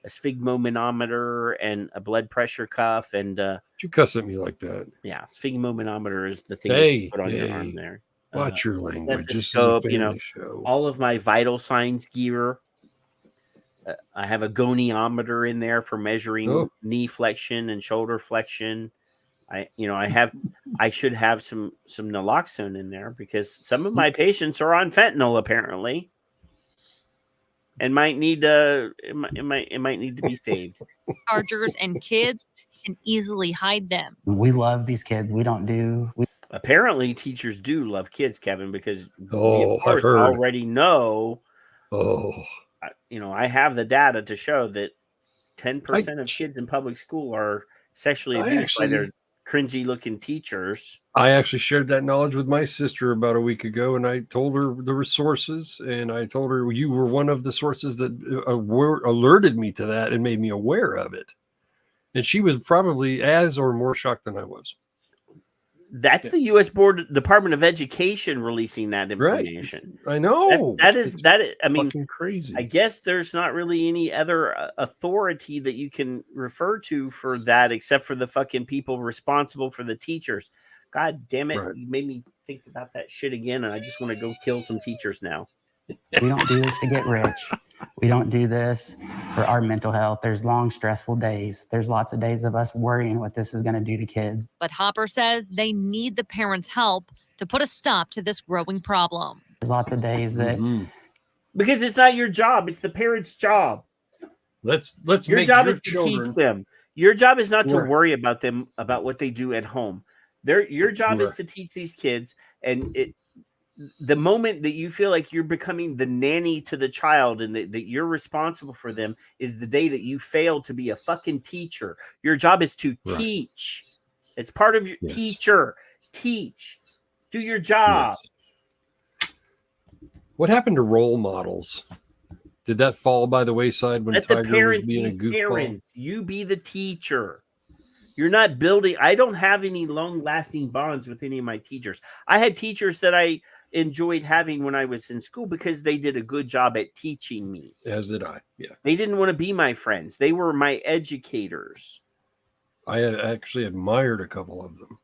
sphygmomanometer and a blood pressure cuff and you cuss at me like that? Yeah, sphygmomanometer is the thing that you put on your arm Hey, there. watch your language. This is a Stethoscope, family show. all of my vital signs gear. I have a goniometer in there for measuring knee flexion and shoulder flexion. I should have some naloxone in there because some of my patients are on fentanyl apparently, and might need it might need to be saved. Chargers and kids can easily hide them. We love these kids. We don't do. Apparently, teachers do love kids, Kevin, because we Oh, of I've course heard. already know. Oh, I have the data to show that 10% of kids in public school are sexually abused by their cringy-looking teachers. I actually shared that knowledge with my sister about a week ago, and I told her the resources, and I told her you were one of the sources that alerted me to that and made me aware of it. And she was probably as or more shocked than I was. That's the U.S. Department of Education releasing that information. Right. I know. That is. I mean, crazy. I guess there's not really any other authority that you can refer to for that except for the fucking people responsible for the teachers. God damn it. Right. You made me think about that shit again, and I just want to go kill some teachers now. We don't do this to get rich. We don't do this for our mental health. There's long, stressful days. There's lots of days of us worrying what this is going to do to kids. But Hopper says they need the parents' help to put a stop to this growing problem. There's lots of days that because it's not your job, it's the parents' job. Let's your make job your is to children teach them. Your job is not to Right. worry about them about what they do at home. Your job is Right. to teach these kids, and the moment that you feel like you're becoming the nanny to the child and that you're responsible for them is the day that you fail to be a fucking teacher. Your job is to teach. It's part of your teacher. Teach. Do your job. Yes. What happened to role models? Did that fall by the wayside when Let Tiger the parents was being a be goofball? parents. You be the teacher. You're not building. I don't have any long-lasting bonds with any of my teachers. I had teachers that I enjoyed having when I was in school because they did a good job at teaching me. As did I. Yeah. They didn't want to be my friends. They were my educators. I actually admired a couple of them.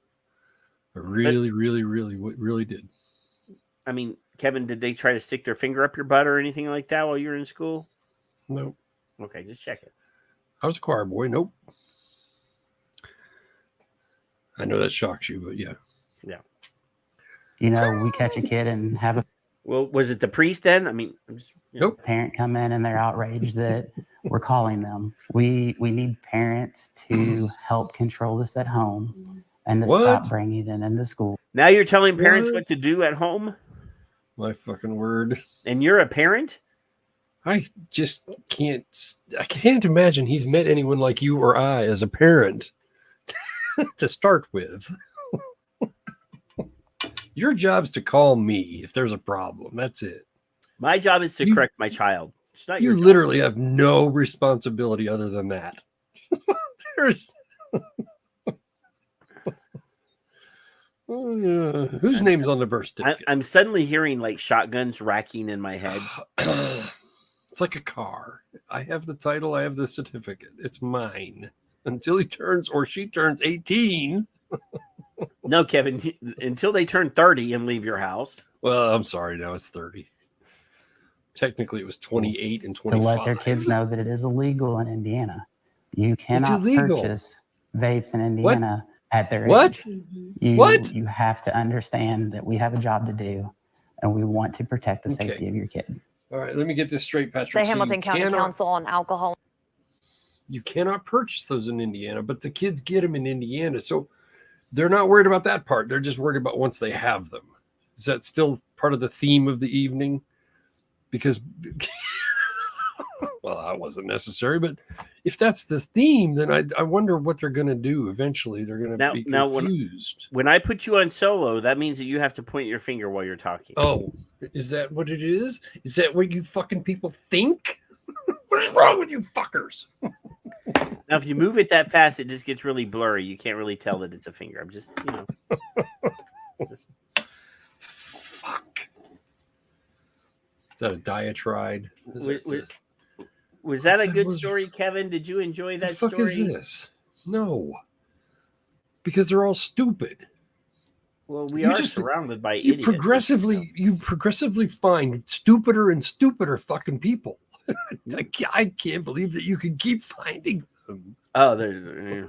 I really did. I mean, Kevin, did they try to stick their finger up your butt or anything like that while you were in school? No. Okay, just check it. I was a choir boy. Nope. I know that shocks you, but yeah. Yeah. You know, we catch a kid and have a Well, was it the priest then? I mean, I'm just, parent come in and they're outraged that we're calling them. We need parents to help control this at home and to stop bringing it into school. Now you're telling parents what to do at home? My fucking word. And you're a parent? I just can't. I can't imagine he's met anyone like you or I as a parent to start with. Your job's to call me if there's a problem. That's it. My job is to correct my child. It's not your You job. literally have no responsibility other than that. There's whose name's on the birth certificate? I'm suddenly hearing like shotguns racking in my head. It's like a car. I have the title. I have the certificate. It's mine until he turns or she turns 18. No, Kevin, until they turn 30 and leave your house. Well, I'm sorry. Now it's 30. Technically, it was 28 and to 25. let their kids know that it is illegal in Indiana. You cannot illegal. purchase vapes in Indiana at their What? age. What? You have to understand that we have a job to do, and we want to protect the safety of your kid. All right, let me get this straight, Patrick. The So Hamilton you County cannot- Council on Alcohol. You cannot purchase those in Indiana, but the kids get them in Indiana. So they're not worried about that part. They're just worried about once they have them. Is that still part of the theme of the evening? Because, well, that wasn't necessary. But if that's the theme, then I wonder what they're going to do. Eventually, they're going to be confused. When I put you on solo, that means that you have to point your finger while you're talking. Oh, is that what it is? Is that what you fucking people think? What is wrong with you fuckers? Now, if you move it that fast, it just gets really blurry. You can't really tell that it's a finger. I'm just, Fuck. Is that a diatribe? Was that a good story, Kevin? Did you enjoy that fuck story? Is this? No. Because they're all stupid. Well, we are surrounded by you idiots. progressively find stupider and stupider fucking people. I can't believe that you can keep finding them. Oh, they're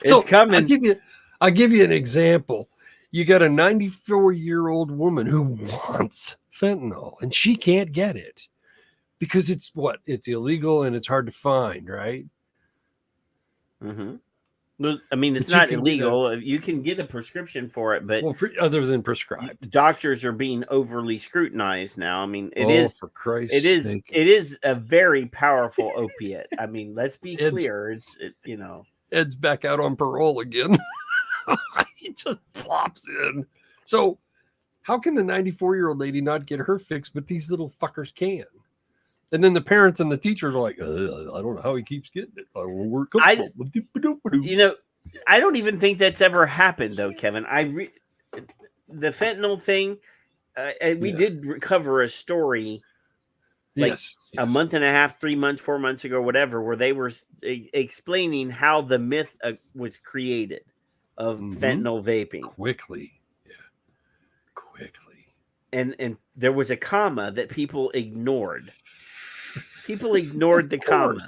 so it's coming. I'll give you an example. You got a 94-year-old woman who wants fentanyl, and she can't get it because it's illegal and it's hard to find, right? Mm-hmm. I mean, it's not illegal. You can get a prescription for it, but other than prescribed, doctors are being overly scrutinized now. I mean, it it is a very powerful opiate. I mean, let's be clear. Ed's back out on parole again. He just plops in. So, how can the 94-year-old lady not get her fix, but these little fuckers can? And then the parents and the teachers are like, I don't know how he keeps getting it. I don't even think that's ever happened, though, Kevin. The fentanyl thing, we did cover a story a month and a half, 3 months, 4 months ago, whatever, where they were explaining how the myth was created of fentanyl vaping. Quickly. And there was a comma that people ignored. People ignored the comma.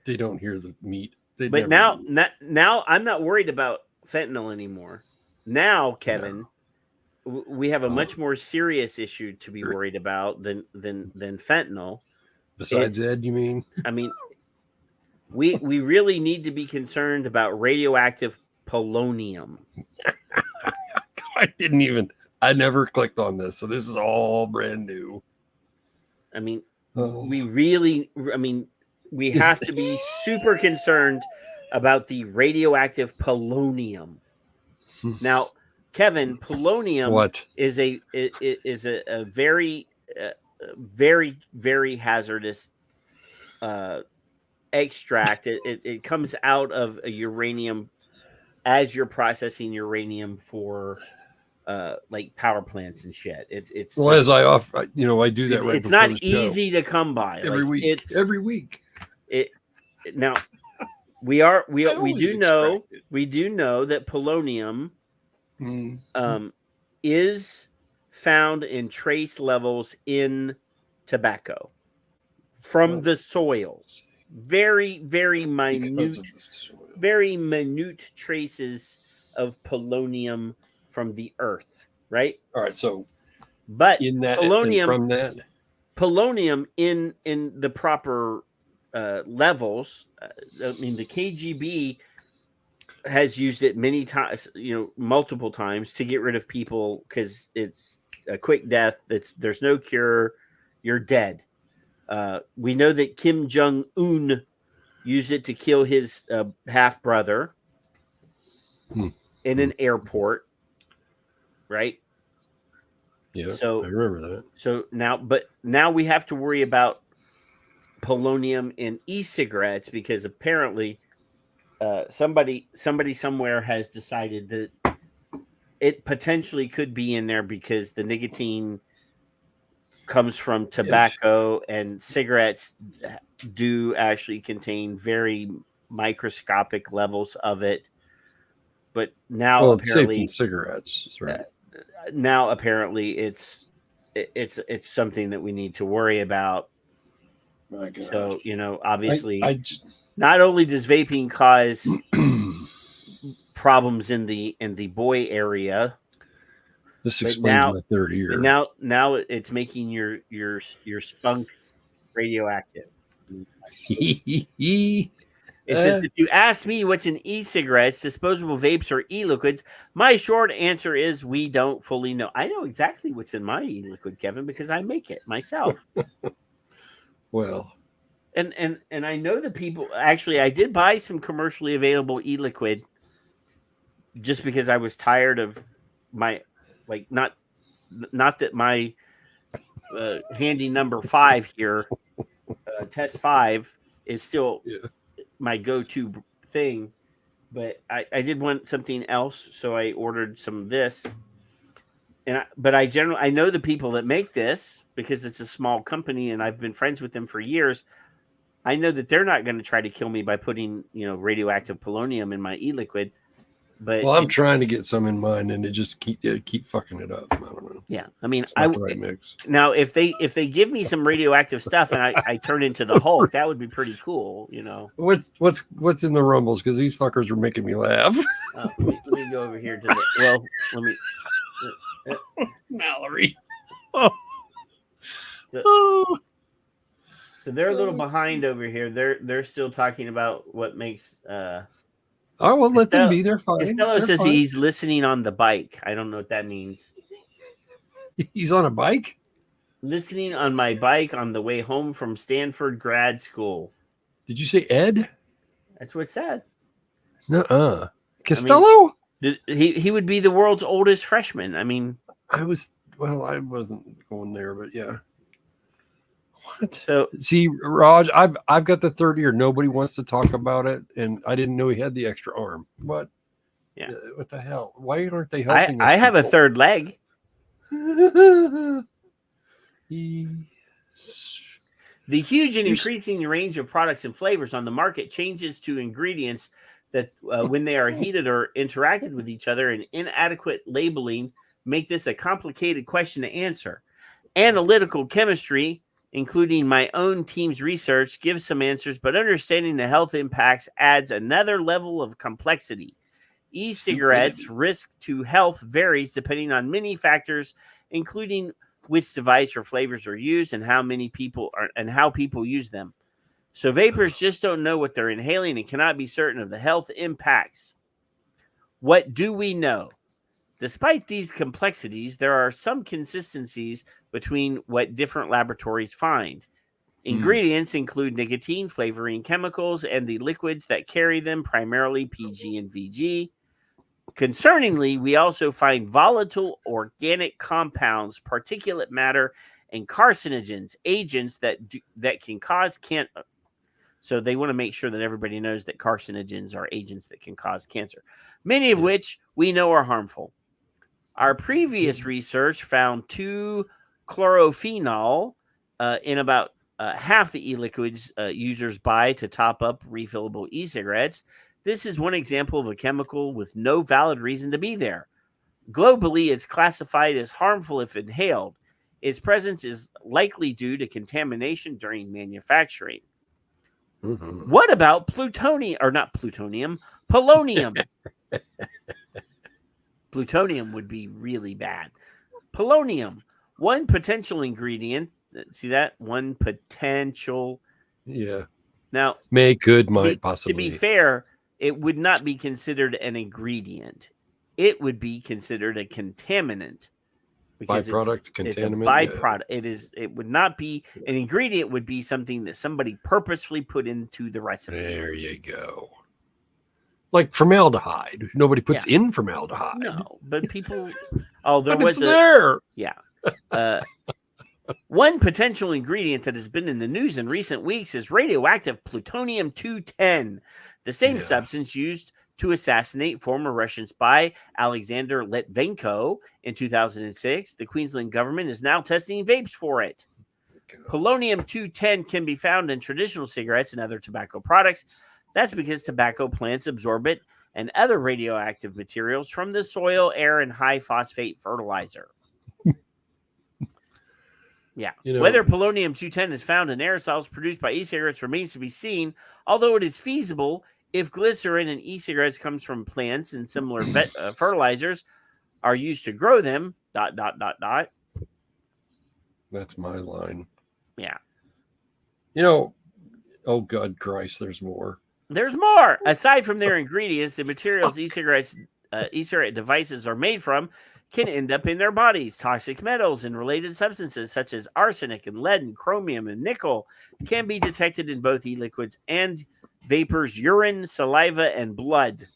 They don't hear the meat. But now I'm not worried about fentanyl anymore. Now, Kevin, we have a much more serious issue to be worried about than fentanyl. Besides Ed, you mean? I mean, we really need to be concerned about radioactive polonium. I never clicked on this, so this is all brand new. I mean, we have to be super concerned about the radioactive polonium. Now, Kevin, polonium is a very, very, very hazardous extract. It comes out of a uranium as you're processing uranium for like power plants and shit. It's well, as I offer, I do that. It's not easy to come by every week. Every week. Now we do know that polonium is found in trace levels in tobacco from the soils. Very, very minute traces of polonium from the earth, right? All right, so but in that polonium in the proper levels. I mean, the KGB has used it many times, multiple times to get rid of people because it's a quick death. There's no cure. You're dead. We know that Kim Jong-un used it to kill his half brother in an airport. Right. Yeah. So I remember that. So now we have to worry about polonium in e-cigarettes because apparently somebody somewhere has decided that it potentially could be in there because the nicotine comes from tobacco and cigarettes do actually contain very microscopic levels of it. But now apparently it's safe in cigarettes, right? now apparently it's something that we need to worry about. My God. So, obviously, not not only does vaping cause problems in the boy area, this but explains my third ear. now it's making your spunk radioactive. It says, if you ask me what's in e-cigarettes, disposable vapes, or e-liquids, my short answer is we don't fully know. I know exactly what's in my e-liquid, Kevin, because I make it myself. Well, and I know the people. Actually, I did buy some commercially available e-liquid just because I was tired of my, not that my handy number 5 here, test 5 is still my go-to thing, but I did want something else, so I ordered some of this. But I know the people that make this because it's a small company and I've been friends with them for years. I know that they're not going to try to kill me by putting radioactive polonium in my e-liquid. But I'm trying to get some in mine, and it just keep fucking it up. I don't know. Yeah, I mean, it's not the right mix. Now, if they give me some radioactive stuff and I turn into the Hulk, that would be pretty cool. What's in the rumbles? Because these fuckers are making me laugh. Let me go over here to the. Let me. Mallory. So they're a little behind over here. They're still talking about what makes. Let them be. They're fine. Costello says he's listening on the bike. I don't know what that means. He's on a bike? Listening on my bike on the way home from Stanford grad school. Did you say Ed? That's what it said. Nuh-uh. Costello? He would be the world's oldest freshman. I mean, I wasn't going there, but yeah. What? So see, Raj, I've got the third ear. Nobody wants to talk about it, and I didn't know he had the extra arm. What? Yeah. What the hell? Why aren't they helping? I have a third leg. The huge and increasing range of products and flavors on the market changes to ingredients that, when they are heated or interacted with each other, and inadequate labeling make this a complicated question to answer. Analytical chemistry, including my own team's research, gives some answers, but understanding the health impacts adds another level of complexity. E-cigarettes' risk to health varies depending on many factors, including which device or flavors are used and how people use them. So vapors just don't know what they're inhaling and cannot be certain of the health impacts. What do we know? Despite these complexities, there are some consistencies between what different laboratories find. Ingredients include nicotine, flavoring chemicals, and the liquids that carry them, primarily PG and VG. Concerningly, we also find volatile organic compounds, particulate matter, and carcinogens, agents that can cause cancer. So they want to make sure that everybody knows that carcinogens are agents that can cause cancer, many of which we know are harmful. Our previous research found 2-chlorophenol in about half the e-liquids users buy to top up refillable e-cigarettes. This is one example of a chemical with no valid reason to be there. Globally, it's classified as harmful if inhaled. Its presence is likely due to contamination during manufacturing. Mm-hmm. What about polonium? Plutonium would be really bad. Polonium, one potential ingredient. See that? One potential. Yeah. Now, might, possibly. To be fair, it would not be considered an ingredient. It would be considered a contaminant. Because byproduct, it's a contaminant. byproduct. Yeah. It would not be an ingredient. Would be something that somebody purposefully put into the recipe. There you go. Like formaldehyde. Nobody puts in formaldehyde. No, but people. Oh, there but was it's there. Yeah. One potential ingredient that has been in the news in recent weeks is radioactive plutonium-210, the same substance used to assassinate former Russian spy Alexander Litvenko in 2006. The Queensland government is now testing vapes for it. Polonium-210 can be found in traditional cigarettes and other tobacco products. That's because tobacco plants absorb it and other radioactive materials from the soil, air, and high phosphate fertilizer. Yeah. Whether polonium-210 is found in aerosols produced by e-cigarettes remains to be seen, although it is feasible if glycerin in e-cigarettes comes from plants and similar fertilizers are used to grow them, ... That's my line. Yeah. Oh, God Christ, there's more. There's more. Aside from their ingredients, the materials e-cigarette devices are made from can end up in their bodies. Toxic metals and related substances such as arsenic and lead and chromium and nickel can be detected in both e-liquids and vapors, urine, saliva, and blood.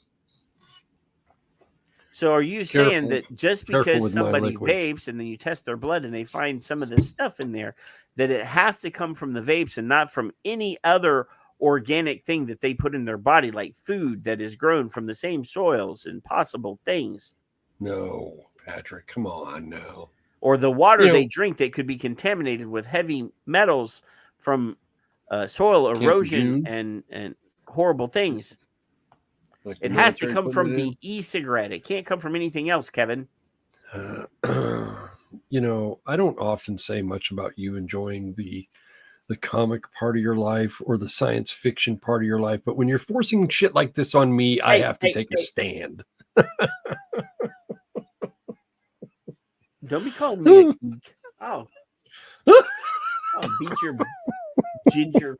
So are you saying that just because somebody vapes and then you test their blood and they find some of this stuff in there, that it has to come from the vapes and not from any other organic thing that they put in their body, like food that is grown from the same soils and possible things? No, Patrick, come on now. Or the water they drink that could be contaminated with heavy metals from soil erosion and horrible things. Like it has to come from the e-cigarette. It can't come from anything else, Kevin. I don't often say much about you enjoying the comic part of your life or the science fiction part of your life, but when you're forcing shit like this on me, I have to take a stand. Don't be calling me a geek. Oh. I'll beat your ginger.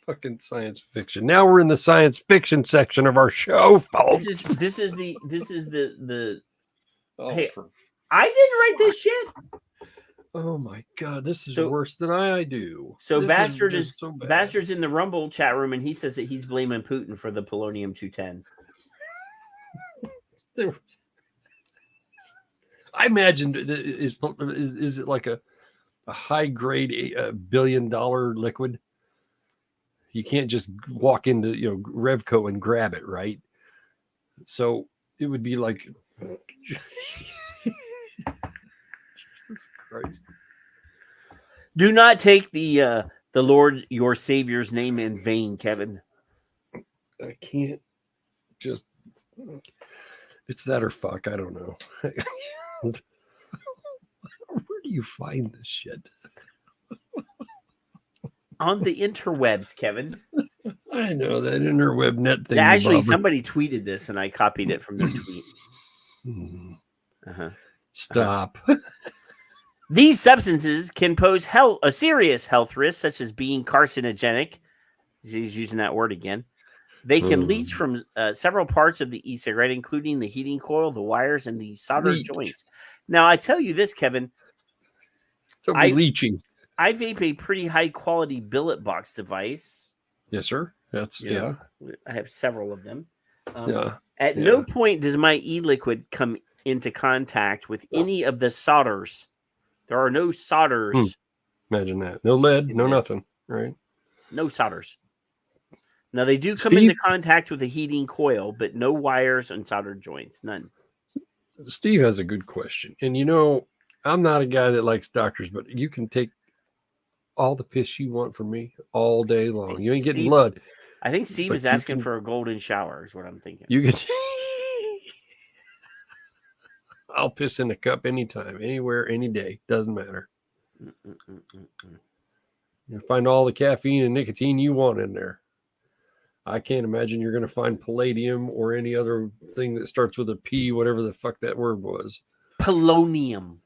Fucking science fiction. Now we're in the science fiction section of our show, folks. This is the Oh, hey, I didn't write this shit. Oh my God, this is worse than I do. So this Bastard is is Bastard's in the Rumble chat room, and he says that he's blaming Putin for the polonium-210. I imagine is it like a high grade $1 billion liquid? You can't just walk into Revco and grab it, right? So it would be like Jesus Christ. Do not take the Lord your Savior's name in vain, Kevin. I can't just. It's that or fuck. I don't know. Where do you find this shit? On the interwebs, Kevin. I know that interweb net thing. Actually, somebody tweeted this, and I copied it from their tweet. Stop. These substances can pose a serious health risk, such as being carcinogenic. He's using that word again. They can leach from several parts of the e-cigarette, including the heating coil, the wires, and the solder joints. Now, I tell you this, Kevin. Leaching. I vape a pretty high-quality billet box device. Yes, sir. That's, I have several of them. At no point does my e-liquid come into contact with any of the solders. There are no solders. Imagine that. No lead, no nothing, right? No solders. Now, they do come into contact with the heating coil, but no wires and soldered joints. None. Steve has a good question. And, I'm not a guy that likes doctors, but you can take all the piss you want from me all day long. You ain't getting blood. I think Steve is asking for a golden shower is what I'm thinking. You can. I'll piss in a cup anytime, anywhere, any day. Doesn't matter. You'll find all the caffeine and nicotine you want in there. I can't imagine you're going to find palladium or any other thing that starts with a P, whatever the fuck that word was. Polonium.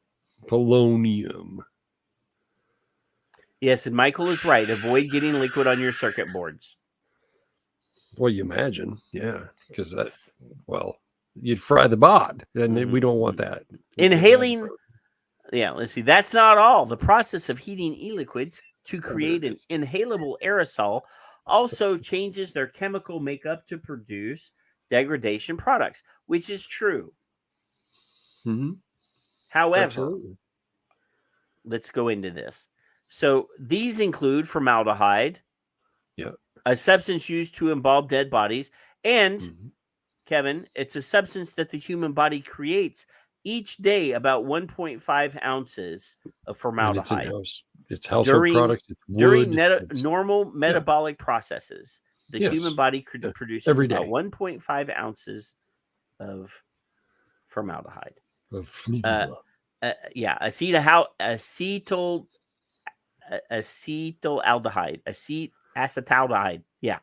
Yes, and Michael is right. Avoid getting liquid on your circuit boards. Well, you imagine. Yeah, because you'd fry the bod, and we don't want that. Inhaling. Yeah, let's see. That's not all. The process of heating e-liquids to create an inhalable aerosol also changes their chemical makeup to produce degradation products, which is true. However, let's go into this. So these include formaldehyde, a substance used to embalm dead bodies, and Kevin, it's a substance that the human body creates each day, about 1.5 ounces of formaldehyde. It's household products. It's wood, during normal metabolic processes. the Yes. human body produces Every about day. 1.5 ounces of formaldehyde. Yeah, acetaldehyde. Yeah.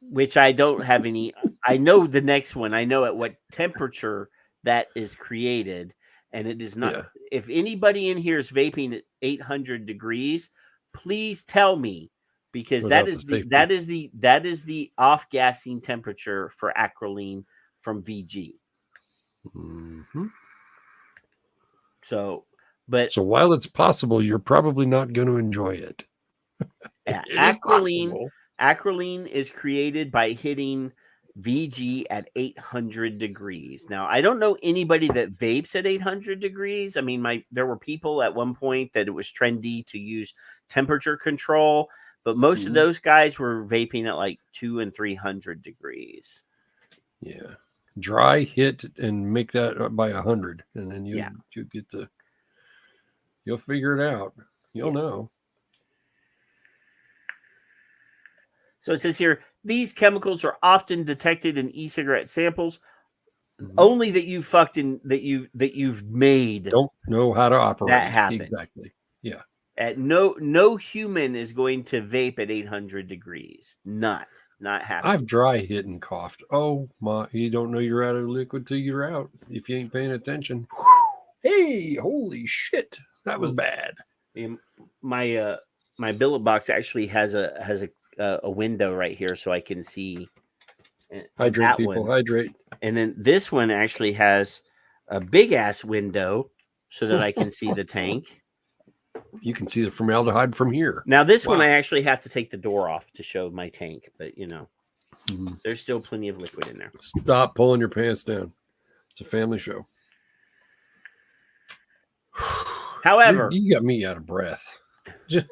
Which I don't have any. I know the next one. I know at what temperature that is created, and it is not. Yeah. If anybody in here is vaping at 800 degrees, please tell me, because Without that is the off gassing temperature for acrolein from VG. Mm-hmm. So while it's possible, you're probably not going to enjoy it. It is possible. Acrolein is created by hitting VG at 800 degrees. Now, I don't know anybody that vapes at 800 degrees. I mean, there were people at one point that it was trendy to use temperature control, but most of those guys were vaping at like 200 and 300 degrees. Yeah. Dry hit and make that by 100, and then you get you'll figure it out. You'll know. So it says here, these chemicals are often detected in e-cigarette samples, only that you fucked in that you've made. Don't know how to operate. That happen. Exactly. Yeah. No human is going to vape at 800 degrees. Not happening. I've dry hit and coughed. Oh my! You don't know you're out of liquid till you're out. If you ain't paying attention. Hey, holy shit! That was bad. My billet box actually has a window right here, so I can see. Hydrate, that people. one. Hydrate. And then this one actually has a big ass window so that I can see the tank. You can see the formaldehyde from here. Now this one I actually have to take the door off to show my tank, but there's still plenty of liquid in there. Stop pulling your pants down. It's a family show. However, you got me out of breath. This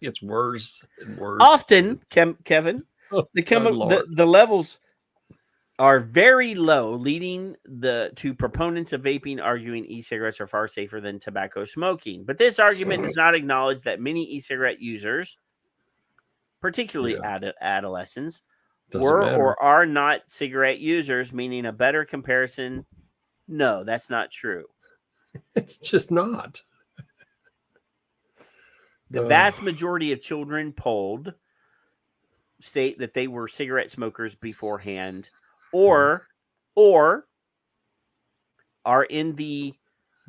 gets worse and worse. Often, Kevin, the levels are very low, leading to proponents of vaping arguing e-cigarettes are far safer than tobacco smoking. But this argument does not acknowledge that many e-cigarette users, particularly adolescents, or are not cigarette users, meaning a better comparison. No, that's not true. It's just not. The vast majority of children polled state that they were cigarette smokers beforehand, or are in the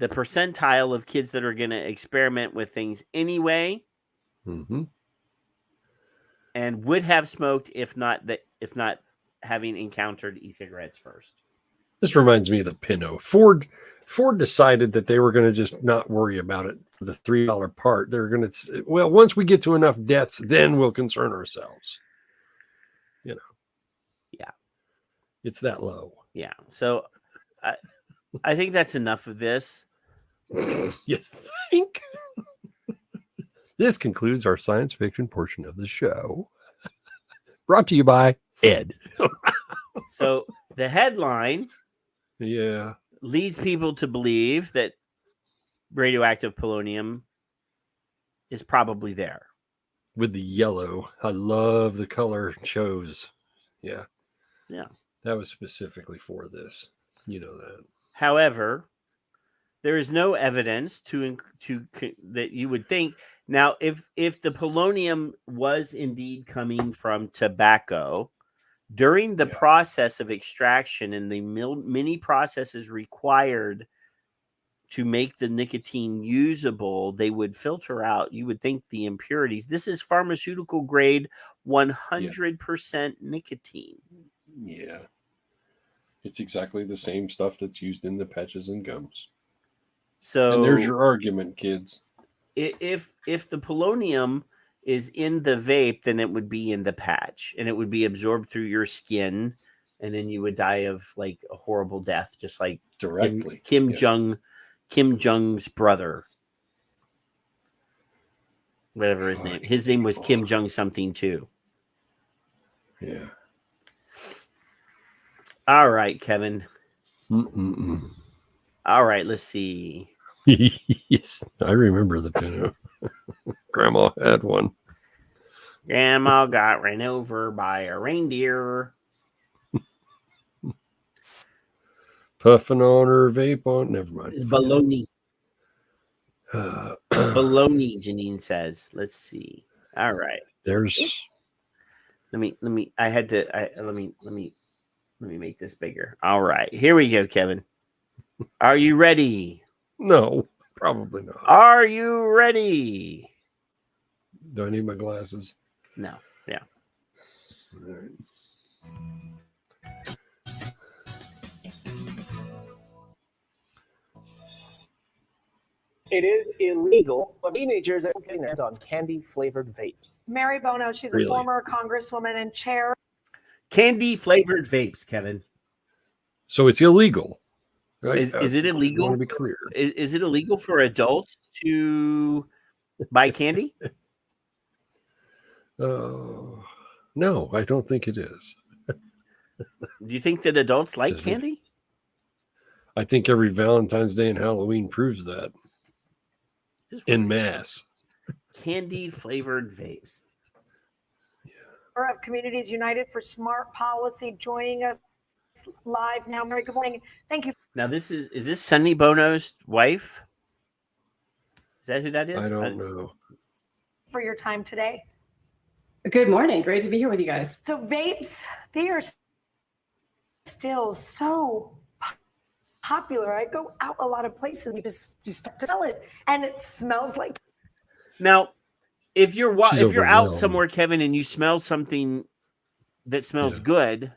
percentile of kids that are going to experiment with things anyway, and would have smoked if not having encountered e-cigarettes first. This reminds me of the Pinot. Ford decided that they were going to just not worry about it for the $3 part. They're going to, once we get to enough deaths, then we'll concern ourselves. Yeah. It's that low. Yeah. So I think that's enough of this. You think? This concludes our science fiction portion of the show. Brought to you by Ed. So the headline leads people to believe that radioactive polonium is probably there. With the yellow. I love the color chose. Yeah. Yeah. That was specifically for this. You know that. However, there is no evidence to that you would think. Now, if the polonium was indeed coming from tobacco, during the process of extraction and the many processes required to make the nicotine usable, they would filter out, you would think, the impurities. This is pharmaceutical grade 100% nicotine. Yeah. It's exactly the same stuff that's used in the patches and gums. So, and there's your argument, kids. If the polonium is in the vape, then it would be in the patch and it would be absorbed through your skin, and then you would die of like a horrible death, just like directly Kim Jong's brother, whatever his name. His name was Kim Jong something too. Yeah. All right, Kevin. Mm-mm-mm. All right, let's see. Yes, I remember the Pinot. Grandma had one. Grandma got ran over by a reindeer. Puffing on her vape on. Never mind. It's baloney. Baloney, Janine says. Let's see. All right. There's. Let me. Let me make this bigger. All right. Here we go, Kevin. Are you ready? No, probably not. Are you ready? Do I need my glasses? No. Yeah. All right. It is illegal, but teenagers are getting their hands on candy-flavored vapes. Mary Bono, she's Really? a former congresswoman and chair. Candy-flavored vapes, Kevin. So it's illegal. Right? Is it illegal? I want to be clear. Is it illegal for adults to buy candy? No, I don't think it is. Do you think that adults like candy? I think every Valentine's Day and Halloween proves that. En masse. Candy-flavored vapes. Of Communities United for Smart Policy joining us live now. Mary, good morning. Thank you. Now, is this Sonny Bono's wife? Is that who that is? I don't know. For your time today. Good morning. Great to be here with you guys. So vapes, they are still so popular. I go out a lot of places and you start to sell it and it smells like. Now, if you're out overwhelmed. somewhere, Kevin, and you smell something that smells good,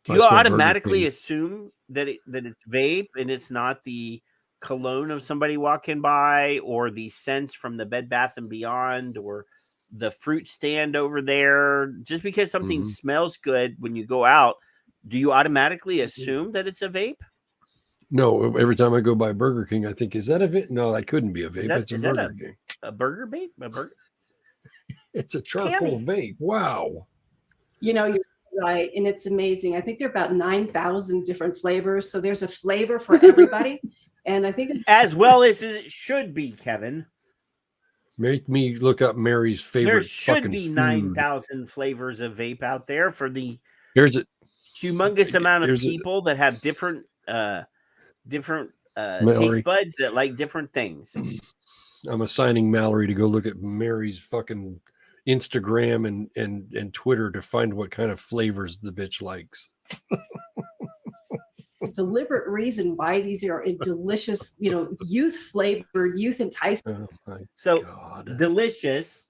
do I you smell automatically Burger King. assume that it's vape and it's not the cologne of somebody walking by or the scents from the Bed Bath and Beyond or the fruit stand over there? Just because something smells good when you go out, do you automatically assume that it's a vape? No, every time I go by Burger King, I think, is that a vape? No, that couldn't be a vape. It's a Burger King. A burger vape? A burger? It's a charcoal vape. Wow. You know, you're right. And it's amazing. I think there are about 9,000 different flavors. So there's a flavor for everybody. And I think it's as well as it should be, Kevin. Make me look up Mary's favorite. There should fucking be food. 9,000 flavors of vape out there for the Here's it. humongous amount of Here's it. people that have different Mallory. taste buds that like different things. I'm assigning Mallory to go look at Mary's fucking Instagram and Twitter to find what kind of flavors the bitch likes. a deliberate reason why these are a delicious, youth flavored, youth enticing. So delicious.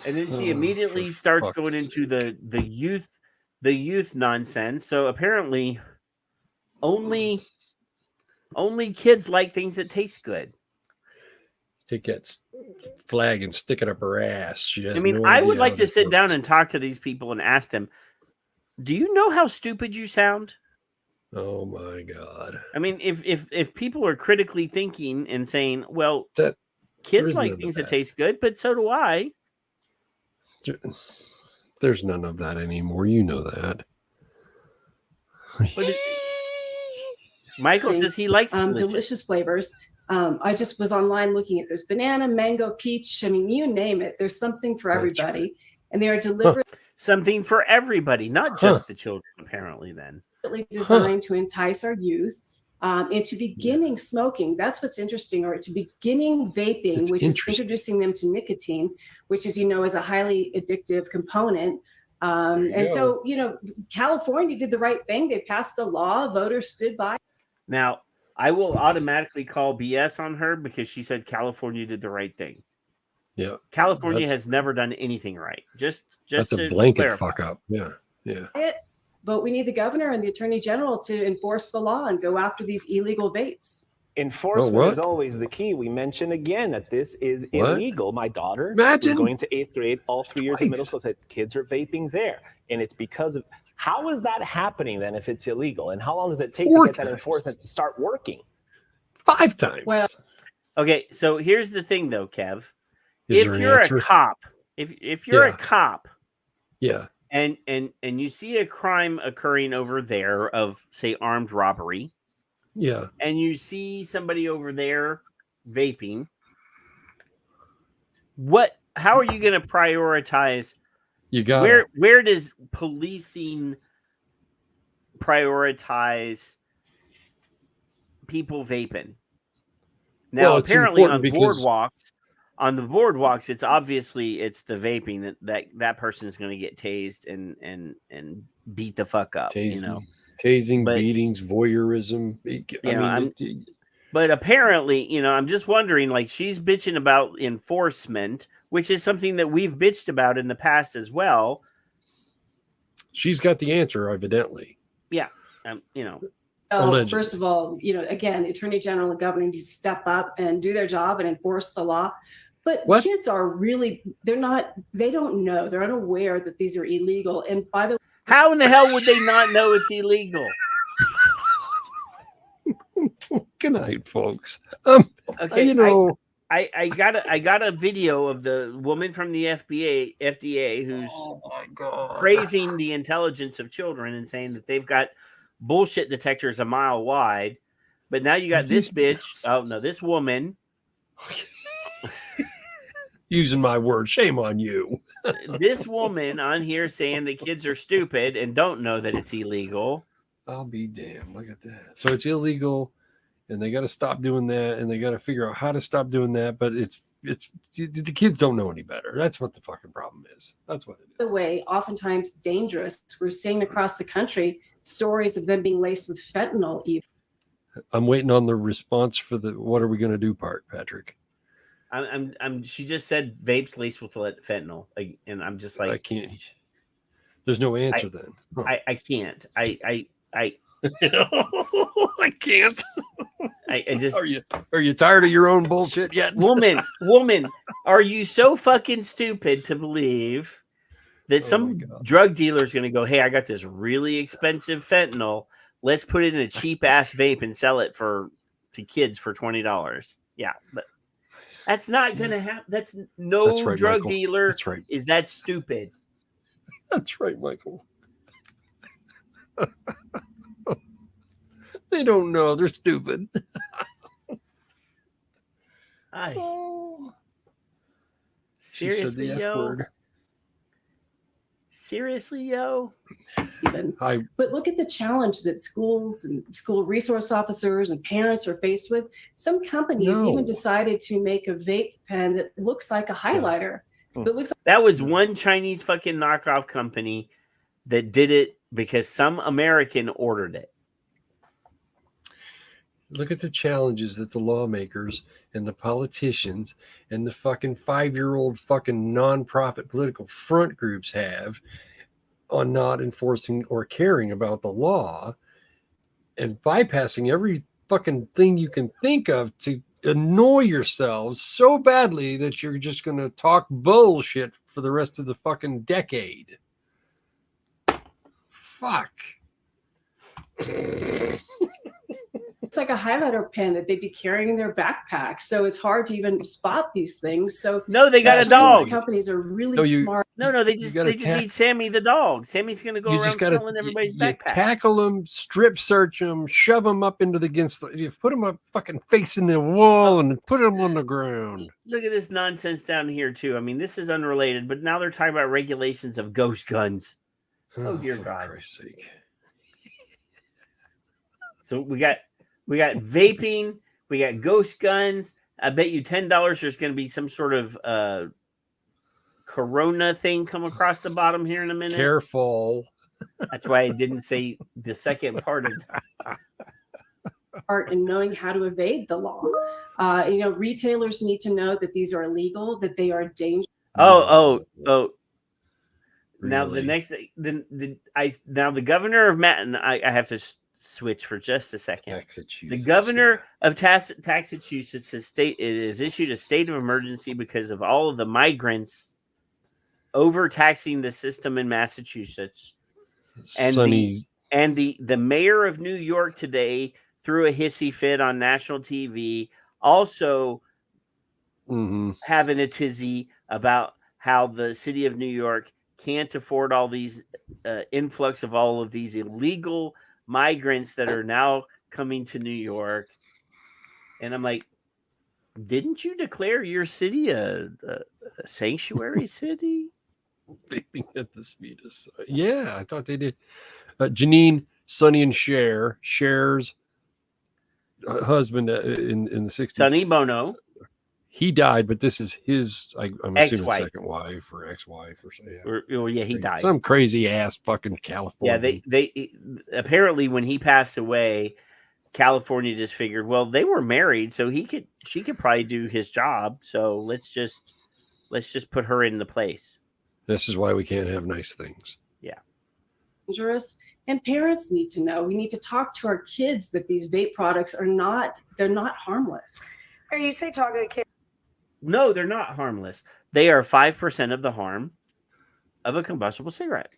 And then she immediately starts going into the youth nonsense. So apparently only kids like things that taste good. Take that flag and stick it up her ass. She has no I idea would like how to this sit works. down and talk to these people and ask them, do you know how stupid you sound? Oh my God. I mean, if people are critically thinking and saying, well, that kids like things that taste good, but so do I. There's none of that anymore. You know that. Michael says he likes delicious flavors. I just was online looking at there's banana, mango, peach. I mean, you name it. There's something for everybody. And they are deliberately something for everybody, not just the children, apparently then. Designed to entice our youth into beginning smoking. That's what's interesting, or to beginning vaping, which is introducing them to nicotine, which is, is a highly addictive component. And so, California did the right thing. They passed a law, voters stood by. Now, I will automatically call BS on her because she said California did the right thing. Yeah. California has never done anything right. Just that's to a blanket clarify. fuck up. Yeah. But we need the governor and the attorney general to enforce the law and go after these illegal vapes. Enforcement is always the key. We mention again that this is illegal. My daughter was going to 8th grade, all 3 years of middle school, said kids are vaping there. And it's because of, how is that happening then if it's illegal? And how long does it take to get that enforcement to start working? 5 times. Well, okay, so here's the thing though, Kev. Is If there an you're answer? a cop, if you're a cop, yeah, and you see a crime occurring over there of, say, armed robbery, yeah, and you see somebody over there vaping, how are you going to prioritize? You got where does policing prioritize people vaping? Now, apparently on the boardwalks, it's obviously it's the vaping that person is going to get tased and beat the fuck up. Tasing, beatings, voyeurism. But apparently, I'm just wondering, like, she's bitching about enforcement, which is something that we've bitched about in the past as well. She's got the answer, evidently. Yeah. First of all, again, the Attorney General and governor need to step up and do their job and enforce the law. But kids are really, they don't know. They're unaware that these are illegal. And by the way, how in the hell would they not know it's illegal? Good night, folks. Okay, I got a video of the woman from the FDA who's praising the intelligence of children and saying that they've got bullshit detectors a mile wide. But now you got this bitch. Oh no, this woman. Using my word, shame on you. This woman on here saying that kids are stupid and don't know that it's illegal. I'll be damned. Look at that. So it's illegal, and they got to stop doing that, and they got to figure out how to stop doing that. But it's the kids don't know any better. That's what the fucking problem is. That's what it is. the way, oftentimes dangerous. We're seeing across the country stories of them being laced with fentanyl. Even. I'm waiting on the response for the "what are we going to do" part, Patrick. She just said vapes laced with fentanyl, and I'm just like, I can't. There's no answer then. Huh. I can't. I I can't. I just. Are you tired of your own bullshit yet? Woman, are you so fucking stupid to believe that some drug dealer is going to go, hey, I got this really expensive fentanyl. Let's put it in a cheap ass vape and sell it to kids for $20. Yeah, but that's not going to happen. That's right, drug Michael. Dealer That's right. is that stupid. That's right, Michael. They don't know. They're stupid. Seriously, yo. Seriously, yo. But look at the challenge that schools and school resource officers and parents are faced with. Some companies even decided to make a vape pen that looks like a highlighter. That was one Chinese fucking knockoff company that did it because some American ordered it. Look at the challenges that the lawmakers and the politicians and the fucking 5-year-old fucking nonprofit political front groups have on not enforcing or caring about the law and bypassing every fucking thing you can think of to annoy yourselves so badly that you're just going to talk bullshit for the rest of the fucking decade. Fuck. It's like a highlighter pen that they'd be carrying in their backpack. So it's hard to even spot these things. So no, they got a dog. Companies are really smart. No, they just need Sammy the dog. Sammy's going to go around smelling everybody's backpack. Tackle them, strip search them, shove them up into you put them up fucking facing the wall and put them on the ground. Look at this nonsense down here too. I mean, this is unrelated, but now they're talking about regulations of ghost guns. Oh dear God. For Christ's sake. So we got vaping, we got ghost guns. I bet you $10 there's going to be some sort of Corona thing come across the bottom here in a minute. Careful. That's why I didn't say the second part of that. Part in knowing how to evade the law. Retailers need to know that these are illegal, that they are dangerous. Oh. Really? Now the next, now the governor of Matin, I have to switch for just a second. The governor of Massachusetts has issued a state of emergency because of all of the migrants overtaxing the system in Massachusetts. And the mayor of New York today threw a hissy fit on national TV, also having a tizzy about how the city of New York can't afford all these influx of all of these illegal migrants that are now coming to New York. And I'm like, Didn't you declare your city a sanctuary city? Vaping at the speed of sound. Yeah, I thought they did. Janine, Sonny, and Cher's husband in the 60s. Sonny Bono. He died, but this is his, I'm assuming, Ex-wife. second wife or ex-wife or so. Yeah. Or he died. Some crazy ass fucking California. Yeah, they apparently when he passed away, California just figured, well, they were married, so she could probably do his job. So let's just put her in the place. This is why we can't have nice things. Yeah. Dangerous. And parents need to know. We need to talk to our kids that these vape products they're not harmless. Or you say talk to the kids. No, they're not harmless. They are 5% of the harm of a combustible cigarette.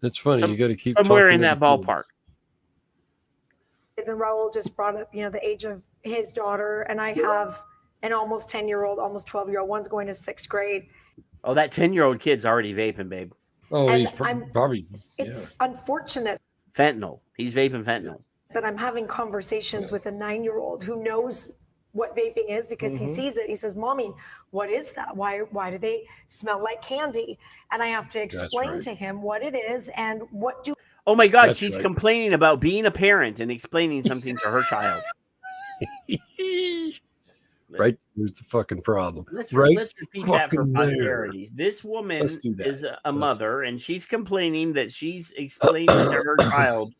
It's funny. You got to keep somewhere in that ballpark. And Raul just brought up, the age of his daughter, and I have an almost 10-year-old, almost 12-year-old. One's going to 6th grade. Oh, that 10-year-old kid's already vaping, babe. Oh, And he's probably. It's unfortunate Fentanyl. He's vaping fentanyl. that I'm having conversations with a 9-year-old who knows what vaping is because he sees it. He says, "Mommy, what is that? Why do they smell like candy?" And I have to explain to him what it is and what do. Oh my God, she's complaining about being a parent and explaining something to her child. Right, there's the fucking problem. Let's right, repeat that for fucking posterity. there. This woman Let's do that. is a mother, and she's complaining that she's explaining to her child.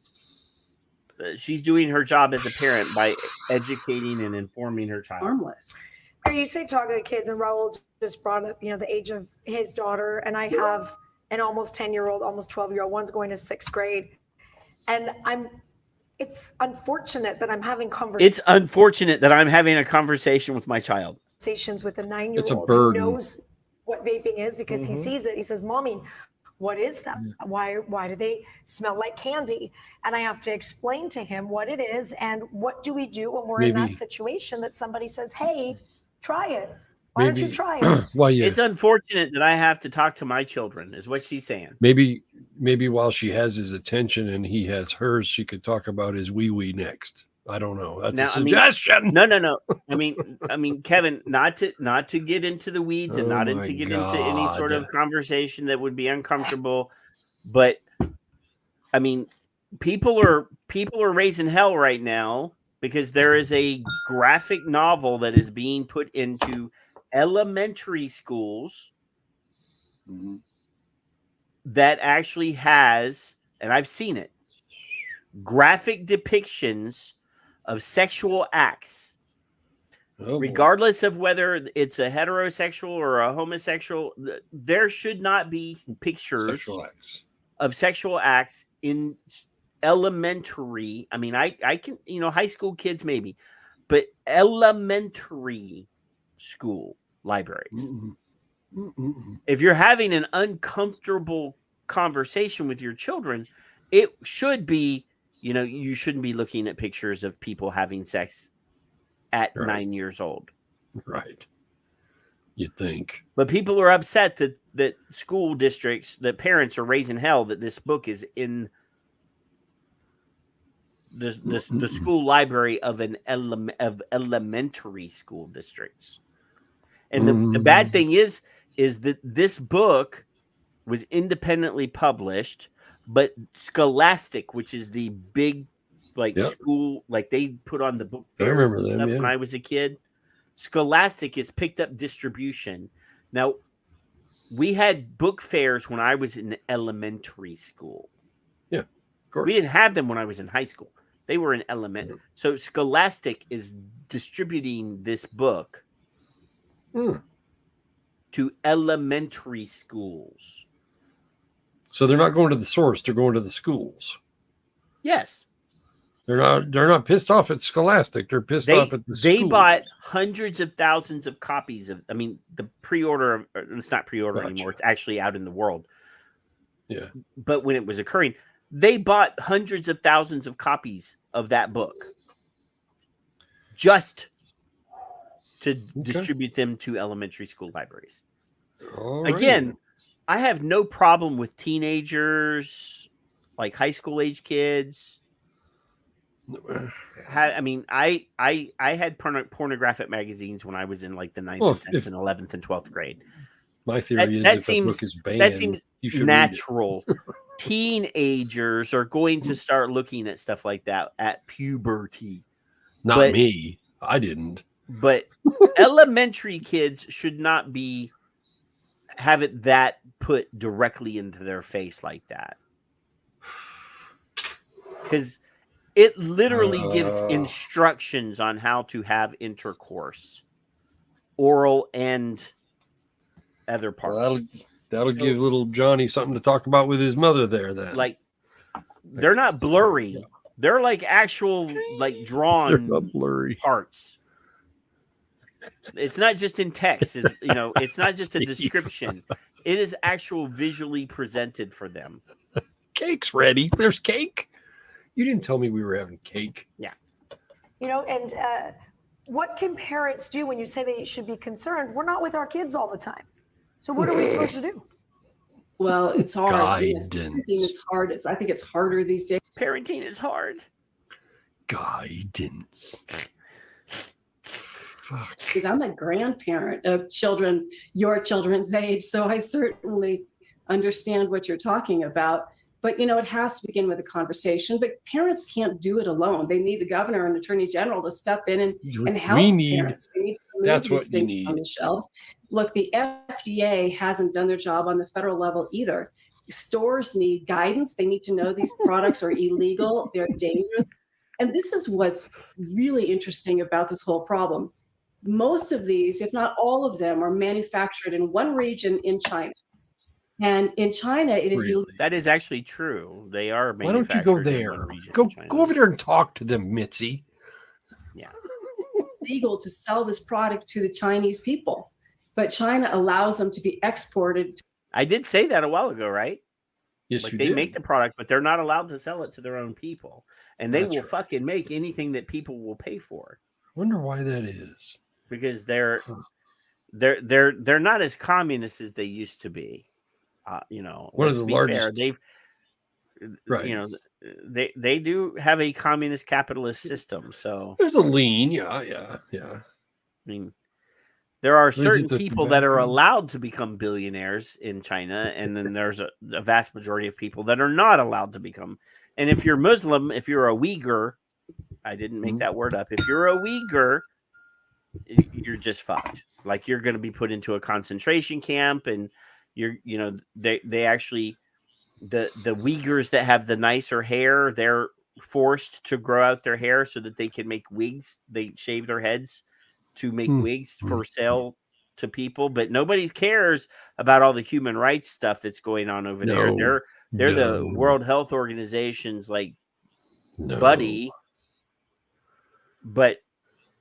She's doing her job as a parent by educating and informing her child. Harmless. Or you say talk to the kids, and Raul just brought up, the age of his daughter, and I have an almost 10-year-old, almost 12-year-old. One's going to 6th grade, and it's unfortunate that I'm having It's unfortunate that I'm having a conversation with my child. conversations with a It's a 9-year-old who burden. knows what vaping is because he sees it. He says, "Mommy, what is that? Why do they smell like candy?" And I have to explain to him what it is and what do we do when we're in that situation that somebody says, "Hey, try it. Why don't you try it?" It's unfortunate that I have to talk to my children, is what she's saying. Maybe while she has his attention and he has hers, she could talk about his wee next. I don't know. That's a suggestion. No. I mean, Kevin, not to get into the weeds and not to get into any sort of conversation that would be uncomfortable, but I mean, people are raising hell right now because there is a graphic novel that is being put into elementary schools that actually has, and I've seen it, graphic depictions of sexual acts, regardless of whether it's a heterosexual or a homosexual. There should not be pictures of sexual acts in elementary. I mean, I can, high school kids maybe, but elementary school libraries. If you're having an uncomfortable conversation with your children, it should be, you shouldn't be looking at pictures of people having sex at 9 years old. Right. You'd think. But people are upset that school districts, that parents are raising hell that this book is in the school library of elementary school districts. And the bad thing is that this book was independently published, but Scholastic, which is the big school, they put on the book fairs and stuff when I was a kid. Scholastic has picked up distribution. Now, we had book fairs when I was in elementary school. Yeah, of course. We didn't have them when I was in high school. They were in elementary. So Scholastic is distributing this book to elementary schools. So they're not going to the source; they're going to the schools. Yes. They're not pissed off at Scholastic. They're pissed off at the schools. They bought hundreds of thousands of copies of. I mean, the pre-order. It's not pre-order anymore. It's actually out in the world. Yeah. But when it was occurring, they bought hundreds of thousands of copies of that book just to distribute them to elementary school libraries. Again, I have no problem with teenagers, like high school age kids, I mean, I had pornographic magazines when I was in like the 9th, and 10th, and 11th and 12th grade. My theory is that if seems a book is banned, that seems you should natural. Teenagers are going to start looking at stuff like that at puberty. Not me. I didn't. But elementary kids should not have it that put directly into their face like that. Because it literally gives instructions on how to have intercourse, oral and other parts. Well, that'll give little Johnny something to talk about with his mother there. Then, like, they're not blurry; they're like actual, like drawn blurry parts. It's not just in text; it's not just a description. It is actual visually presented for them. Cake's ready. There's cake. You didn't tell me we were having cake. Yeah. And what can parents do when you say they should be concerned? We're not with our kids all the time. So what are we supposed to do? Well, it's hard. Guidance. Parenting is hard. I think it's harder these days. Parenting is hard. Guidance. Because I'm a grandparent of children your children's age, so I certainly understand what you're talking about. But, it has to begin with a conversation. But parents can't do it alone. They need the governor and attorney general to step in and help parents. They need to remove these things on the shelves. Look, the FDA hasn't done their job on the federal level either. Stores need guidance. They need to know these products are illegal. They're dangerous. And this is what's really interesting about this whole problem. Most of these, if not all of them, are manufactured in one region in China. And in China, it is illegal. That is actually true. They are. Why don't you go there? Go over there and talk to them, Mitzi. Yeah. Legal to sell this product to the Chinese people, but China allows them to be exported. I did say that a while ago, right? Yes, like you they did. make the product, but they're not allowed to sell it to their own people, and they will fucking make anything that people will pay for. Wonder why that is. Because they're not as communist as they used to be. One of the largest. Fair, they do have a communist capitalist system. So there's a lean, yeah. I mean, there are certain people that are allowed to become billionaires in China, and then there's a vast majority of people that are not allowed to become. And if you're Muslim, if you're a Uyghur, I didn't make that word up. If you're a Uyghur, you're just fucked. Like you're going to be put into a concentration camp, and they actually the Uyghurs that have the nicer hair, they're forced to grow out their hair so that they can make wigs. They shave their heads to make wigs for sale to people, but nobody cares about all the human rights stuff that's going on over there. They're the World Health Organization's buddy, but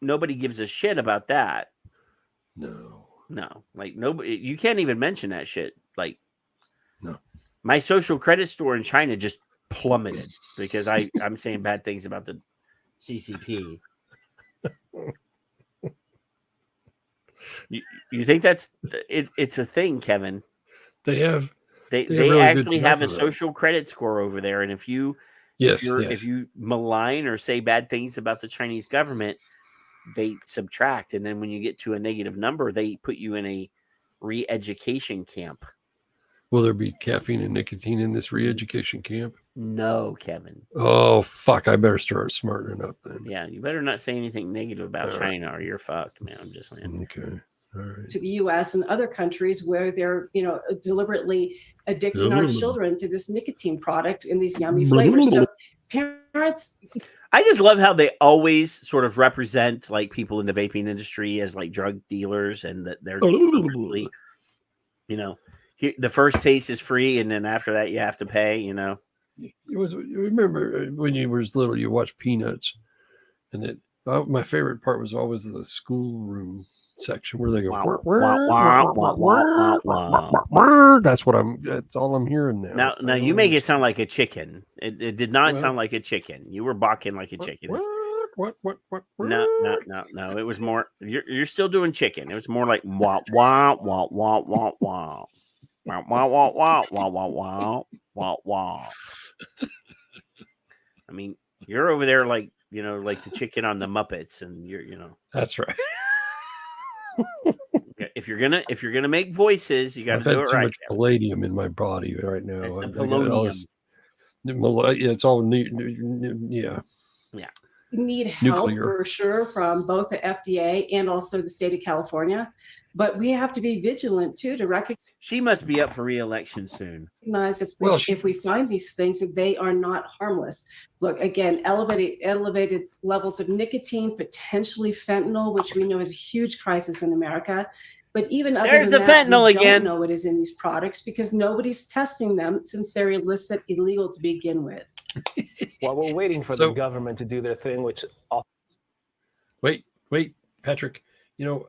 nobody gives a shit about that. No, like nobody. You can't even mention that shit. Like, no, my social credit score in China just plummeted because I'm saying bad things about the CCP. You think that's it? It's a thing, Kevin. They really actually have a social credit score over there, and if you malign or say bad things about the Chinese government, they subtract, and then when you get to a negative number, they put you in a re-education camp. Will there be caffeine and nicotine in this re-education camp? No, Kevin. Oh, fuck. I better start smartening up then. Yeah, you better not say anything negative about China or you're fucked, man. I'm just saying. Okay. All right. To the U.S. and other countries where they're, deliberately addicting our children to this nicotine product in these yummy flavors. So parents... I just love how they always sort of represent like people in the vaping industry as like drug dealers, and that they're, the first taste is free, and then after that you have to pay. You remember when you were little, you watched Peanuts, and my favorite part was always the schoolroom section where they go. That's all I'm hearing now. Now you make it sound like a chicken. It did not sound like a chicken. You were barking like a chicken. What? No. It was more. You're still doing chicken. It was more like wah wah wah wah wah wah wah wah wah wah wah wah wah wah. I mean, You're over there like like the chicken on the Muppets, and you're That's right. If you're gonna make voices, you got I've to had do it too right. much palladium in my body right now. It's the I got polonium. It's all yeah. Need help Nuclear. for sure from both the FDA and also the state of California, but we have to be vigilant too to recognize. She must be up for re-election soon. If we find these things, that they are not harmless. Look, again, elevated levels of nicotine, potentially fentanyl, which we know is a huge crisis in America. But even other There's than the that, fentanyl we again. don't know what is in these products because nobody's testing them since they're illegal to begin with. While we're waiting for the government to do their thing, which wait, Patrick.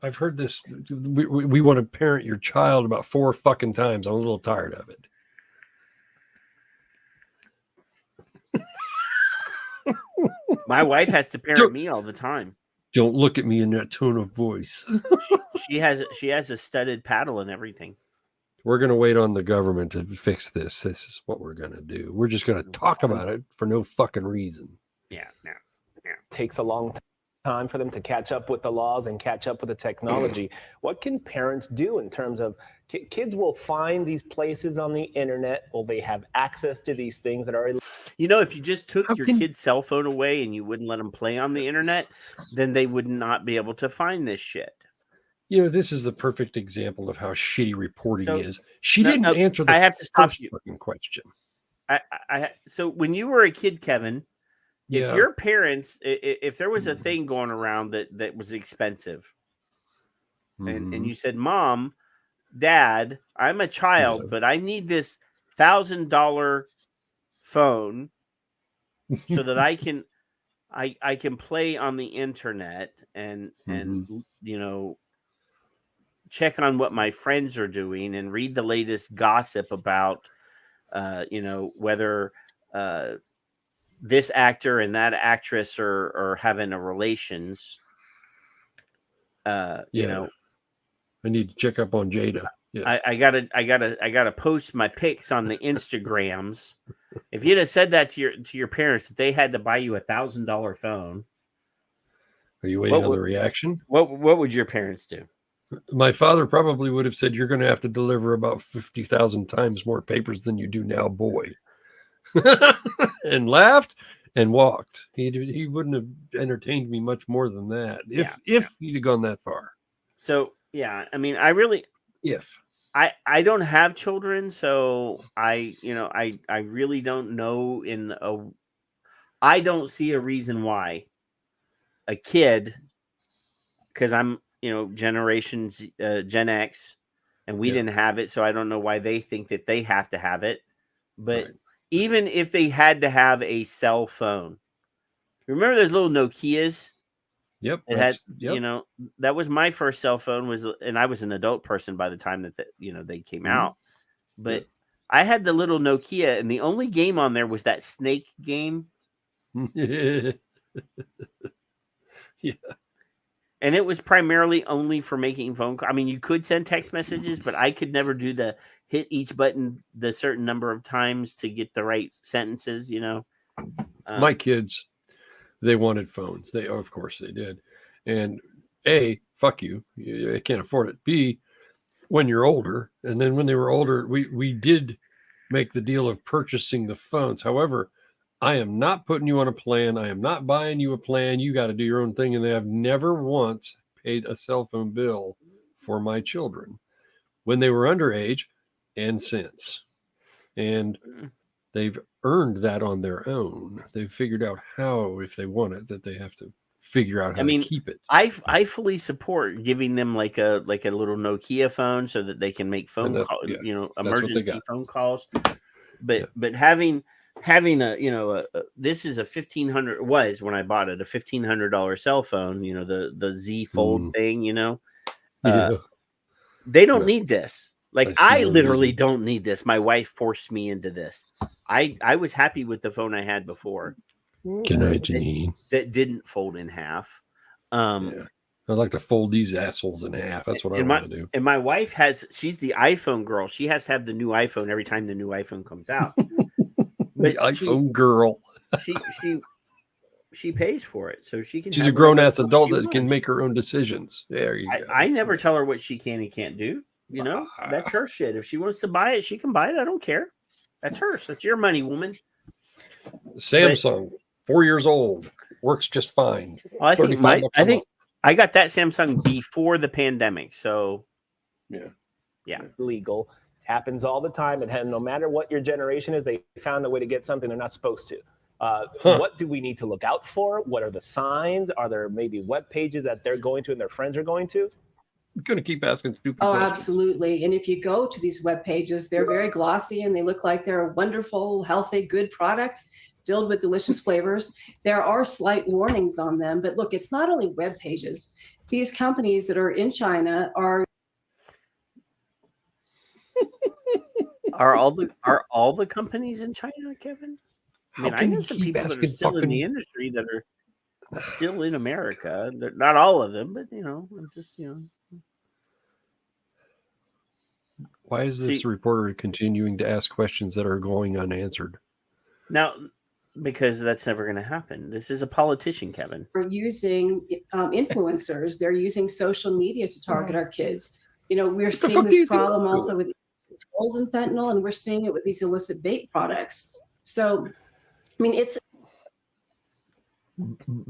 I've heard this. We want to parent your child about 4 fucking times. I'm a little tired of it. My wife has to parent me all the time. Don't look at me in that tone of voice. She has a studded paddle and everything. We're going to wait on the government to fix this. This is what we're going to do. We're just going to talk about it for no fucking reason. Yeah. Takes a long time for them to catch up with the laws and catch up with the technology. What can parents do in terms of kids will find these places on the internet? Will they have access to these things that are if you just took your kid's cell phone away and you wouldn't let them play on the internet, then they would not be able to find this shit. This is the perfect example of how shitty reporting is. She didn't answer the I have to stop first you. fucking question. So when you were a kid, Kevin, Yeah. if your parents, if there was a thing going around that was expensive, and you said, "Mom, Dad, I'm a child, but I need this $1,000 phone so that I can play on the internet and check on what my friends are doing and read the latest gossip about whether this actor and that actress are having a relations. I need to check up on Jada. Yeah. I gotta post my pics on the Instagrams. If you'd have said that to your parents that they had to buy you $1,000 phone, are you waiting on the reaction? What would your parents do? My father probably would have said, "You're going to have to deliver about 50,000 times more papers than you do now, boy," and laughed and walked. He wouldn't have entertained me much more than that if he'd have gone that far. So I mean, I don't have children, so I really don't know. I don't see a reason why a kid, because I'm generations Gen X, and we didn't have it, so I don't know why they think that they have to have it. But even if they had to have a cell phone, remember those little Nokias? Yep. It had, that was my first cell phone and I was an adult person by the time that they came out. But I had the little Nokia, and the only game on there was that snake game. Yeah. And it was primarily only for making phone calls. I mean, you could send text messages, but I could never do the hit each button the certain number of times to get the right sentences, My kids, they wanted phones. Of course they did. And A, fuck you. I can't afford it. B, when you're older. And then when they were older, we did make the deal of purchasing the phones. However, I am not putting you on a plan. I am not buying you a plan. You got to do your own thing. And they have never once paid a cell phone bill for my children when they were underage and since. And they've earned that on their own. They've figured out how, if they want it, that they have to figure out how to keep it. I fully support giving them like a little Nokia phone so that they can make phone calls, emergency phone calls. But having a this is a $1,500 was when I bought it, a $1,500 cell phone, the Z Fold thing, they don't need this. Like I literally don't need this. My wife forced me into this. I was happy with the phone I had before. Good night, Janine. That didn't fold in half. I'd like to fold these assholes in half. That's what I want to do. And my wife she's the iPhone girl. She has to have the new iPhone every time the new iPhone comes out. The iPhone girl. she pays for it, so she can. She's a have grown ass whatever adult she that can wants. make her own decisions. There you go. I never tell her what she can and can't do. You know, that's her shit. If she wants to buy it, she can buy it. I don't care. That's hers. That's your money, woman. Samsung, 4 years old, works just fine. Well, I think $35 a month. I got that Samsung before the pandemic, so yeah, legal. Happens all the time, and no matter what your generation is, they found a way to get something they're not supposed to. What do we need to look out for? What are the signs? Are there maybe web pages that they're going to and their friends are going to? I'm going to keep asking stupid Oh, questions. absolutely. And if you go to these web pages, they're very glossy and they look like they're a wonderful, healthy, good product filled with delicious flavors. There are slight warnings on them, but look, it's not only web pages. These companies that are in China are Are all the companies in China, Kevin? I mean, I know some people that are still in the industry that are still in America. They're not all of them, but I'm just Why is this reporter continuing to ask questions that are going unanswered? Now, because that's never going to happen. This is a politician, Kevin. are using influencers. They're using social media to target our kids. We're seeing this problem also with pills and fentanyl, and we're seeing it with these illicit vape products. So, I mean, it's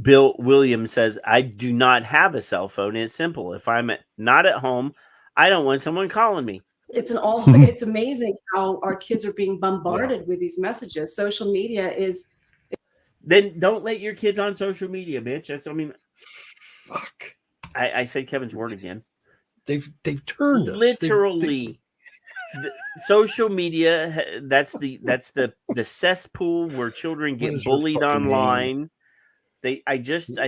Bill Williams says, I do not have a cell phone. It's simple. If I'm not at home, I don't want someone calling me. it's amazing how our kids are being bombarded with these messages. Social media is. Then don't let your kids on social media, bitch. Fuck. I said Kevin's word again. They've turned us. Literally. Social media, that's the cesspool where children get bullied online. I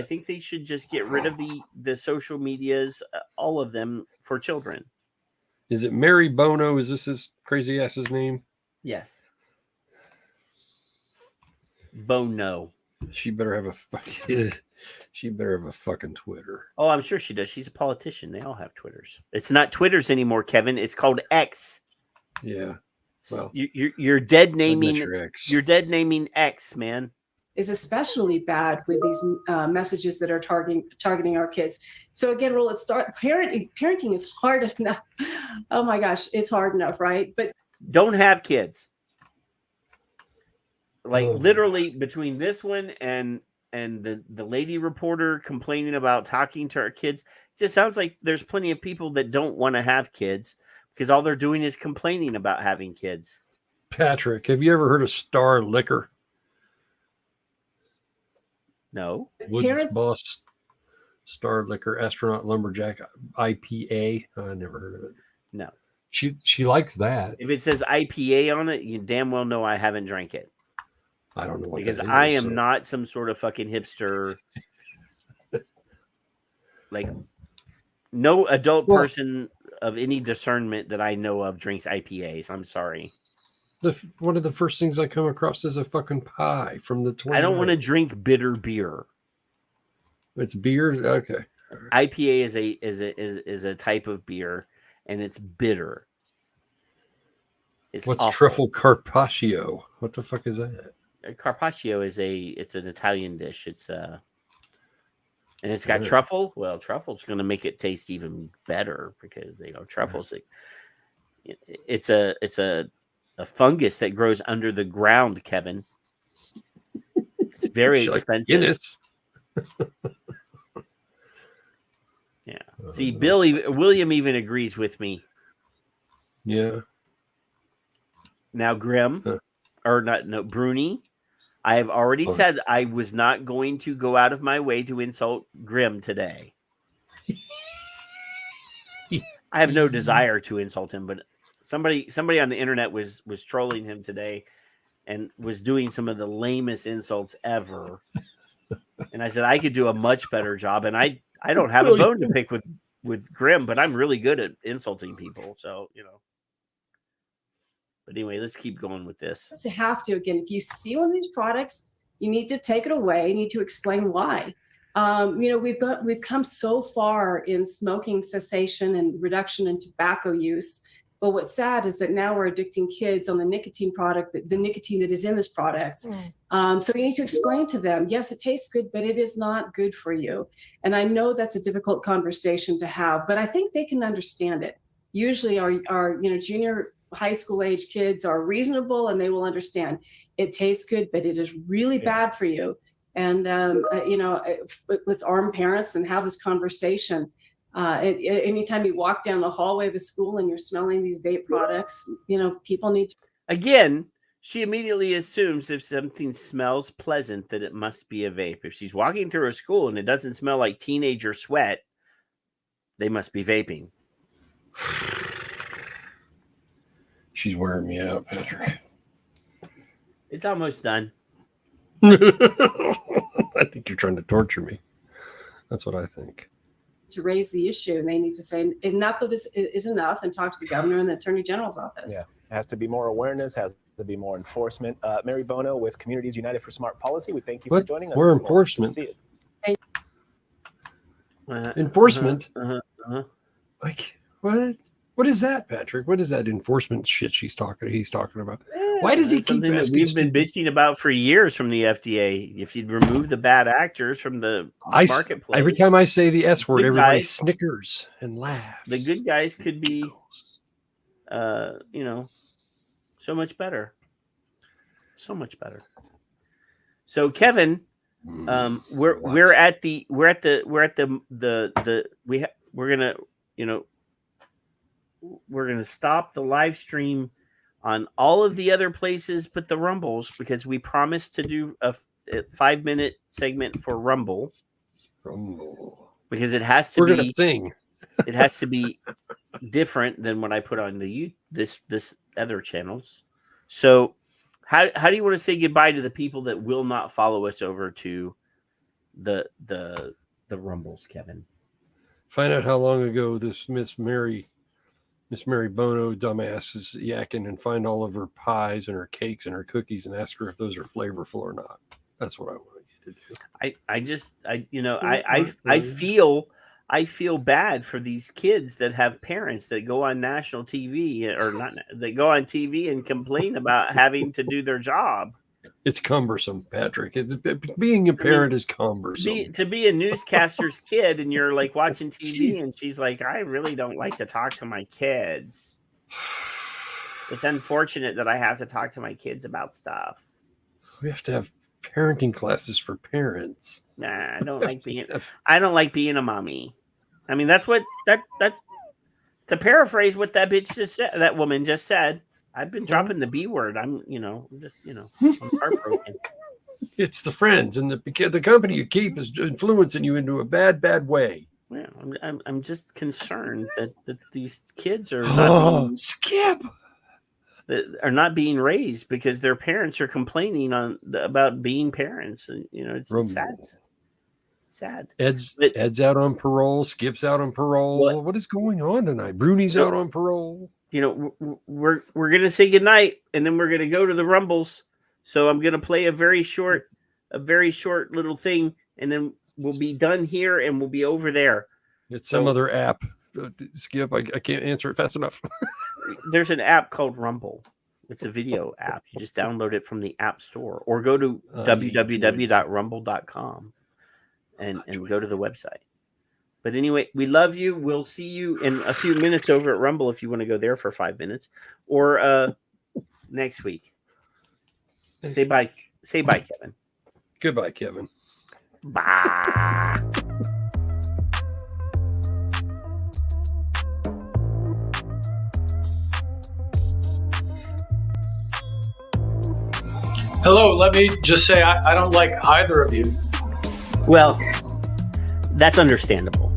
think they should just get rid of the social medias, all of them, for children. Is it Mary Bono? Is this his crazy ass's name? Yes. Bono. She better have a fucking Twitter. Oh, I'm sure she does. She's a politician. They all have Twitters. It's not Twitters anymore, Kevin. It's called X. Yeah. Well, you're dead naming your X. You're dead naming X, man. Is especially bad with these messages that are targeting our kids. So again, parenting is hard enough. Oh my gosh, it's hard enough, right? But don't have kids. Like literally between this one and the lady reporter complaining about talking to our kids, it just sounds like there's plenty of people that don't want to have kids because all they're doing is complaining about having kids. Patrick, have you ever heard of Star Liquor? No. Woods Boss, Star Liquor, Astronaut Lumberjack, IPA. I never heard of it. No. She likes that. If it says IPA on it, you damn well know I haven't drank it. I don't know what because that is, I am not some sort of fucking hipster. Like no adult person of any discernment that I know of drinks IPAs. I'm sorry. One of the first things I come across is a fucking pie from the 20. I don't want to drink bitter beer. It's beer, okay. IPA is a type of beer, and it's bitter. What's truffle carpaccio? What the fuck is that? Carpaccio is an Italian dish. And it's got truffle. Well, truffle's going to make it taste even better because truffles. It's a fungus that grows under the ground, Kevin. It's very expensive. Yeah. See, William even agrees with me. Yeah. Now, Grim, Bruni, I have already said I was not going to go out of my way to insult Grim today. I have no desire to insult him, but somebody on the internet was trolling him today and was doing some of the lamest insults ever. And I said I could do a much better job, and I don't have a bone to pick with Grim, but I'm really good at insulting people, so But anyway, let's keep going with this. You have to, again, if you see one of these products, you need to take it away. You need to explain why. We've come so far in smoking cessation and reduction in tobacco use, But what's sad is that now we're addicting kids on the nicotine product, the nicotine that is in this product. So you need to explain to them, yes, it tastes good, but it is not good for you. And I know that's a difficult conversation to have, but I think they can understand it. Usually our junior high school age kids are reasonable and they will understand it tastes good, but it is really bad for you. And, let's arm parents and have this conversation. Anytime you walk down the hallway of a school and you're smelling these vape products, people need to. Again, she immediately assumes if something smells pleasant that it must be a vape. If she's walking through a school and it doesn't smell like teenager sweat, they must be vaping. She's wearing me out, Patrick. It's almost done. I think you're trying to torture me. That's what I think. To raise the issue, and they need to say enough of this is enough, and talk to the governor and the attorney general's office. Yeah, has to be more awareness, has to be more enforcement. Mary Bono with Communities United for Smart Policy, we thank you for joining us. More enforcement. Enforcement. Like what? What is that, Patrick? What is that enforcement shit he's talking about? Why does he keep something that we've been bitching about for years from the FDA? If you'd remove the bad actors from the marketplace, every time I say the S word, everybody snickers and laughs. The good guys could be, so much better, so much better. So Kevin, we're gonna stop the live stream on all of the other places but the Rumbles, because we promised to do a 5-minute segment for Rumble. Because it has to We're gonna sing. It has to be different than what I put on the this other channels. So how do you want to say goodbye to the people that will not follow us over to the Rumbles, Kevin? Find out how long ago this Miss Mary Bono dumbass is yakking, and find all of her pies and her cakes and her cookies and ask her if those are flavorful or not. That's what I want you to do. I feel bad for these kids that have parents that go on national TV that go on TV and complain about having to do their job. It's cumbersome, Patrick. Being a parent is cumbersome. To be a newscaster's kid, and you're like watching TV, and she's like, I really don't like to talk to my kids. It's unfortunate that I have to talk to my kids about stuff. We have to have parenting classes for parents. Nah, I don't like being a mommy. I mean, that's to paraphrase what that bitch just said, that woman just said. I've been dropping the B word. I'm heartbroken. It's the friends and the company you keep is influencing you into a bad way. Yeah, I'm just concerned that these kids are not being raised because their parents are complaining about being parents, and it's sad. Ed's out on parole. Skip's out on parole. What is going on tonight? Bruni's out on parole. We're gonna say goodnight, and then we're gonna go to the Rumbles. So I'm gonna play a very short little thing, and then we'll be done here, and we'll be over there. It's some other app, Skip. I can't answer it fast enough. There's an app called Rumble. It's a video app. You just download it from the App Store, or go to www.rumble.com and go to the website. But anyway, we love you. We'll see you in a few minutes over at Rumble if you want to go there for 5 minutes, or next week. Say bye. Say bye, Kevin. Goodbye, Kevin. Bye. Hello, let me just say I don't like either of you. Well, that's understandable.